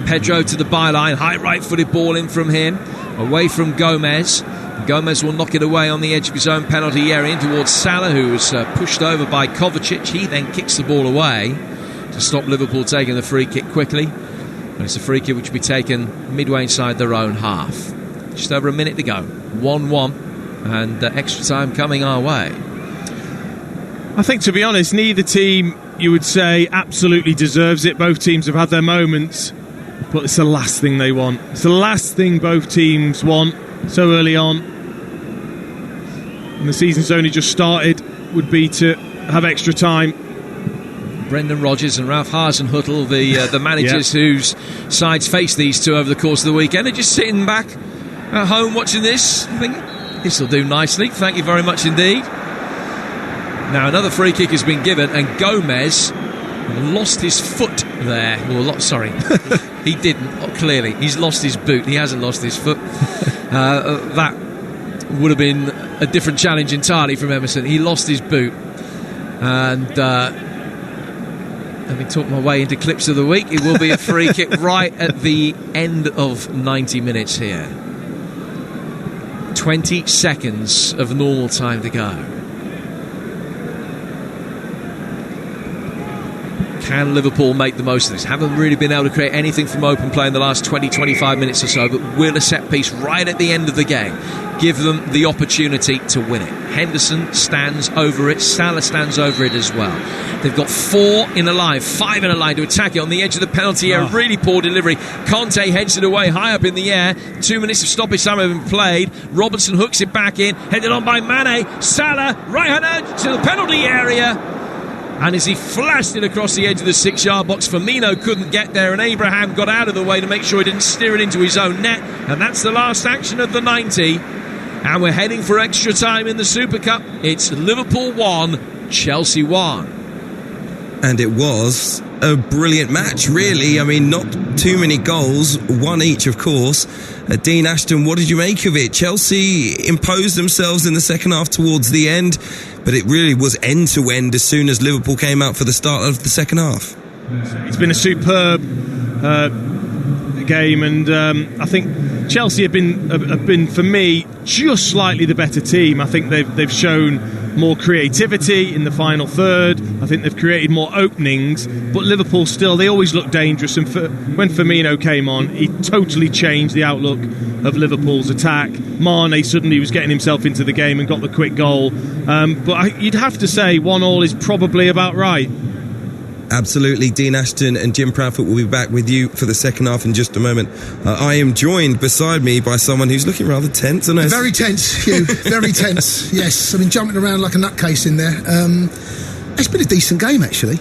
Pedro to the byline. High right-footed ball in from him. Away from Gomez. Gomez will knock it away on the edge of his own penalty area in towards Salah, who was pushed over by Kovacic. He then kicks the ball away to stop Liverpool taking the free kick quickly. And it's a free kick which will be taken midway inside their own half. Just over a minute to go. 1-1. And extra time coming our way. I think, to be honest, neither team, you would say, absolutely deserves it. Both teams have had their moments, but it's the last thing they want. It's the last thing both teams want so early on. And the season's only just started, would be to have extra time. Brendan Rodgers and Ralph Hasenhüttl, the managers whose sides faced these two over the course of the weekend, are just sitting back at home watching this, thinking, this will do nicely, thank you very much indeed. Now another free kick has been given, and Gomez lost his foot there. Sorry, he didn't. Clearly, he's lost his boot. He hasn't lost his foot. That would have been a different challenge entirely from Emerson. He lost his boot, and having talked my way into clips of the week, it will be a free kick right at the end of 90 minutes here. 20 seconds of normal time to go. Can Liverpool make the most of this? Haven't really been able to create anything from open play in the last 20-25 minutes or so, but will a set piece right at the end of the game give them the opportunity to win it? Henderson stands over it, Salah stands over it as well. They've got 5 in a line to attack it on the edge of the penalty area. Really poor delivery. Conte heads it away high up in the air. 2 minutes of stoppage time have been played. Robertson hooks it back in, headed on by Mane. Salah, right-hander to the penalty area. And as he flashed it across the edge of the 6-yard box, Firmino couldn't get there, and Abraham got out of the way to make sure he didn't steer it into his own net. And that's the last action of the 90. And we're heading for extra time in the Super Cup. It's Liverpool 1, Chelsea 1. And it was a brilliant match, really. I mean, not too many goals, 1 each, of course. Dean Ashton, what did you make of it? Chelsea imposed themselves in the second half towards the end, but it really was end-to-end as soon as Liverpool came out for the start of the second half. It's been a superb game, and I think Chelsea have been, for me, just slightly the better team. I think they've shown more creativity in the final third. I think they've created more openings, but Liverpool still, they always look dangerous, and when Firmino came on, he totally changed the outlook of Liverpool's attack. Mane suddenly was getting himself into the game and got the quick goal, but you'd have to say 1-1 is probably about right. Absolutely. Dean Ashton and Jim Proudfoot will be back with you for the second half in just a moment. I am joined beside me by someone who's looking rather tense. Very tense, Hugh. Very tense, yes. I've been jumping around like a nutcase in there. It's been a decent game, actually.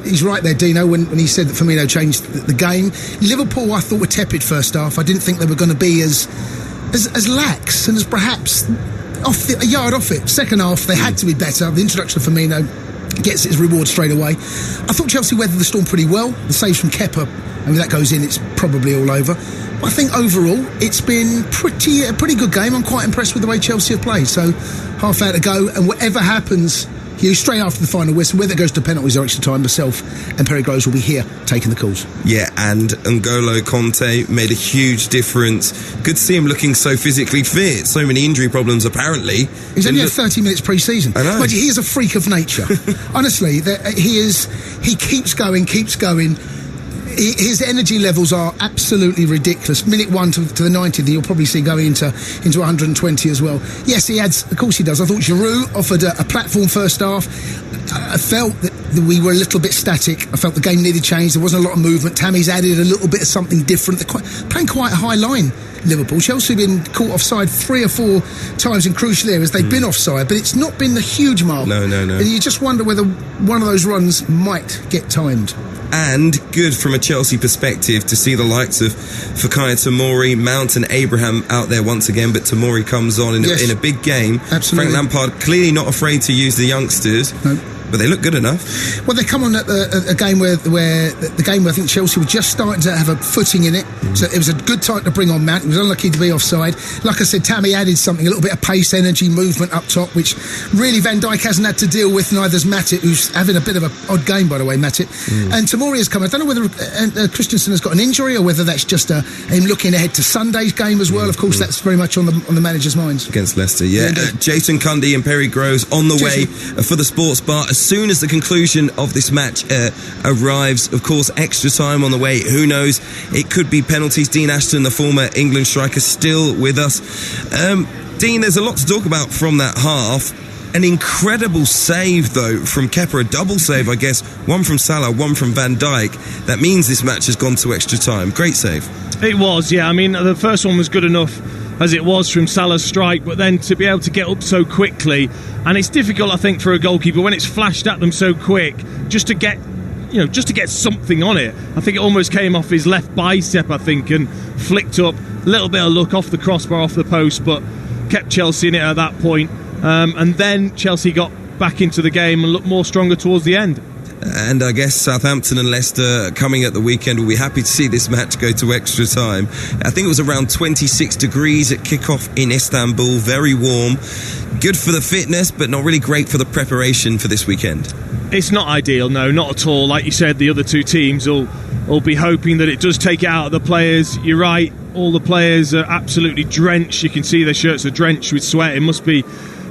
He's right there, Dino, when he said that Firmino changed the game. Liverpool, I thought, were tepid first half. I didn't think they were going to be as lax and as perhaps a yard off it. Second half, they had to be better. The introduction of Firmino gets its reward straight away. I thought Chelsea weathered the storm pretty well. The saves from Kepa, and when that goes in, it's probably all over. But I think overall, it's been a pretty good game. I'm quite impressed with the way Chelsea have played. So, half hour to go, and whatever happens, straight after the final whistle, whether it goes to penalties or extra time, myself and Perry Groves will be here taking the calls. Yeah, and N'Golo Conte made a huge difference. Good to see him looking so physically fit. So many injury problems, apparently. He's only had 30 minutes pre-season. I know. But he is a freak of nature. Honestly, he keeps going. His energy levels are absolutely ridiculous. Minute 1 to the 90th, you'll probably see going into 120 as well. Yes, he adds. Of course, he does. I thought Giroud offered a platform first half. I felt that we were a little bit static. I felt the game needed change. There wasn't a lot of movement. Tammy's added a little bit of something different. They're playing quite a high line, Liverpool. Chelsea have been caught offside 3 or 4 times in crucial areas. They've been offside, but it's not been the huge mark. No. And you just wonder whether one of those runs might get timed. And good from a Chelsea perspective to see the likes of Fikayo Tomori, Mount and Abraham out there once again, but Tomori comes on in a big game. Absolutely. Frank Lampard clearly not afraid to use the youngsters. No. But they look good enough. Well, they come on at a game where I think Chelsea were just starting to have a footing in it. So it was a good time to bring on Mount. He was unlucky to be offside. Like I said, Tammy added something, a little bit of pace, energy, movement up top, which really Van Dijk hasn't had to deal with. Neither has Matip, who's having a bit of an odd game, by the way, Matip. And Tomori has come. I don't know whether Christensen has got an injury or whether that's just him looking ahead to Sunday's game as well. Of course, that's very much on the manager's minds. Against Leicester, yeah. Jason Cundy and Perry Groves on the way for the sports bar. As soon as the conclusion of this match arrives, of course, extra time on the way. Who knows? It could be penalties. Dean Ashton, the former England striker, still with us. Dean, there's a lot to talk about from that half. An incredible save, though, from Kepa. A double save, I guess. One from Salah, one from Van Dijk. That means this match has gone to extra time. Great save. It was, yeah. I mean, the first one was good enough as it was from Salah's strike, but then to be able to get up so quickly, and it's difficult, I think, for a goalkeeper when it's flashed at them so quick, just to get something on it. I think it almost came off his left bicep, I think, and flicked up. A little bit of luck off the crossbar, off the post, but kept Chelsea in it at that point. And then Chelsea got back into the game and looked more stronger towards the end. And I guess Southampton and Leicester coming at the weekend will be happy to see this match go to extra time. I think it was around 26 degrees at kickoff in Istanbul. Very warm. Good for the fitness, but not really great for the preparation for this weekend. It's not ideal, no, not at all. Like you said, the other two teams will will be hoping that it does take it out of the players. You're right, all the players are absolutely drenched. You can see their shirts are drenched with sweat. It must be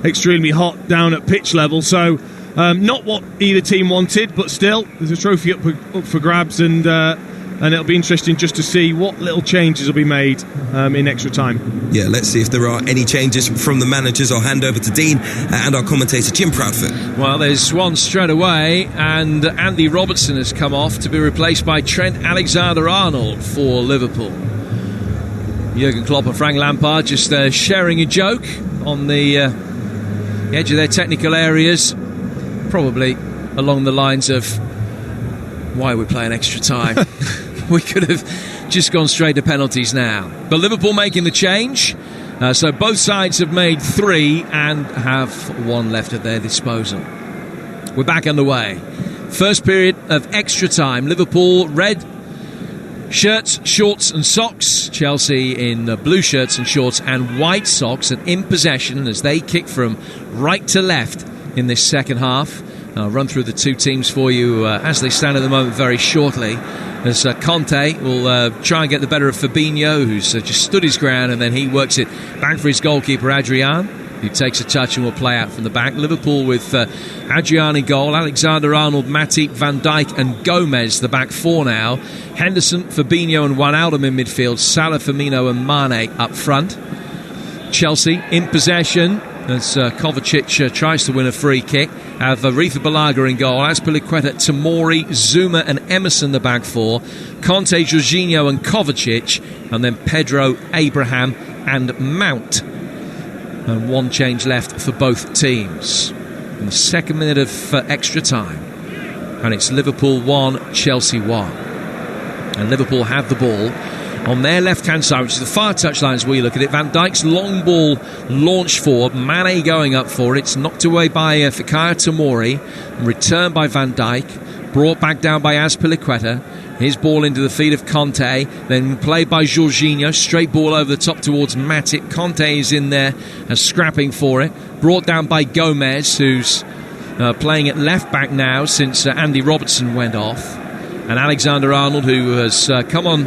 extremely hot down at pitch level. So not what either team wanted, but still there's a trophy up for grabs, and it'll be interesting just to see what little changes will be made in extra time. Yeah, let's see if there are any changes from the managers. I'll hand over to Dean and our commentator Jim Proudfoot. Well, there's one straight away, and Andy Robertson has come off to be replaced by Trent Alexander-Arnold for Liverpool. Jurgen Klopp and Frank Lampard just sharing a joke on the edge of their technical areas, probably along the lines of, why are we playing extra time? We could have just gone straight to penalties now. But Liverpool making the change. So both sides have made 3 and have 1 left at their disposal. We're back underway. First period of extra time. Liverpool red shirts, shorts and socks. Chelsea in blue shirts and shorts and white socks, and in possession as they kick from right to left in this second half. I'll run through the two teams for you as they stand at the moment very shortly, as Conte will try and get the better of Fabinho, who's just stood his ground, and then he works it back for his goalkeeper Adrian, who takes a touch and will play out from the back. Liverpool with Adrian in goal, Alexander-Arnold, Matip, Van Dijk and Gomez, the back 4 now. Henderson, Fabinho and Wijnaldum in midfield, Salah, Firmino and Mane up front. Chelsea in possession as Kovacic tries to win a free kick. Have Aretha Balaga in goal, Azpilicueta, Tomori, Zuma and Emerson the back 4, Conte, Jorginho and Kovacic, and then Pedro, Abraham and Mount. And 1 change left for both teams in the second minute of extra time, and it's Liverpool 1, Chelsea 1. And Liverpool have the ball on their left-hand side, which is the far touchline as we look at it. Van Dijk's long ball launched forward, Mane going up for it. It's knocked away by Fikayo Tomori, returned by Van Dijk, brought back down by Azpilicueta. His ball into the feet of Conte, then played by Jorginho, straight ball over the top towards Matip. Conte is in there scrapping for it, brought down by Gomez, who's playing at left back now since Andy Robertson went off. And Alexander-Arnold, who has come on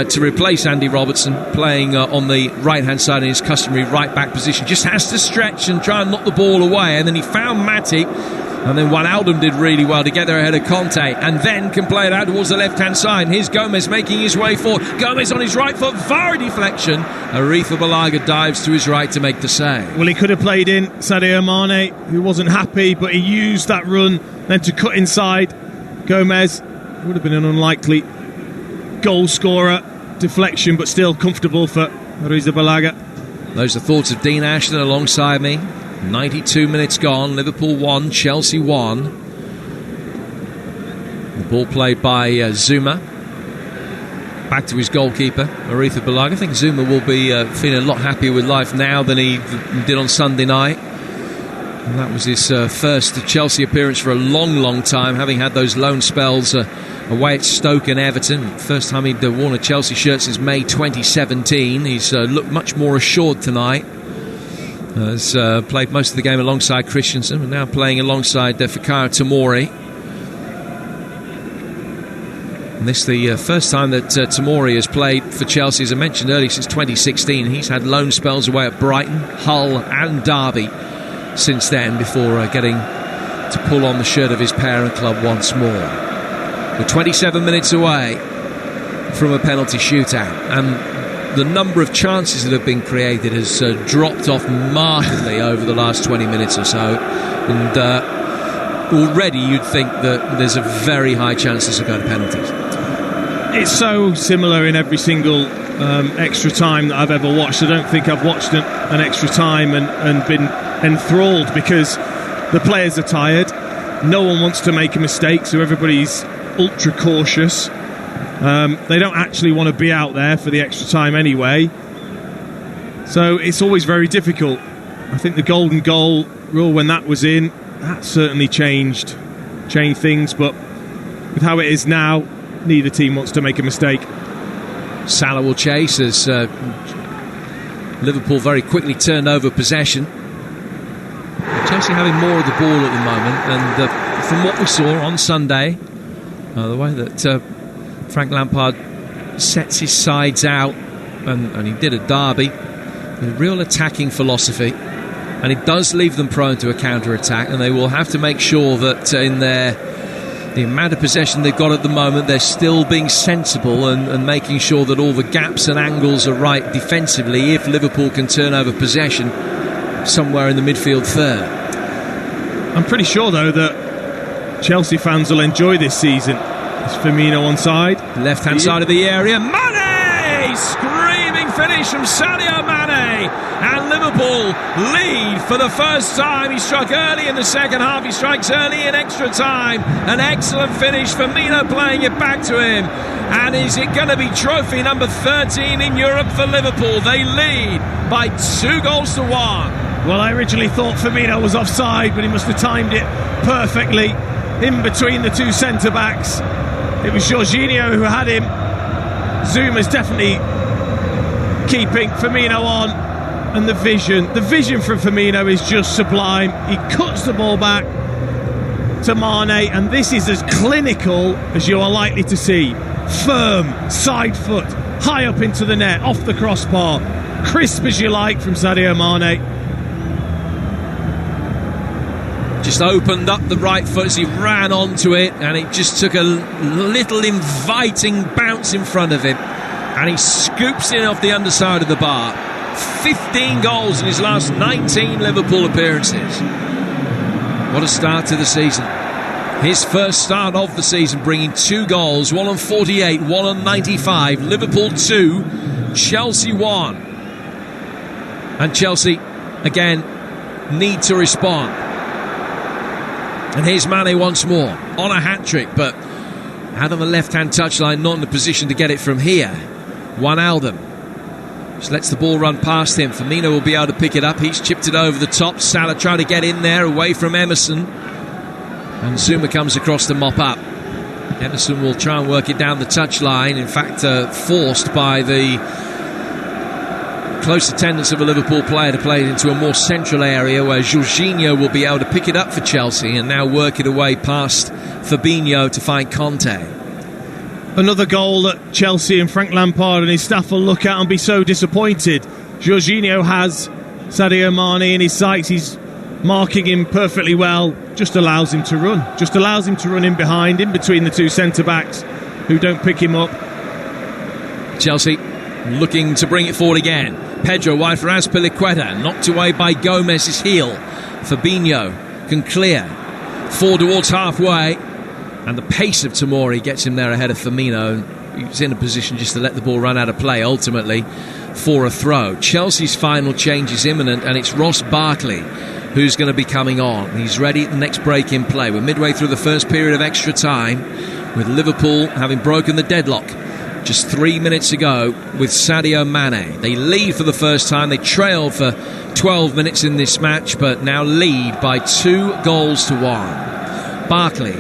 to replace Andy Robertson, playing on the right-hand side in his customary right-back position, just has to stretch and try and knock the ball away, and then he found Matip, and then Wijnaldum did really well to get there ahead of Conte, and then can play it out towards the left-hand side. Here's Gomez making his way forward. Gomez on his right foot, VAR deflection. Aretha Balaga dives to his right to make the save. Well, he could have played in Sadio Mane, who wasn't happy, but he used that run then to cut inside. Gomez would have been an unlikely goal scorer. Deflection, but still comfortable for Aretha Balaga. Those are thoughts of Dean Ashton alongside me. 92 minutes gone. Liverpool 1, Chelsea 1. The ball played by Zuma. Back to his goalkeeper, Aretha Balaga. I think Zuma will be feeling a lot happier with life now than he did on Sunday night. And that was his first Chelsea appearance for a long, long time, having had those loan spells away at Stoke and Everton. First time he'd worn a Chelsea shirt since May 2017. He's looked much more assured tonight. Has played most of the game alongside Christensen, and now playing alongside Fikayo Tomori. And this is the first time that Tomori has played for Chelsea, as I mentioned earlier, since 2016. He's had loan spells away at Brighton, Hull and Derby since then, before getting to pull on the shirt of his parent club once more. We're 27 minutes away from a penalty shootout, and the number of chances that have been created has dropped off markedly over the last 20 minutes or so, and already you'd think that there's a very high chance this will go to penalties. It's so similar in every single extra time that I've ever watched. I don't think I've watched an extra time and been enthralled, because the players are tired, no one wants to make a mistake, so everybody's ultra cautious. They don't actually want to be out there for the extra time anyway, so it's always very difficult. I think the golden goal rule, when that was in, that certainly changed things, but with how it is now, neither team wants to make a mistake. Salah will chase as Liverpool very quickly turned over possession. Chelsea having more of the ball at the moment, and from what we saw on Sunday, the way that Frank Lampard sets his sides out, and he did at Derby, with a real attacking philosophy, and it does leave them prone to a counter-attack, and they will have to make sure that in the amount of possession they've got at the moment, they're still being sensible and making sure that all the gaps and angles are right defensively if Liverpool can turn over possession somewhere in the midfield third. I'm pretty sure, though, that Chelsea fans will enjoy this season. It's Firmino on side. Left-hand side of the area. Mane! Screaming finish from Sadio Mane. And Liverpool lead for the first time. He struck early in the second half. He strikes early in extra time. An excellent finish. Firmino playing it back to him. And is it going to be trophy number 13 in Europe for Liverpool? They lead by 2-1. Well, I originally thought Firmino was offside, but he must have timed it perfectly in between the two centre-backs. It was Jorginho who had him. Zuma's definitely keeping Firmino on. And the vision from Firmino is just sublime. He cuts the ball back to Mane, and this is as clinical as you are likely to see. Firm, side foot, high up into the net, off the crossbar. Crisp as you like from Sadio Mane. Just opened up the right foot as he ran onto it, and it just took a little inviting bounce in front of him, and he scoops in off the underside of the bar. 15 goals in his last 19 Liverpool appearances. What a start to the season. His first start of the season, bringing 2 goals, 1 on 48, 1 on 95. Liverpool 2, Chelsea 1. And Chelsea, again, need to respond. And here's Mane once more, on a hat-trick, but out on the left-hand touchline, not in the position to get it from here. Wijnaldum just lets the ball run past him. Firmino will be able to pick it up. He's chipped it over the top. Salah trying to get in there, away from Emerson. And Zuma comes across to mop up. Emerson will try and work it down the touchline. In fact, forced by the close attendance of a Liverpool player to play it into a more central area where Jorginho will be able to pick it up for Chelsea and now work it away past Fabinho to find Conte. Another goal that Chelsea and Frank Lampard and his staff will look at and be so disappointed. Jorginho has Sadio Mane in his sights. He's marking him perfectly well. Just allows him to run. Just allows him to run in behind, in between the two centre-backs who don't pick him up. Chelsea looking to bring it forward again. Pedro wide for Azpilicueta, knocked away by Gomez's heel. Fabinho can clear. Forward towards halfway. And the pace of Tomori gets him there ahead of Firmino. He's in a position just to let the ball run out of play, ultimately, for a throw. Chelsea's final change is imminent, and it's Ross Barkley who's going to be coming on. He's ready at the next break in play. We're midway through the first period of extra time, with Liverpool having broken the deadlock just 3 minutes ago with Sadio Mane. They lead for the first time. They trailed for 12 minutes in this match, but now lead by 2-1. Barkley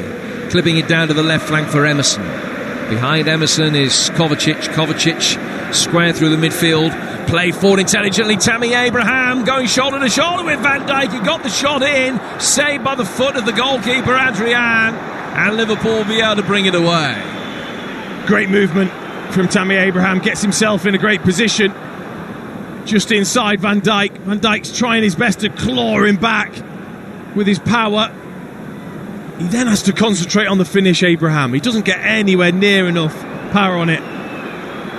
clipping it down to the left flank for Emerson. Behind Emerson is Kovacic. Kovacic square through the midfield. Played forward intelligently. Tammy Abraham going shoulder to shoulder with Van Dijk. He got the shot in. Saved by the foot of the goalkeeper, Adrian. And Liverpool will be able to bring it away. Great movement from Tammy Abraham. Gets himself in a great position. Just inside Van Dijk. Van Dijk's trying his best to claw him back with his power. He then has to concentrate on the finish, Abraham. He doesn't get anywhere near enough power on it.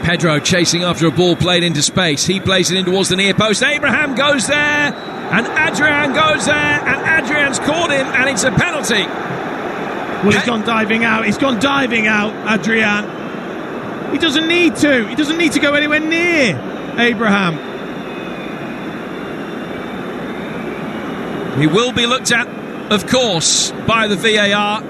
Pedro chasing after a ball played into space. He plays it in towards the near post. Abraham goes there, and Adrian goes there, and Adrian's caught him, and it's a penalty. Well, he's gone diving out. He's gone diving out, Adrian. He doesn't need to. He doesn't need to go anywhere near Abraham. He will be looked at, of course, by the VAR,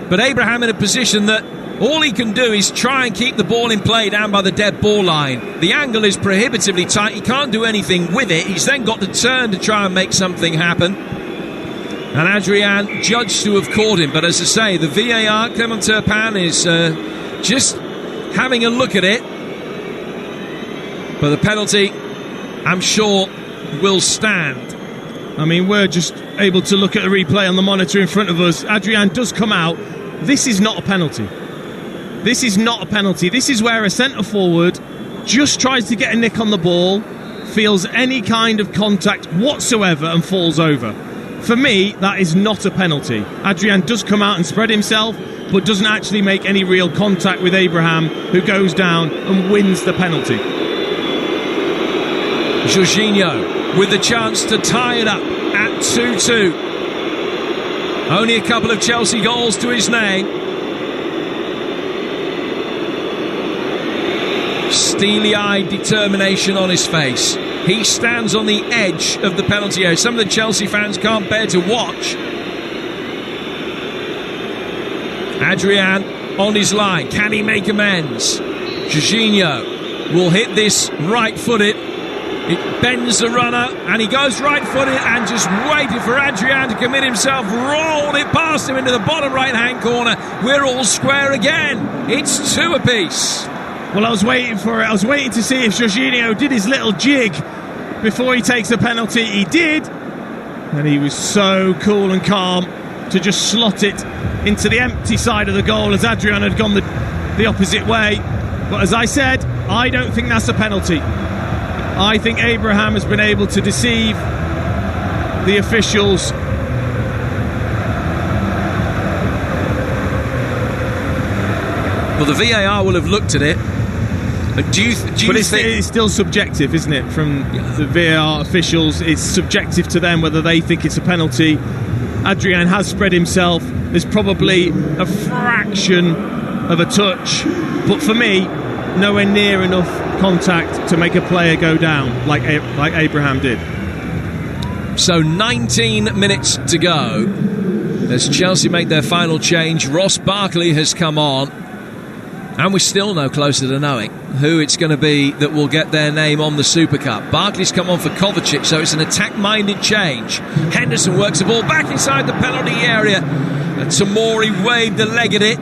but Abraham in a position that all he can do is try and keep the ball in play down by the dead ball line. The angle is prohibitively tight. He can't do anything with it. He's then got to turn to try and make something happen, and Adrian judged to have caught him. But as I say, the VAR, Clement Turpin, is just having a look at it, but the penalty, I'm sure, will stand. I mean, we're just able to look at a replay on the monitor in front of us. Adrian does come out. This is not a penalty. This is not a penalty. This is where a centre-forward just tries to get a nick on the ball, feels any kind of contact whatsoever and falls over. For me, that is not a penalty. Adrian does come out and spread himself, but doesn't actually make any real contact with Abraham, who goes down and wins the penalty. Jorginho with the chance to tie it up at 2-2. Only a couple of Chelsea goals to his name. Steely-eyed determination on his face. He stands on the edge of the penalty area. Some of the Chelsea fans can't bear to watch. Adrian on his line. Can he make amends? Jorginho will hit this right-footed. It bends the runner and he goes right-footed and just waiting for Adrian to commit himself. Rolled it past him into the bottom right-hand corner. We're all square again. It's 2 apiece. Well, I was waiting for it. I was waiting to see if Jorginho did his little jig before he takes the penalty. He did. And he was so cool and calm to just slot it into the empty side of the goal as Adrian had gone the opposite way. But as I said, I don't think that's a penalty. I think Abraham has been able to deceive the officials. Well, the VAR will have looked at it. But do you think it's still subjective, isn't it? From the VAR officials, it's subjective to them whether they think it's a penalty. Adrian has spread himself. There's probably a fraction of a touch, but for me, nowhere near enough contact to make a player go down like Abraham did. So 19 minutes to go as Chelsea make their final change. Ross Barkley has come on, and we're still no closer to knowing who it's going to be that will get their name on the Super Cup. Barkley's come on for Kovacic, so it's an attack-minded change. Henderson works the ball back inside the penalty area. Tomori waved the leg at it.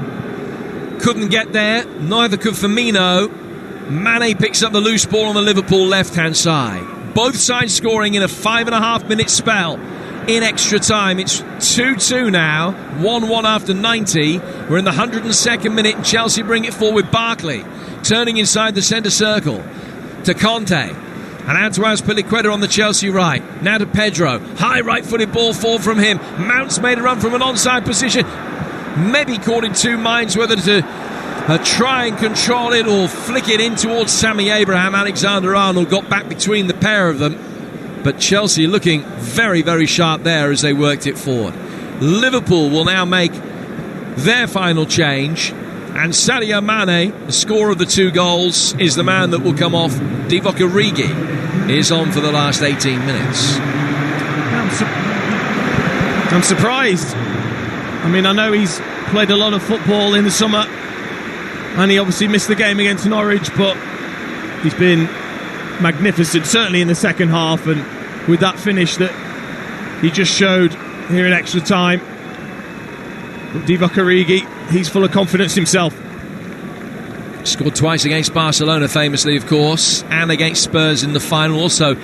Couldn't get there. Neither could Firmino. Mane picks up the loose ball on the Liverpool left-hand side. Both sides scoring in a 5.5-minute spell. In extra time, it's 2-2 now, 1-1 after 90. We're in the 102nd minute and Chelsea bring it forward. Barkley turning inside the centre circle to Conte, and out to Azpilicueta on the Chelsea right. Now to Pedro, high right-footed ball forward from him. Mount's made a run from an onside position, maybe caught in two minds whether to try and control it or flick it in towards Sammy Abraham. Alexander-Arnold got back between the pair of them. But Chelsea looking very, very sharp there as they worked it forward. Liverpool will now make their final change. And Sadio Mane, the scorer of the 2 goals, is the man that will come off. Divock Origi is on for the last 18 minutes. I'm surprised. I mean, I know he's played a lot of football in the summer, and he obviously missed the game against Norwich, but he's been magnificent, certainly in the second half, and with that finish that he just showed here in extra time. But Divock Origi, he's full of confidence himself. Scored twice against Barcelona, famously, of course, and against Spurs in the final. Also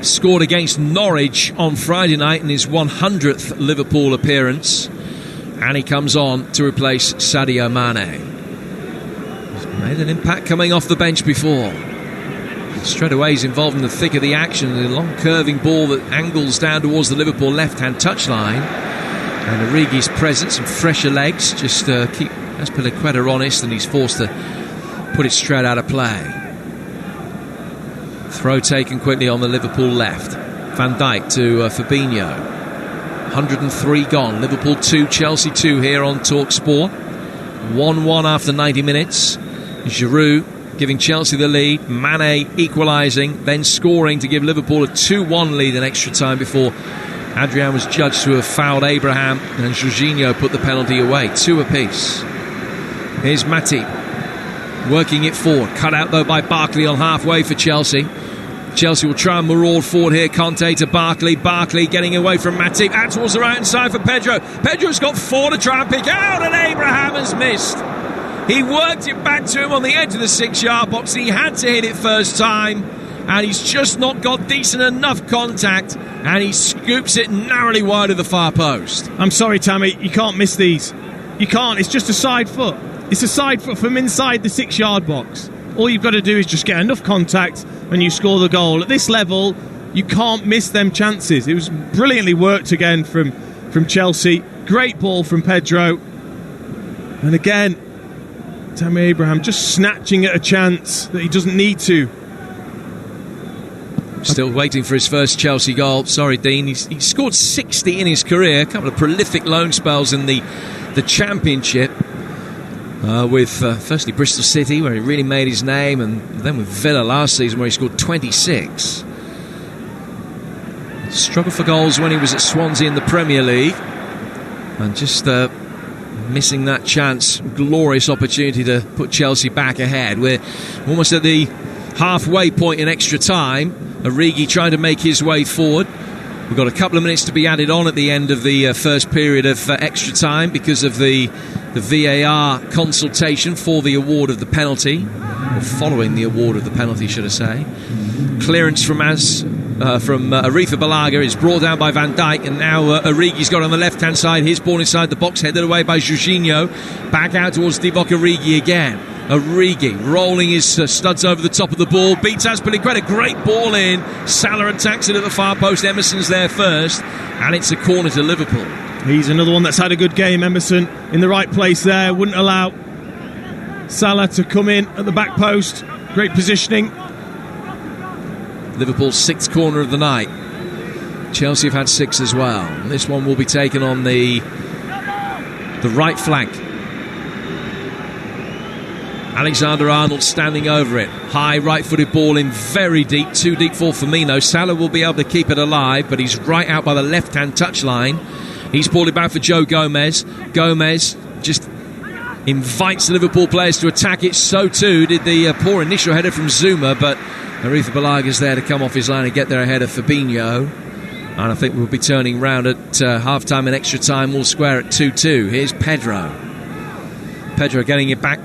scored against Norwich on Friday night in his 100th Liverpool appearance. And he comes on to replace Sadio Mane. He's made an impact coming off the bench before. Straight away he's involved in the thick of the action. The long curving ball that angles down towards the Liverpool left-hand touchline. And Origi's presence and fresher legs just keep Azpilicueta honest, and he's forced to put it straight out of play. Throw taken quickly on the Liverpool left. Van Dijk to Fabinho. 103 gone. Liverpool 2, Chelsea 2 here on TalkSport. 1-1 after 90 minutes. Giroud giving Chelsea the lead. Mane equalising, then scoring to give Liverpool a 2-1 lead in extra time before Adrian was judged to have fouled Abraham, and Jorginho put the penalty away. 2 apiece. Here's Matip working it forward. Cut out though by Barkley on halfway for Chelsea. Chelsea will try and maraud forward here. Conte to Barkley. Barkley getting away from Matip. Out towards the right hand side for Pedro. Pedro's got 4 to try and pick out, and Abraham has missed. He worked it back to him on the edge of the 6-yard box. He had to hit it first time, and he's just not got decent enough contact, and he scoops it narrowly wide of the far post. I'm sorry, Tammy, you can't miss these. You can't. It's just a side foot. it's a side foot from inside the 6-yard box. All you've got to do is just get enough contact and you score the goal. At this level, you can't miss them chances. It was brilliantly worked again from Chelsea. Great ball from Pedro. And again, Tammy Abraham just snatching at a chance that he doesn't need to. Still waiting for his first Chelsea goal. Sorry, Dean. He scored 60 in his career. A couple of prolific loan spells in the Championship. With firstly Bristol City, where he really made his name, and then with Villa last season, where he scored 26. Struggled for goals when he was at Swansea in the Premier League, and just missing that chance. Glorious opportunity to put Chelsea back ahead. We're almost at the halfway point in extra time. Origi trying to make his way forward. We've got a couple of minutes to be added on at the end of the first period of extra time because of the VAR consultation for the award of the penalty, or following the award of the penalty, should I say. Clearance from Arifa Balaga is brought down by Van Dijk, and now Origi's got on the left-hand side. His ball inside the box, headed away by Jorginho. Back out towards Divock Origi again. Origi rolling his studs over the top of the ball, beats Azpilicueta, great ball in. Salah attacks it at the far post. Emerson's there first, and it's a corner to Liverpool. He's another one that's had a good game. Emerson in the right place there, wouldn't allow Salah to come in at the back post. Great positioning. Liverpool's 6th corner of the night. Chelsea have had 6 as well. And this one will be taken on the right flank. Alexander-Arnold standing over it. High right-footed ball in very deep. Too deep for Firmino. Salah will be able to keep it alive, but he's right out by the left-hand touchline. He's balled it back for Joe Gomez. Gomez just invites the Liverpool players to attack it. So too did the poor initial header from Zuma, but Arifa Balaga's there to come off his line and get there ahead of Fabinho. And I think we'll be turning round at half-time and extra time. We'll square at 2-2. Here's Pedro. Pedro getting it back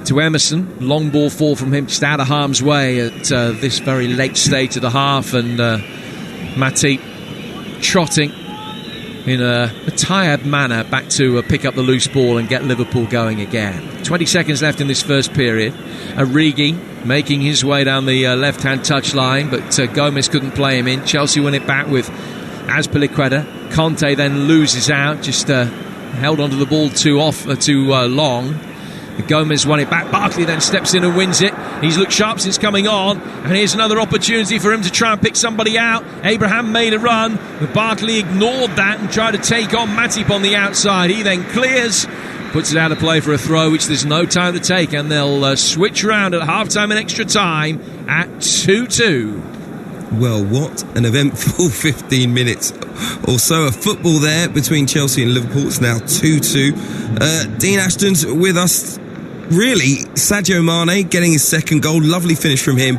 to Emerson. Long ball fall from him, just out of harm's way at this very late stage of the half, and Matip trotting in a tired manner back to pick up the loose ball and get Liverpool going again. 20 seconds left in this first period. Origi making his way down the left-hand touchline, but Gomez couldn't play him in. Chelsea win it back with Azpilicueta. Conte then loses out, just held onto the ball too long. Gomez won it back. Barkley then steps in and wins it. He's looked sharp since coming on, and here's another opportunity for him to try and pick somebody out. Abraham made a run, but Barkley ignored that and tried to take on Matip on the outside. He then clears, puts it out of play for a throw, which there's no time to take, and they'll switch around at half-time and extra time at 2-2. Well, what an eventful 15 minutes or so of football there between Chelsea and Liverpool. It's now 2-2. Dean Ashton's with us. Really, Sadio Mane getting his second goal. Lovely finish from him.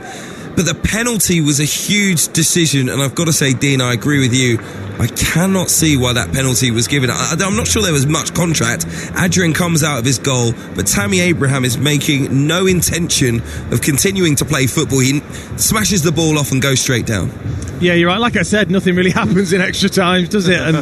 But the penalty was a huge decision, and I've got to say, Dean, I agree with you. I cannot see why that penalty was given. I'm not sure there was much contract. Adrian comes out of his goal, but Tammy Abraham is making no intention of continuing to play football. He smashes the ball off and goes straight down. Yeah, you're right. Like I said, nothing really happens in extra times, does it? And,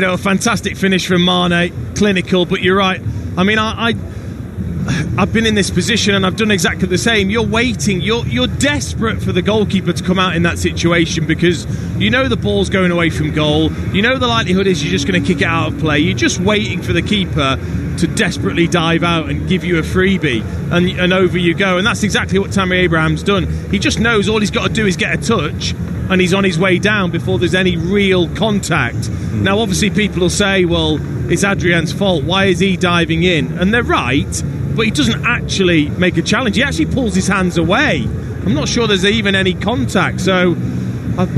a fantastic finish from Mane, clinical, but you're right. I mean, I've been in this position and I've done exactly the same. You're waiting, you're desperate for the goalkeeper to come out in that situation, because you know the ball's going away from goal. You know the likelihood is you're just going to kick it out of play. You're just waiting for the keeper to desperately dive out and give you a freebie, and over you go. And that's exactly what Tammy Abraham's done. He just knows all he's got to do is get a touch, and he's on his way down before there's any real contact. Now, obviously, people will say, well, it's Adrian's fault. Why is he diving in? And they're right, but he doesn't actually make a challenge. He actually pulls his hands away. I'm not sure there's even any contact. So,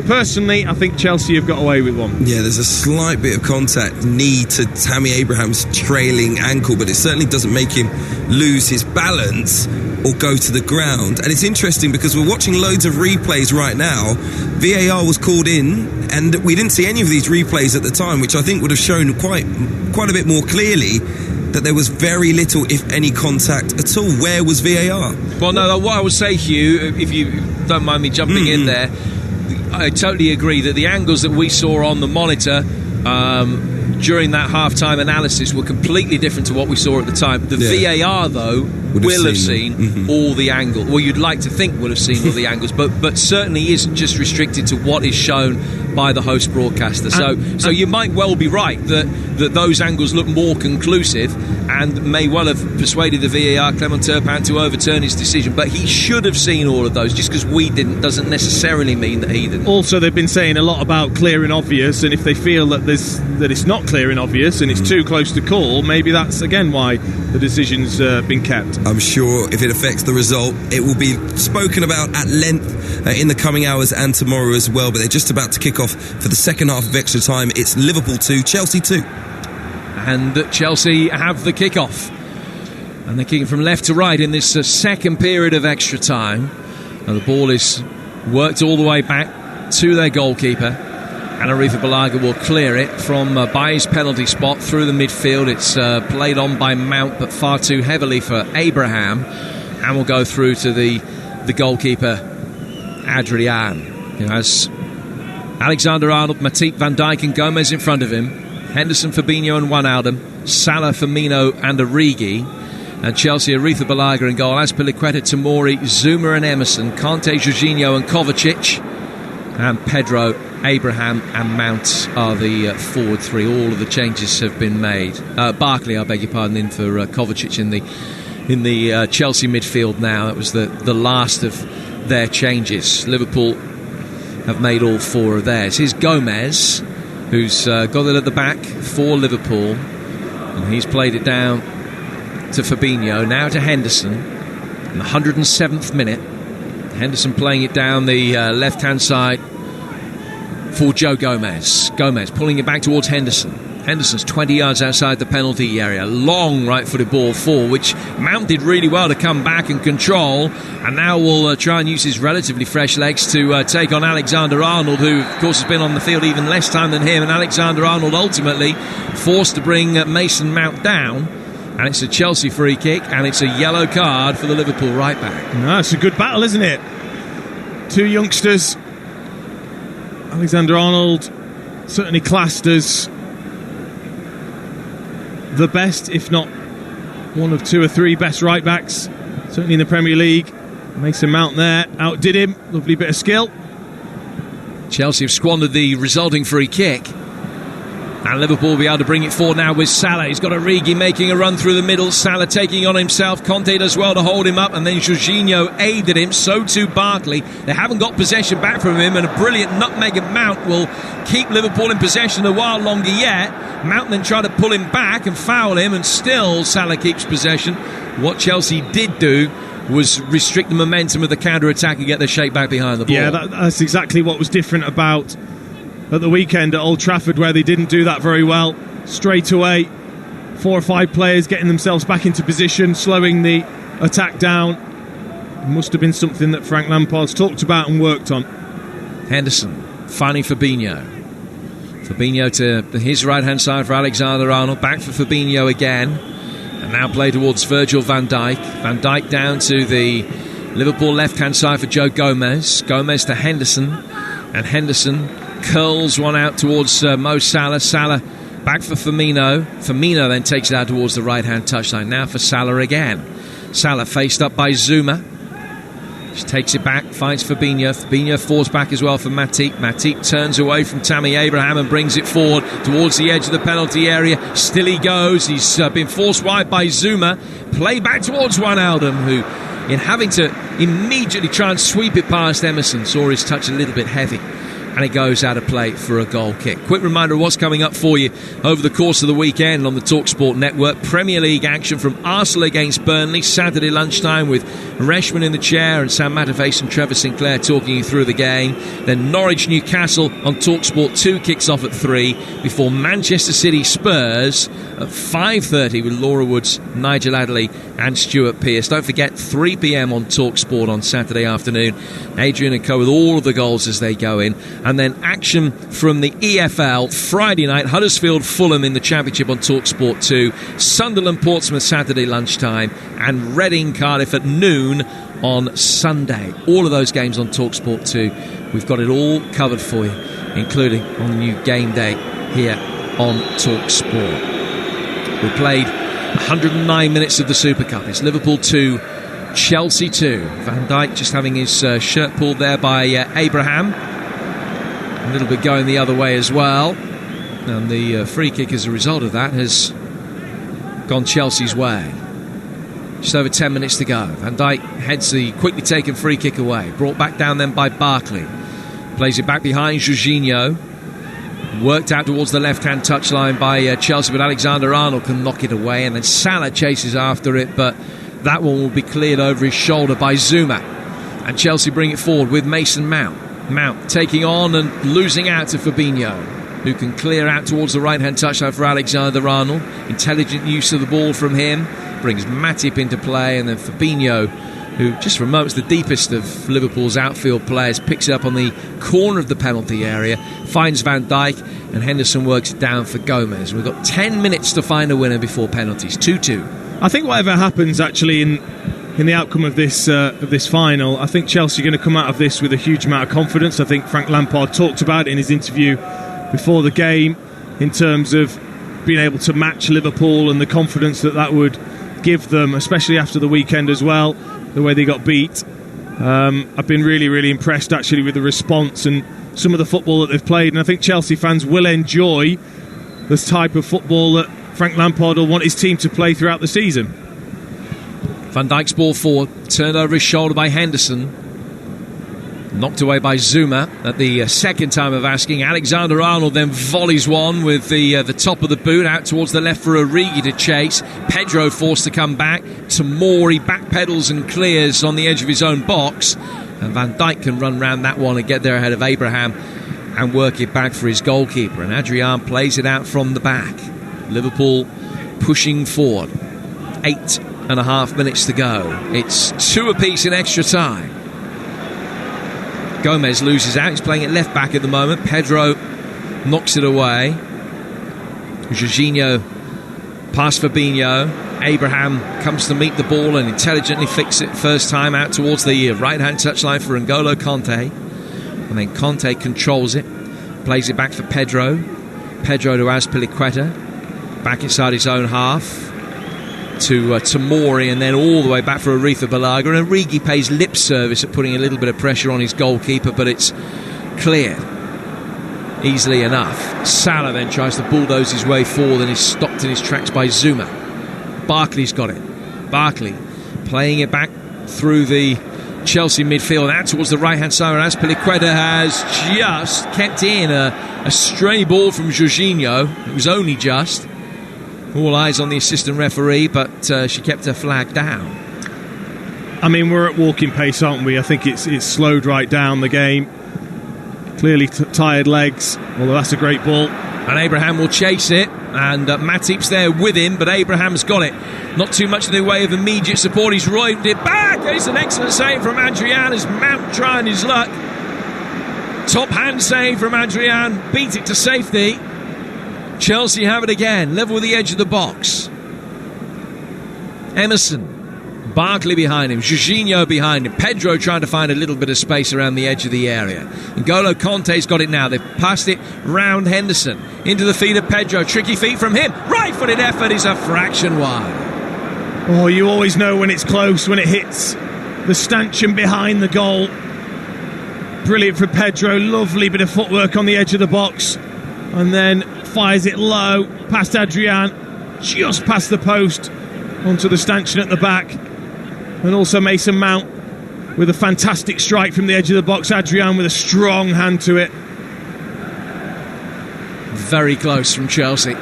personally, I think Chelsea have got away with one. Yeah, there's a slight bit of contact, knee to Tammy Abraham's trailing ankle, but it certainly doesn't make him lose his balance or go to the ground. And it's interesting because we're watching loads of replays right now. VAR was called in, and we didn't see any of these replays at the time, which I think would have shown quite a bit more clearly that there was very little, if any, contact at all. Where was VAR? Well, no, what I would say, Hugh, if you don't mind me jumping in there, I totally agree that the angles that we saw on the monitor during that half-time analysis were completely different to what we saw at the time. The VAR, though, will have seen all the angles. Well, you'd like to think will have seen all the angles, but certainly isn't just restricted to what is shown by the host broadcaster. So you might well be right that those angles look more conclusive and may well have persuaded the VAR, Clement Turpin, to overturn his decision. But he should have seen all of those. Just because we didn't doesn't necessarily mean that he didn't. Also, they've been saying a lot about clear and obvious, and if they feel that it's not clear and obvious and it's too close to call, maybe that's again why the decision's been kept. I'm sure if it affects the result, it will be spoken about at length in the coming hours and tomorrow as well. But they're just about to kick off for the second half of extra time. It's Liverpool 2, Chelsea 2. And Chelsea have the kick-off. And they're kicking from left to right in this second period of extra time. And the ball is worked all the way back to their goalkeeper. And Aretha Balaga will clear it from by his penalty spot through the midfield. It's played on by Mount, but far too heavily for Abraham. And will go through to the goalkeeper, Adrian, who has Alexander-Arnold, Matip, Van Dijk and Gomez in front of him. Henderson, Fabinho and Wijnaldum, Salah, Firmino and Origi. And Chelsea, Aretha Balaga in goal, Azpilicueta, Tomori, Zuma and Emerson, Kante, Jorginho and Kovacic. And Pedro, Abraham and Mount are the forward three. All of the changes have been made. Barkley, I beg your pardon, in for Kovacic in the Chelsea midfield now. That was the last of their changes. Liverpool have made all four of theirs. Here's Gomez, who's got it at the back for Liverpool, and he's played it down to Fabinho, now to Henderson in the 107th minute. Henderson playing it down the left-hand side for Joe Gomez. Gomez pulling it back towards Henderson. Henderson's 20 yards outside the penalty area. Long right-footed ball for which Mount did really well to come back and control, and now will try and use his relatively fresh legs to take on Alexander-Arnold, who of course has been on the field even less time than him, and Alexander-Arnold ultimately forced to bring Mason Mount down. And it's a Chelsea free kick, and it's a yellow card for the Liverpool right back. No, it's a good battle, isn't it? Two youngsters. Alexander-Arnold certainly classed as the best, if not one of two or three best right backs, certainly in the Premier League. Mason Mount there outdid him. Lovely bit of skill. Chelsea have squandered the resulting free kick, and Liverpool will be able to bring it forward now with Salah. He's got Origi making a run through the middle. Salah taking on himself. Conte does well to hold him up, and then Jorginho aided him. So too Barkley. They haven't got possession back from him, and a brilliant nutmeg of Mount will keep Liverpool in possession a while longer yet. Mount then tried to pull him back and foul him, and still Salah keeps possession. What Chelsea did do was restrict the momentum of the counter-attack and get their shape back behind the ball. Yeah, that's exactly what was different about at the weekend at Old Trafford, where they didn't do that very well. Straight away, 4 or 5 players getting themselves back into position, slowing the attack down. It must have been something that Frank Lampard's talked about and worked on. Henderson finding Fabinho. Fabinho to his right-hand side for Alexander-Arnold. Back for Fabinho again. And now play towards Virgil van Dijk. Van Dijk down to the Liverpool left-hand side for Joe Gomez. Gomez to Henderson. And Henderson curls one out towards Mo Salah. Salah back for Firmino. Firmino then takes it out towards the right-hand touchline. Now for Salah again. Salah faced up by Zuma. Just takes it back, finds Fabinho. Fabinho falls back as well for Matip. Matip turns away from Tammy Abraham and brings it forward towards the edge of the penalty area. Still he goes. He's been forced wide by Zuma. Play back towards Wijnaldum, who, in having to immediately try and sweep it past Emerson, saw his touch a little bit heavy, and it goes out of play for a goal kick. Quick reminder of what's coming up for you over the course of the weekend on the TalkSport network. Premier League action from Arsenal against Burnley, Saturday lunchtime, with Reshman in the chair and Sam Matterface and Trevor Sinclair talking you through the game. Then Norwich Newcastle on TalkSport 2 kicks off at 3, before Manchester City Spurs at 5:30 with Laura Woods, Nigel Adderley and Stuart Pearce. Don't forget, 3 p.m. on TalkSport on Saturday afternoon. Adrian and co with all of the goals as they go in. And then action from the EFL Friday night, Huddersfield Fulham in the Championship on TalkSport 2, Sunderland Portsmouth Saturday lunchtime, and Reading Cardiff at noon on Sunday. All of those games on TalkSport 2. We've got it all covered for you, including on the new game day here on Talk Sport. We played 109 minutes of the Super Cup. It's Liverpool 2, Chelsea 2. Van Dijk just having his shirt pulled there by Abraham. A little bit going the other way as well. And the free kick as a result of that has gone Chelsea's way. Just over 10 minutes to go. Van Dijk heads the quickly taken free kick away. Brought back down then by Barkley. Plays it back behind Jorginho. Worked out towards the left-hand touchline by Chelsea, but Alexander-Arnold can knock it away. And then Salah chases after it, but that one will be cleared over his shoulder by Zuma. And Chelsea bring it forward with Mason Mount. Mount taking on and losing out to Fabinho, who can clear out towards the right-hand touchline for Alexander-Arnold. Intelligent use of the ball from him. Brings Matip into play, and then Fabinho, who just for a moment's the deepest of Liverpool's outfield players, picks it up on the corner of the penalty area, finds Van Dijk, and Henderson works it down for Gomez. We've got 10 minutes to find a winner before penalties. 2-2. I think whatever happens actually in the outcome of this final, I think Chelsea are going to come out of this with a huge amount of confidence. I think Frank Lampard talked about it in his interview before the game in terms of being able to match Liverpool and the confidence that would give them, especially after the weekend as well, the way they got beat. I've been really, really impressed actually with the response and some of the football that they've played, and I think Chelsea fans will enjoy this type of football that Frank Lampard will want his team to play throughout the season. Van Dijk's ball forward, turned over his shoulder by Henderson. Knocked away by Zuma at the second time of asking. Alexander-Arnold then volleys one with the top of the boot out towards the left for Origi to chase. Pedro forced to come back. Tomori backpedals and clears on the edge of his own box. And Van Dijk can run round that one and get there ahead of Abraham and work it back for his goalkeeper. And Adrian plays it out from the back. Liverpool pushing forward. 8.5 minutes to go. It's 2 apiece in extra time. Gomez loses out. He's playing at left back at the moment. Pedro knocks it away. Jorginho past Fabinho. Abraham comes to meet the ball and intelligently flicks it first time out towards the right-hand touchline for N'Golo Kanté. And then Kanté controls it. Plays it back for Pedro. Pedro to Azpilicueta. Back inside his own half. To Tomori, and then all the way back for Aretha Balaga. And Origi pays lip service at putting a little bit of pressure on his goalkeeper, but it's cleared easily enough. Salah then tries to bulldoze his way forward and is stopped in his tracks by Zuma. Barkley's got it. Barkley playing it back through the Chelsea midfield out towards the right-hand side, and Azpilicueta has just kept in a stray ball from Jorginho. It was only just. All eyes on the assistant referee, but she kept her flag down. I mean, we're at walking pace, aren't we? I think it's slowed right down the game. Clearly tired legs, although that's a great ball. And Abraham will chase it, and Matip's there with him, but Abraham's got it. Not too much in the way of immediate support. He's rolled it back. It's an excellent save from Adrian as Mount trying his luck. Top hand save from Adrian, beat it to safety. Chelsea have it again, level with the edge of the box. Emerson, Barkley behind him, Jorginho behind him, Pedro trying to find a little bit of space around the edge of the area. N'Golo Kanté's got it now. They've passed it round Henderson into the feet of Pedro. Tricky feet from him. Right-footed effort is a fraction wide. Oh, you always know when it's close, when it hits the stanchion behind the goal. Brilliant for Pedro. Lovely bit of footwork on the edge of the box, and then fires it low past Adrian, just past the post onto the stanchion at the back. And also Mason Mount with a fantastic strike from the edge of the box. Adrian with a strong hand to it. Very close from Chelsea.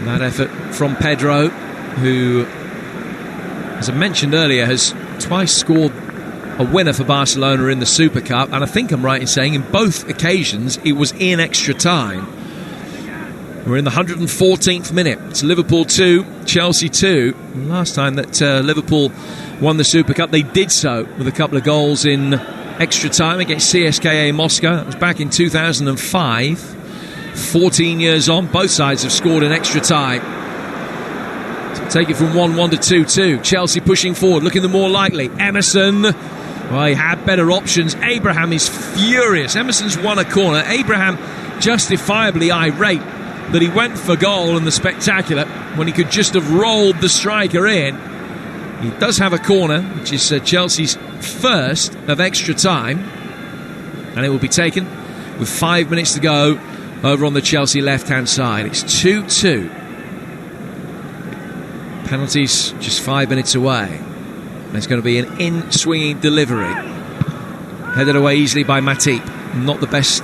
That effort from Pedro, who, as I mentioned earlier, has twice scored a winner for Barcelona in the Super Cup, and I think I'm right in saying in both occasions it was in extra time. We're in the 114th minute. It's Liverpool 2, Chelsea 2. Last time that Liverpool won the Super Cup, they did so with a couple of goals in extra time against CSKA Moscow. That was back in 2005. 14 years on, both sides have scored in extra time. Take it from 1-1 to 2-2. Chelsea pushing forward, looking the more likely. Emerson, well, he had better options. Abraham is furious. Emerson's won a corner. Abraham justifiably irate that he went for goal in the spectacular when he could just have rolled the striker in. He does have a corner, which is Chelsea's first of extra time, and it will be taken with 5 minutes to go over on the Chelsea left-hand side. It's 2-2. Penalties just 5 minutes away. There's going to be an in-swinging delivery. Headed away easily by Matip. Not the best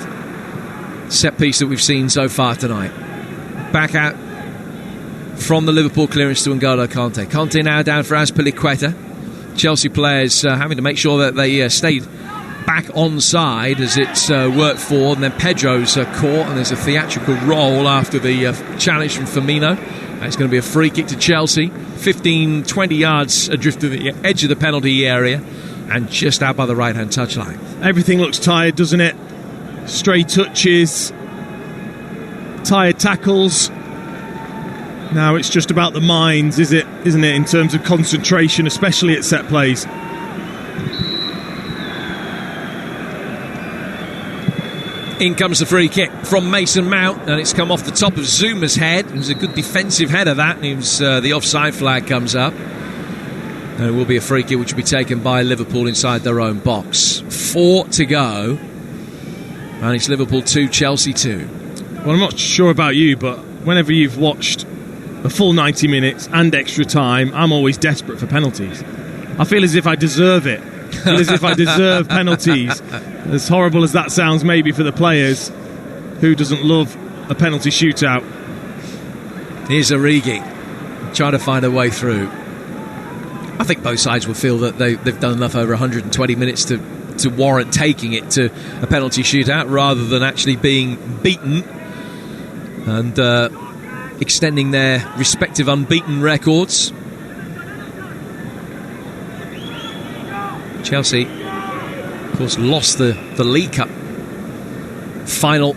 set piece that we've seen so far tonight. Back out from the Liverpool clearance to N'Golo Kante. Kante now down for Azpilicueta. Chelsea players having to make sure that they stayed back onside as it's worked forward, and then Pedro's caught, and there's a theatrical roll after the challenge from Firmino. It's going to be a free kick to Chelsea, 15-20 yards adrift to the edge of the penalty area and just out by the right-hand touchline. Everything looks tired, doesn't it? Stray touches, tired tackles. Now it's just about the minds, isn't it, in terms of concentration, especially at set plays. In comes the free kick from Mason Mount, and it's come off the top of Zuma's head. It was a good defensive header, that. And it was, the offside flag comes up. And it will be a free kick which will be taken by Liverpool inside their own box. 4 to go. And it's Liverpool 2, Chelsea 2. Well, I'm not sure about you, but whenever you've watched a full 90 minutes and extra time, I'm always desperate for penalties. I feel as if I deserve it. I feel as if I deserve penalties. As horrible as that sounds maybe for the players, who doesn't love a penalty shootout? Here's Origi trying to find a way through. I think both sides will feel that they've done enough over 120 minutes to warrant taking it to a penalty shootout rather than actually being beaten and extending their respective unbeaten records. Chelsea, of course, lost the League Cup final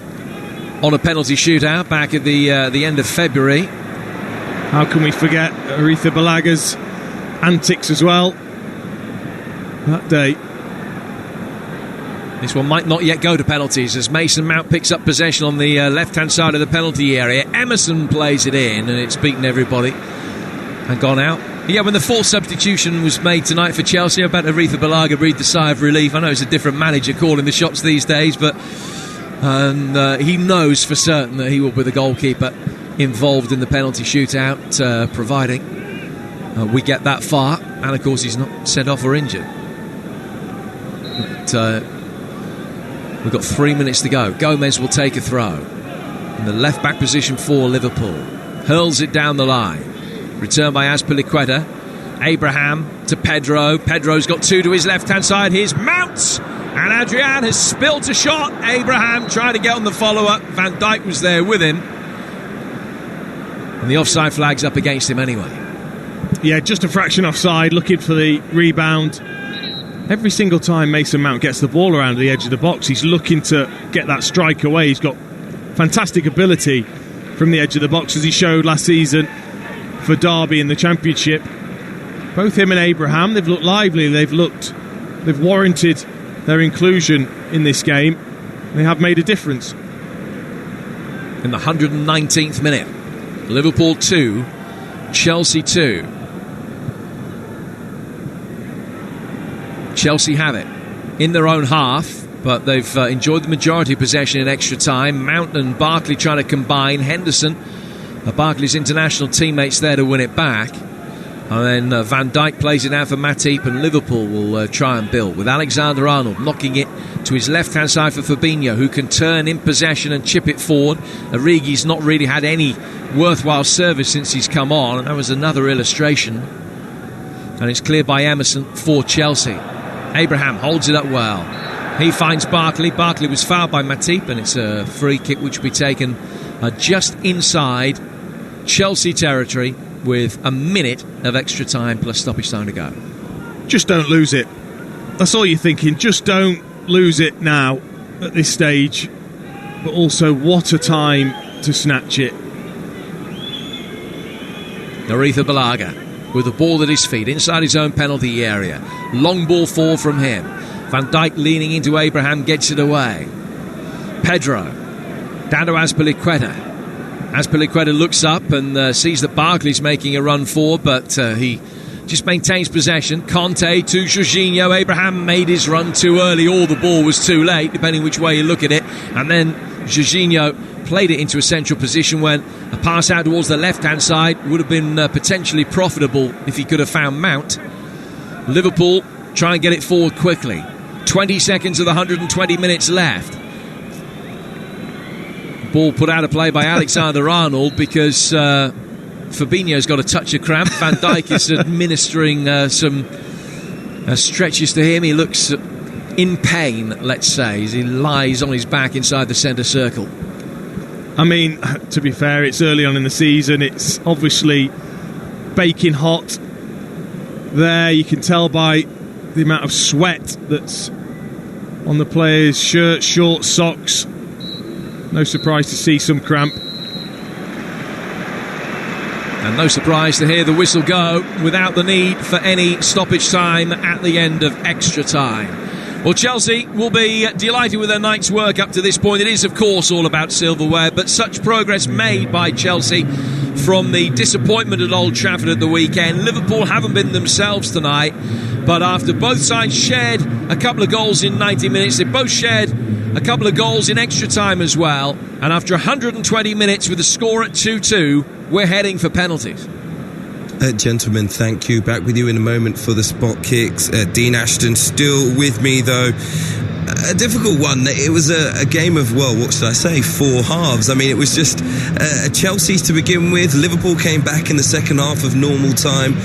on a penalty shootout back at the end of February. How can we forget Aretha Balaga's antics as well that day? This one might not yet go to penalties as Mason Mount picks up possession on the left-hand side of the penalty area. Emerson plays it in, and it's beaten everybody and gone out. Yeah, when the full substitution was made tonight for Chelsea, I bet Aretha Balaga breathed a sigh of relief. I know it's a different manager calling the shots these days, but he knows for certain that he will be the goalkeeper involved in the penalty shootout, providing we get that far. And, of course, he's not sent off or injured. But we've got 3 minutes to go. Gomez will take a throw in the left-back position for Liverpool. Hurls it down the line. Return by Azpilicueta. Abraham to Pedro. Pedro's got 2 to his left-hand side. Here's Mount. And Adrian has spilt a shot. Abraham trying to get on the follow-up. Van Dijk was there with him. And the offside flag's up against him anyway. Yeah, just a fraction offside, looking for the rebound. Every single time Mason Mount gets the ball around the edge of the box, he's looking to get that strike away. He's got fantastic ability from the edge of the box, as he showed last season for Derby in the Championship. Both him and Abraham, they've looked lively, they've warranted their inclusion in this game. They have made a difference. In the 119th minute, Liverpool 2, Chelsea 2. Chelsea have it in their own half, but they've enjoyed the majority of possession in extra time. Mount and Barkley trying to combine. Henderson, Barkley's international teammates, there to win it back. And then Van Dijk plays it out for Matip, and Liverpool will try and build with Alexander-Arnold knocking it to his left-hand side for Fabinho, who can turn in possession and chip it forward. Origi's not really had any worthwhile service since he's come on, and that was another illustration. And it's cleared by Emerson for Chelsea. Abraham holds it up well. He finds Barkley. Barkley was fouled by Matip, and it's a free kick which will be taken just inside Chelsea territory with a minute of extra time plus stoppage time to go. Just don't lose it. That's all you're thinking. Just don't lose it now at this stage. But also, what a time to snatch it. Aretha Balaga with the ball at his feet inside his own penalty area. Long ball forward from him. Van Dijk leaning into Abraham, gets it away. Pedro Down to Azpilicueta. Azpilicueta looks up and sees that Barkley's making a run forward, but he just maintains possession. Conte to Jorginho. Abraham made his run too early, or the ball was too late, depending which way you look at it. And then Jorginho played it into a central position when a pass out towards the left-hand side would have been potentially profitable if he could have found Mount. Liverpool try and get it forward quickly. 20 seconds of the 120 minutes left. Ball put out of play by Alexander-Arnold because Fabinho's got a touch of cramp. Van Dijk is administering some stretches to him. He looks in pain, let's say, as he lies on his back inside the centre circle. I mean, to be fair, it's early on in the season. It's obviously baking hot there. You can tell by the amount of sweat that's on the players' shirts, shorts, socks. No surprise to see some cramp. And no surprise to hear the whistle go without the need for any stoppage time at the end of extra time. Well, Chelsea will be delighted with their night's work up to this point. It is, of course, all about silverware, but such progress made by Chelsea from the disappointment at Old Trafford at the weekend. Liverpool haven't been themselves tonight, but after both sides shared a couple of goals in 90 minutes, they both shared a couple of goals in extra time as well, and after 120 minutes with the score at 2-2, we're heading for penalties. Gentlemen, thank you. Back with you in a moment for the spot kicks. Dean Ashton still with me, though. A difficult one. It was a game of, well, what should I say, 4 halves. I mean, it was just Chelsea's to begin with. Liverpool came back in the second half of normal time.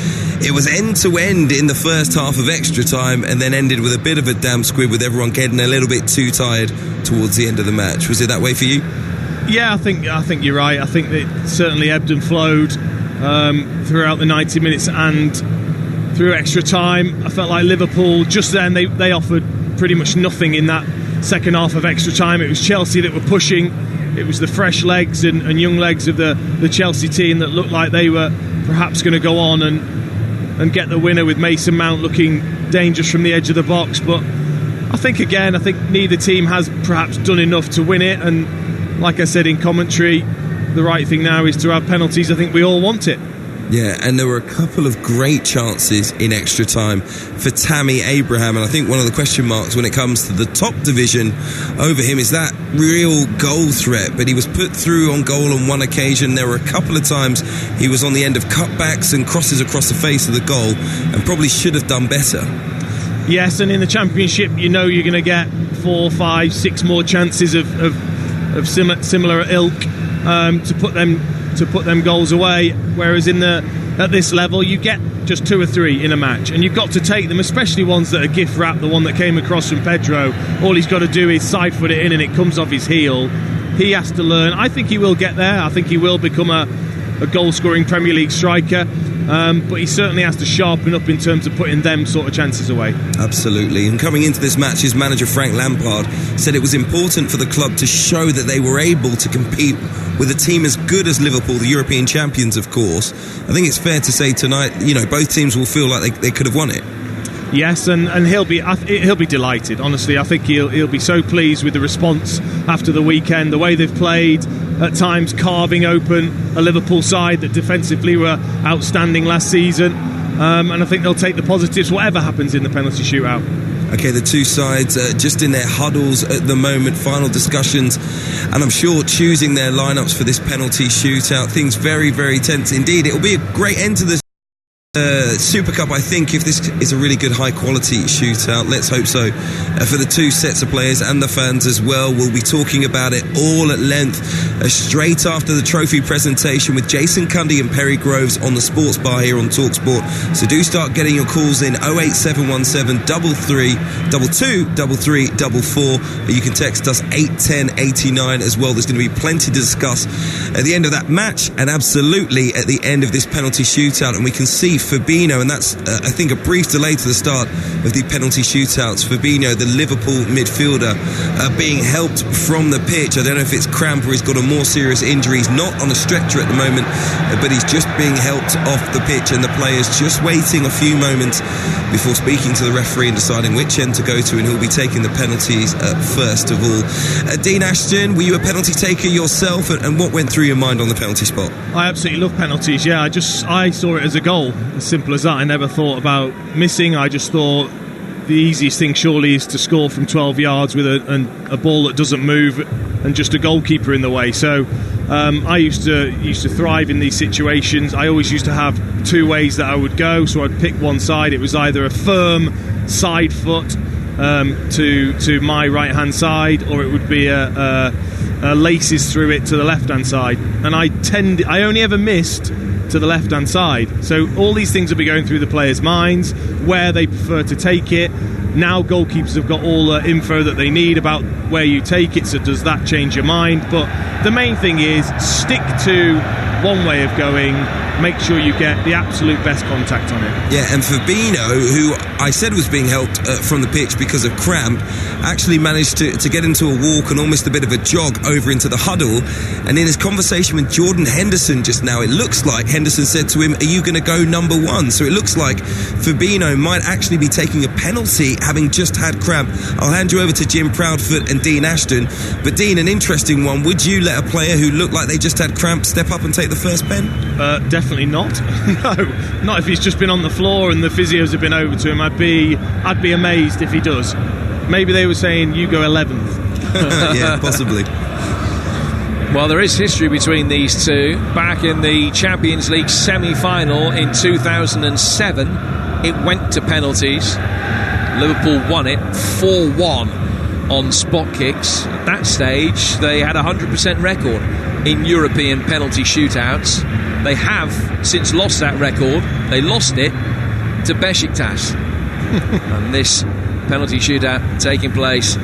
It was end-to-end in the first half of extra time, and then ended with a bit of a damn squib, with everyone getting a little bit too tired towards the end of the match. Was it that way for you? Yeah, I think you're right. I think it certainly ebbed and flowed throughout the 90 minutes and through extra time. I felt like Liverpool, just then, they offered pretty much nothing in that second half of extra time. It was Chelsea that were pushing. It was the fresh legs and young legs of the Chelsea team that looked like they were perhaps going to go on and get the winner, with Mason Mount looking dangerous from the edge of the box. But I think neither team has perhaps done enough to win it, and like I said in commentary, the right thing now is to have penalties. I think we all want it. Yeah, and there were a couple of great chances in extra time for Tammy Abraham, and I think one of the question marks when it comes to the top division over him is that real goal threat. But he was put through on goal on one occasion. There were a couple of times he was on the end of cutbacks and crosses across the face of the goal, and probably should have done better. Yes, and in the Championship, you know you're going to get 4, 5, 6 more chances of similar ilk to put them goals away, whereas at this level you get just 2 or 3 in a match, and you've got to take them, especially ones that are gift wrapped. The one that came across from Pedro, all he's got to do is side foot it in and it comes off his heel. He has to learn. I think he will get there. I think he will become a goal scoring Premier League striker, but he certainly has to sharpen up in terms of putting them sort of chances away. Absolutely. And coming into this match, his manager Frank Lampard said it was important for the club to show that they were able to compete with a team as good as Liverpool, the European champions, of course. I think it's fair to say tonight, both teams will feel like they could have won it. Yes, and he'll be delighted. Honestly, I think he'll be so pleased with the response after the weekend, the way they've played, at times carving open a Liverpool side that defensively were outstanding last season, and I think they'll take the positives whatever happens in the penalty shootout. Okay, the two sides just in their huddles at the moment, final discussions, and I'm sure choosing their lineups for this penalty shootout. Things very, very tense indeed. It'll be a great end to this Super Cup, I think, if this is a really good high quality shootout. Let's hope so for the two sets of players and the fans as well. We'll be talking about it all at length straight after the trophy presentation with Jason Cundy and Perry Groves on the Sports Bar here on TalkSport. So do start getting your calls in 08717 3322 3344. You can text us 81089 as well. There's going to be plenty to discuss at the end of that match and absolutely at the end of this penalty shootout, and we can see Fabinho, and that's, I think, a brief delay to the start of the penalty shootouts. Fabinho, the Liverpool midfielder, being helped from the pitch. I don't know if it's cramp or he's got a more serious injury. He's not on a stretcher at the moment, but he's just being helped off the pitch, and the players just waiting a few moments before speaking to the referee and deciding which end to go to, and who'll be taking the penalties first of all. Dean Ashton, were you a penalty taker yourself, and what went through your mind on the penalty spot? I absolutely love penalties. Yeah, I saw it as a goal, as simple as that. I never thought about missing. I just thought the easiest thing surely is to score from 12 yards with a ball that doesn't move and just a goalkeeper in the way. So I used to thrive in these situations. I always used to have two ways that I would go. So I'd pick one side. It was either a firm side foot to my right hand side, or it would be a laces through it to the left hand side. And I only ever missed to the left hand side. So all these things will be going through the players' minds, where they prefer to take it. Now goalkeepers have got all the info that they need about where you take it, so does that change your mind? But the main thing is stick to one way of going, make sure you get the absolute best contact on it. Yeah, and Fabinho, who I said was being helped from the pitch because of cramp, actually managed to get into a walk and almost a bit of a jog over into the huddle. And in his conversation with Jordan Henderson just now, it looks like Henderson said to him, "Are you going to go number one?" So it looks like Fabinho might actually be taking a penalty, having just had cramp. I'll hand you over to Jim Proudfoot and Dean Ashton. But Dean, an interesting one. Would you let a player who looked like they just had cramp step up and take the first pen? Definitely not. No, not if he's just been on the floor and the physios have been over to him. I'd be amazed if he does. Maybe they were saying you go 11th. Yeah, possibly. Well, there is history between these two. Back in the Champions League semi-final in 2007, it went to penalties. Liverpool won it 4-1 on spot kicks. At that stage, they had a 100% record in European penalty shootouts. They have since lost that record. They lost it to Besiktas. And this penalty shootout taking place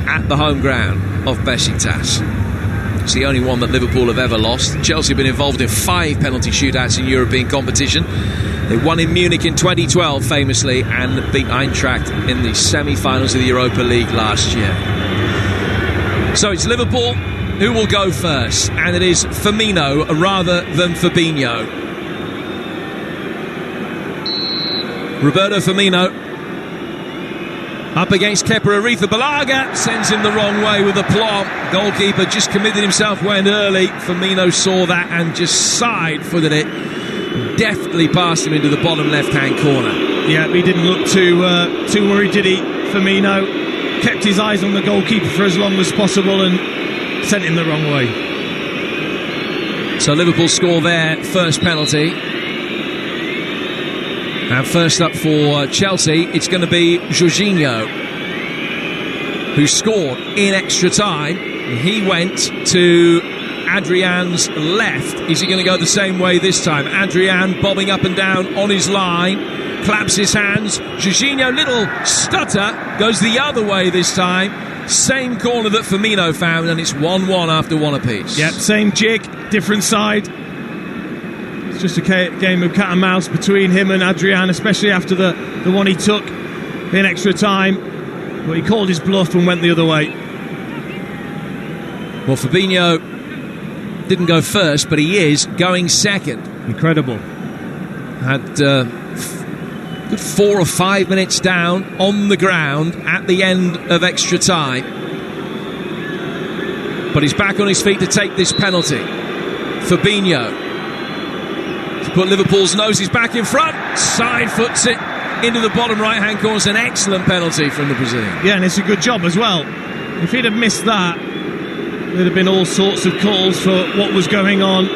at the home ground of Besiktas. It's the only one that Liverpool have ever lost. Chelsea have been involved in 5 penalty shootouts in European competition. They won in Munich in 2012 famously, and beat Eintracht in the semi-finals of the Europa League last year. So it's Liverpool who will go first, and it is Firmino rather than Fabinho. Roberto Firmino up against Kepa Arrizabalaga, sends him the wrong way with aplomb. Goalkeeper just committed himself, went early. Firmino saw that and just side-footed it, deftly past him into the bottom left-hand corner. Yeah, he didn't look too worried, did he? Firmino kept his eyes on the goalkeeper for as long as possible and sent him the wrong way. So Liverpool score their first penalty. And first up for Chelsea, it's going to be Jorginho, who scored in extra time. He went to Adrian's left. Is he going to go the same way this time? Adrian bobbing up and down on his line, claps his hands. Jorginho, little stutter, goes the other way this time. Same corner that Firmino found, and it's 1-1 after one apiece. Yep, same jig, different side. It's just a game of cat and mouse between him and Adrian, especially after the one he took in extra time. But he called his bluff and went the other way. Well, Fabinho didn't go first, but he is going second. Incredible. Had good 4 or 5 minutes down on the ground at the end of extra time. But he's back on his feet to take this penalty. Fabinho to put Liverpool's noses back in front. Side foots it into the bottom right hand corner. It's an excellent penalty from the Brazilian. Yeah, and it's a good job as well. If he'd have missed that, there'd have been all sorts of calls for what was going on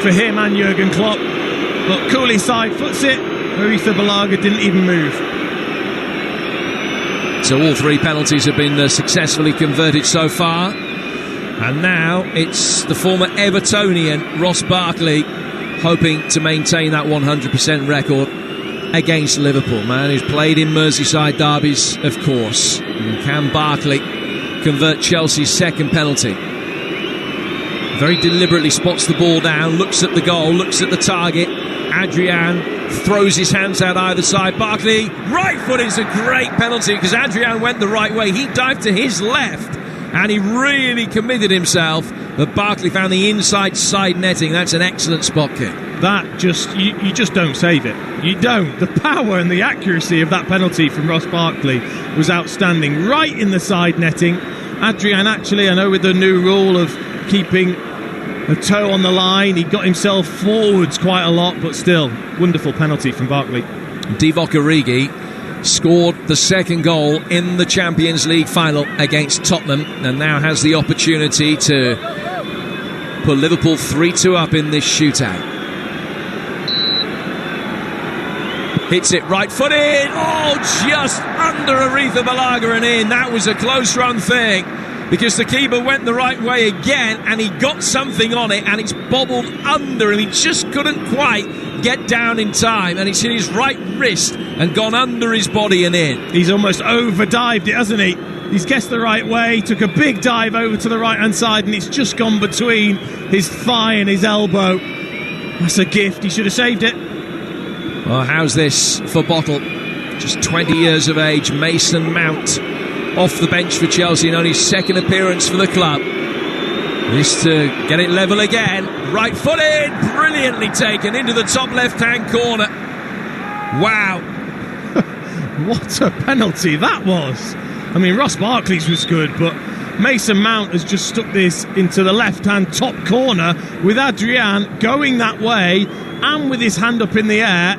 for him and Jurgen Klopp. But coolly side foots it. Arrizabalaga didn't even move. So all 3 penalties have been successfully converted so far. And now it's the former Evertonian Ross Barkley hoping to maintain that 100% record against Liverpool. Man who's played in Merseyside derbies, of course. And can Barkley convert Chelsea's second penalty? Very deliberately spots the ball down, looks at the goal, looks at the target, Adrian throws his hands out either side. Barkley, right foot is a great penalty because Adrian went the right way. He dived to his left and he really committed himself. But Barkley found the inside side netting. That's an excellent spot kick. That just, you just don't save it. You don't. The power and the accuracy of that penalty from Ross Barkley was outstanding. Right in the side netting. Adrian, actually, I know with the new rule of keeping a toe on the line, he got himself forwards quite a lot, but still, wonderful penalty from Barkley. Divock Origi scored the second goal in the Champions League final against Tottenham and now has the opportunity to put Liverpool 3-2 up in this shootout. Hits it right-footed. Oh, just under Aretha Balaga and in. That was a close-run thing because the keeper went the right way again and he got something on it and it's bobbled under him. He just couldn't quite get down in time and it's hit his right wrist and gone under his body and in. He's almost over-dived it, hasn't he? He's guessed the right way, took a big dive over to the right-hand side and it's just gone between his thigh and his elbow. That's a gift. He should have saved it. Well, how's this for Bottle? Just 20 years of age, Mason Mount off the bench for Chelsea in only his second appearance for the club. This to get it level again. Right-footed, brilliantly taken into the top left-hand corner. Wow. What a penalty that was. I mean, Ross Barkley's was good, but Mason Mount has just stuck this into the left-hand top corner with Adrian going that way and with his hand up in the air.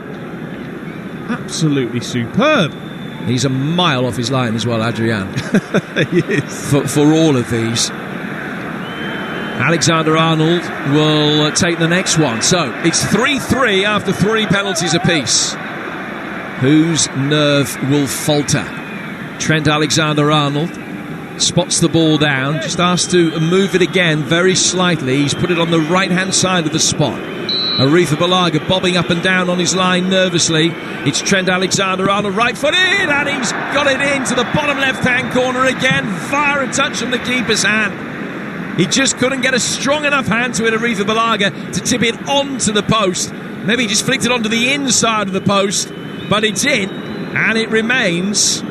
Absolutely superb. He's a mile off his line as well, Adrian. He is. For all of these. Alexander-Arnold will take the next one. So it's 3-3 after 3 penalties apiece. Whose nerve will falter? Trent Alexander-Arnold spots the ball down, just asked to move it again very slightly. He's put it on the right-hand side of the spot. Aretha Balaga bobbing up and down on his line nervously. It's Trent Alexander-Arnold, right-footed, and he's got it into the bottom left-hand corner again via a touch from the keeper's hand. He just couldn't get a strong enough hand to it, Aretha Balaga, to tip it onto the post. Maybe he just flicked it onto the inside of the post, but it's in, and it remains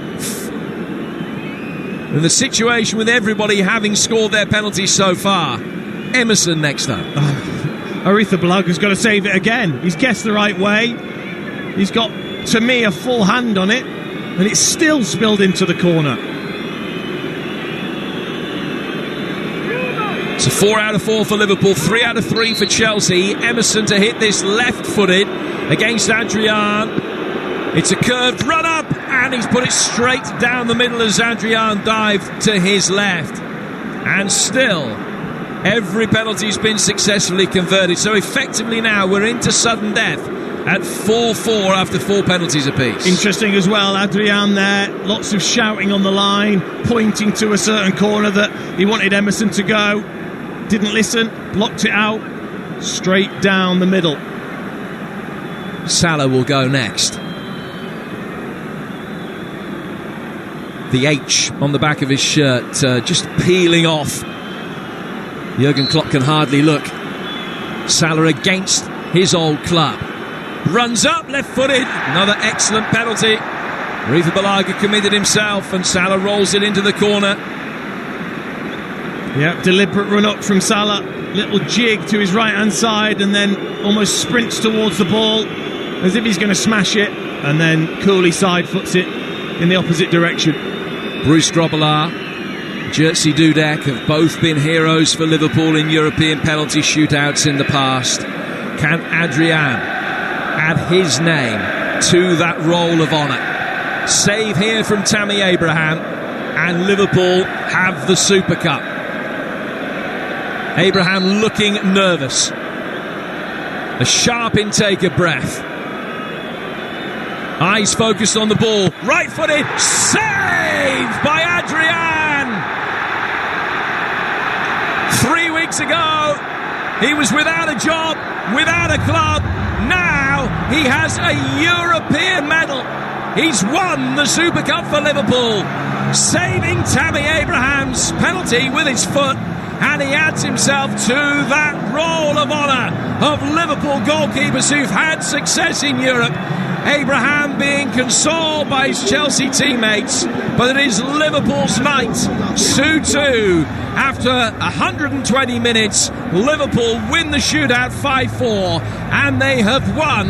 in the situation with everybody having scored their penalties so far. Emerson next up. Aretha Balaga's got to save it again. He's guessed the right way. He's got, to me, a full hand on it, and it's still spilled into the corner. So 4 out of 4 for Liverpool, 3 out of 3 for Chelsea. Emerson to hit this left-footed against Adrian. It's a curved run-up, and he's put it straight down the middle as Adrian dived to his left. And still, every penalty's been successfully converted. So effectively now we're into sudden death at 4-4 after 4 penalties apiece. Interesting as well, Adrian there. Lots of shouting on the line, pointing to a certain corner that he wanted Emerson to go. Didn't listen, blocked it out, straight down the middle. Salah will go next. The H on the back of his shirt just peeling off. Jurgen Klopp can hardly look. Salah against his old club. Runs up, left-footed. Another excellent penalty. Aretha Balaga committed himself and Salah rolls it into the corner. Yeah, deliberate run-up from Salah. Little jig to his right-hand side and then almost sprints towards the ball as if he's going to smash it, and then coolly side-foots it in the opposite direction. Bruce Grobbelaar, Jerzy Dudek have both been heroes for Liverpool in European penalty shootouts in the past. Can Adrian add his name to that roll of honour? Save here from Tammy Abraham, and Liverpool have the Super Cup. Abraham looking nervous. A sharp intake of breath. Eyes focused on the ball. Right-footed. Saved by Adrian! 3 weeks ago, he was without a job, without a club. Now he has a European medal. He's won the Super Cup for Liverpool, saving Tammy Abraham's penalty with his foot and he adds himself to that roll of honour of Liverpool goalkeepers who've had success in Europe. Abraham being consoled by his Chelsea teammates, but it is Liverpool's night. 2-2 after 120 minutes. Liverpool win the shootout 5-4, and they have won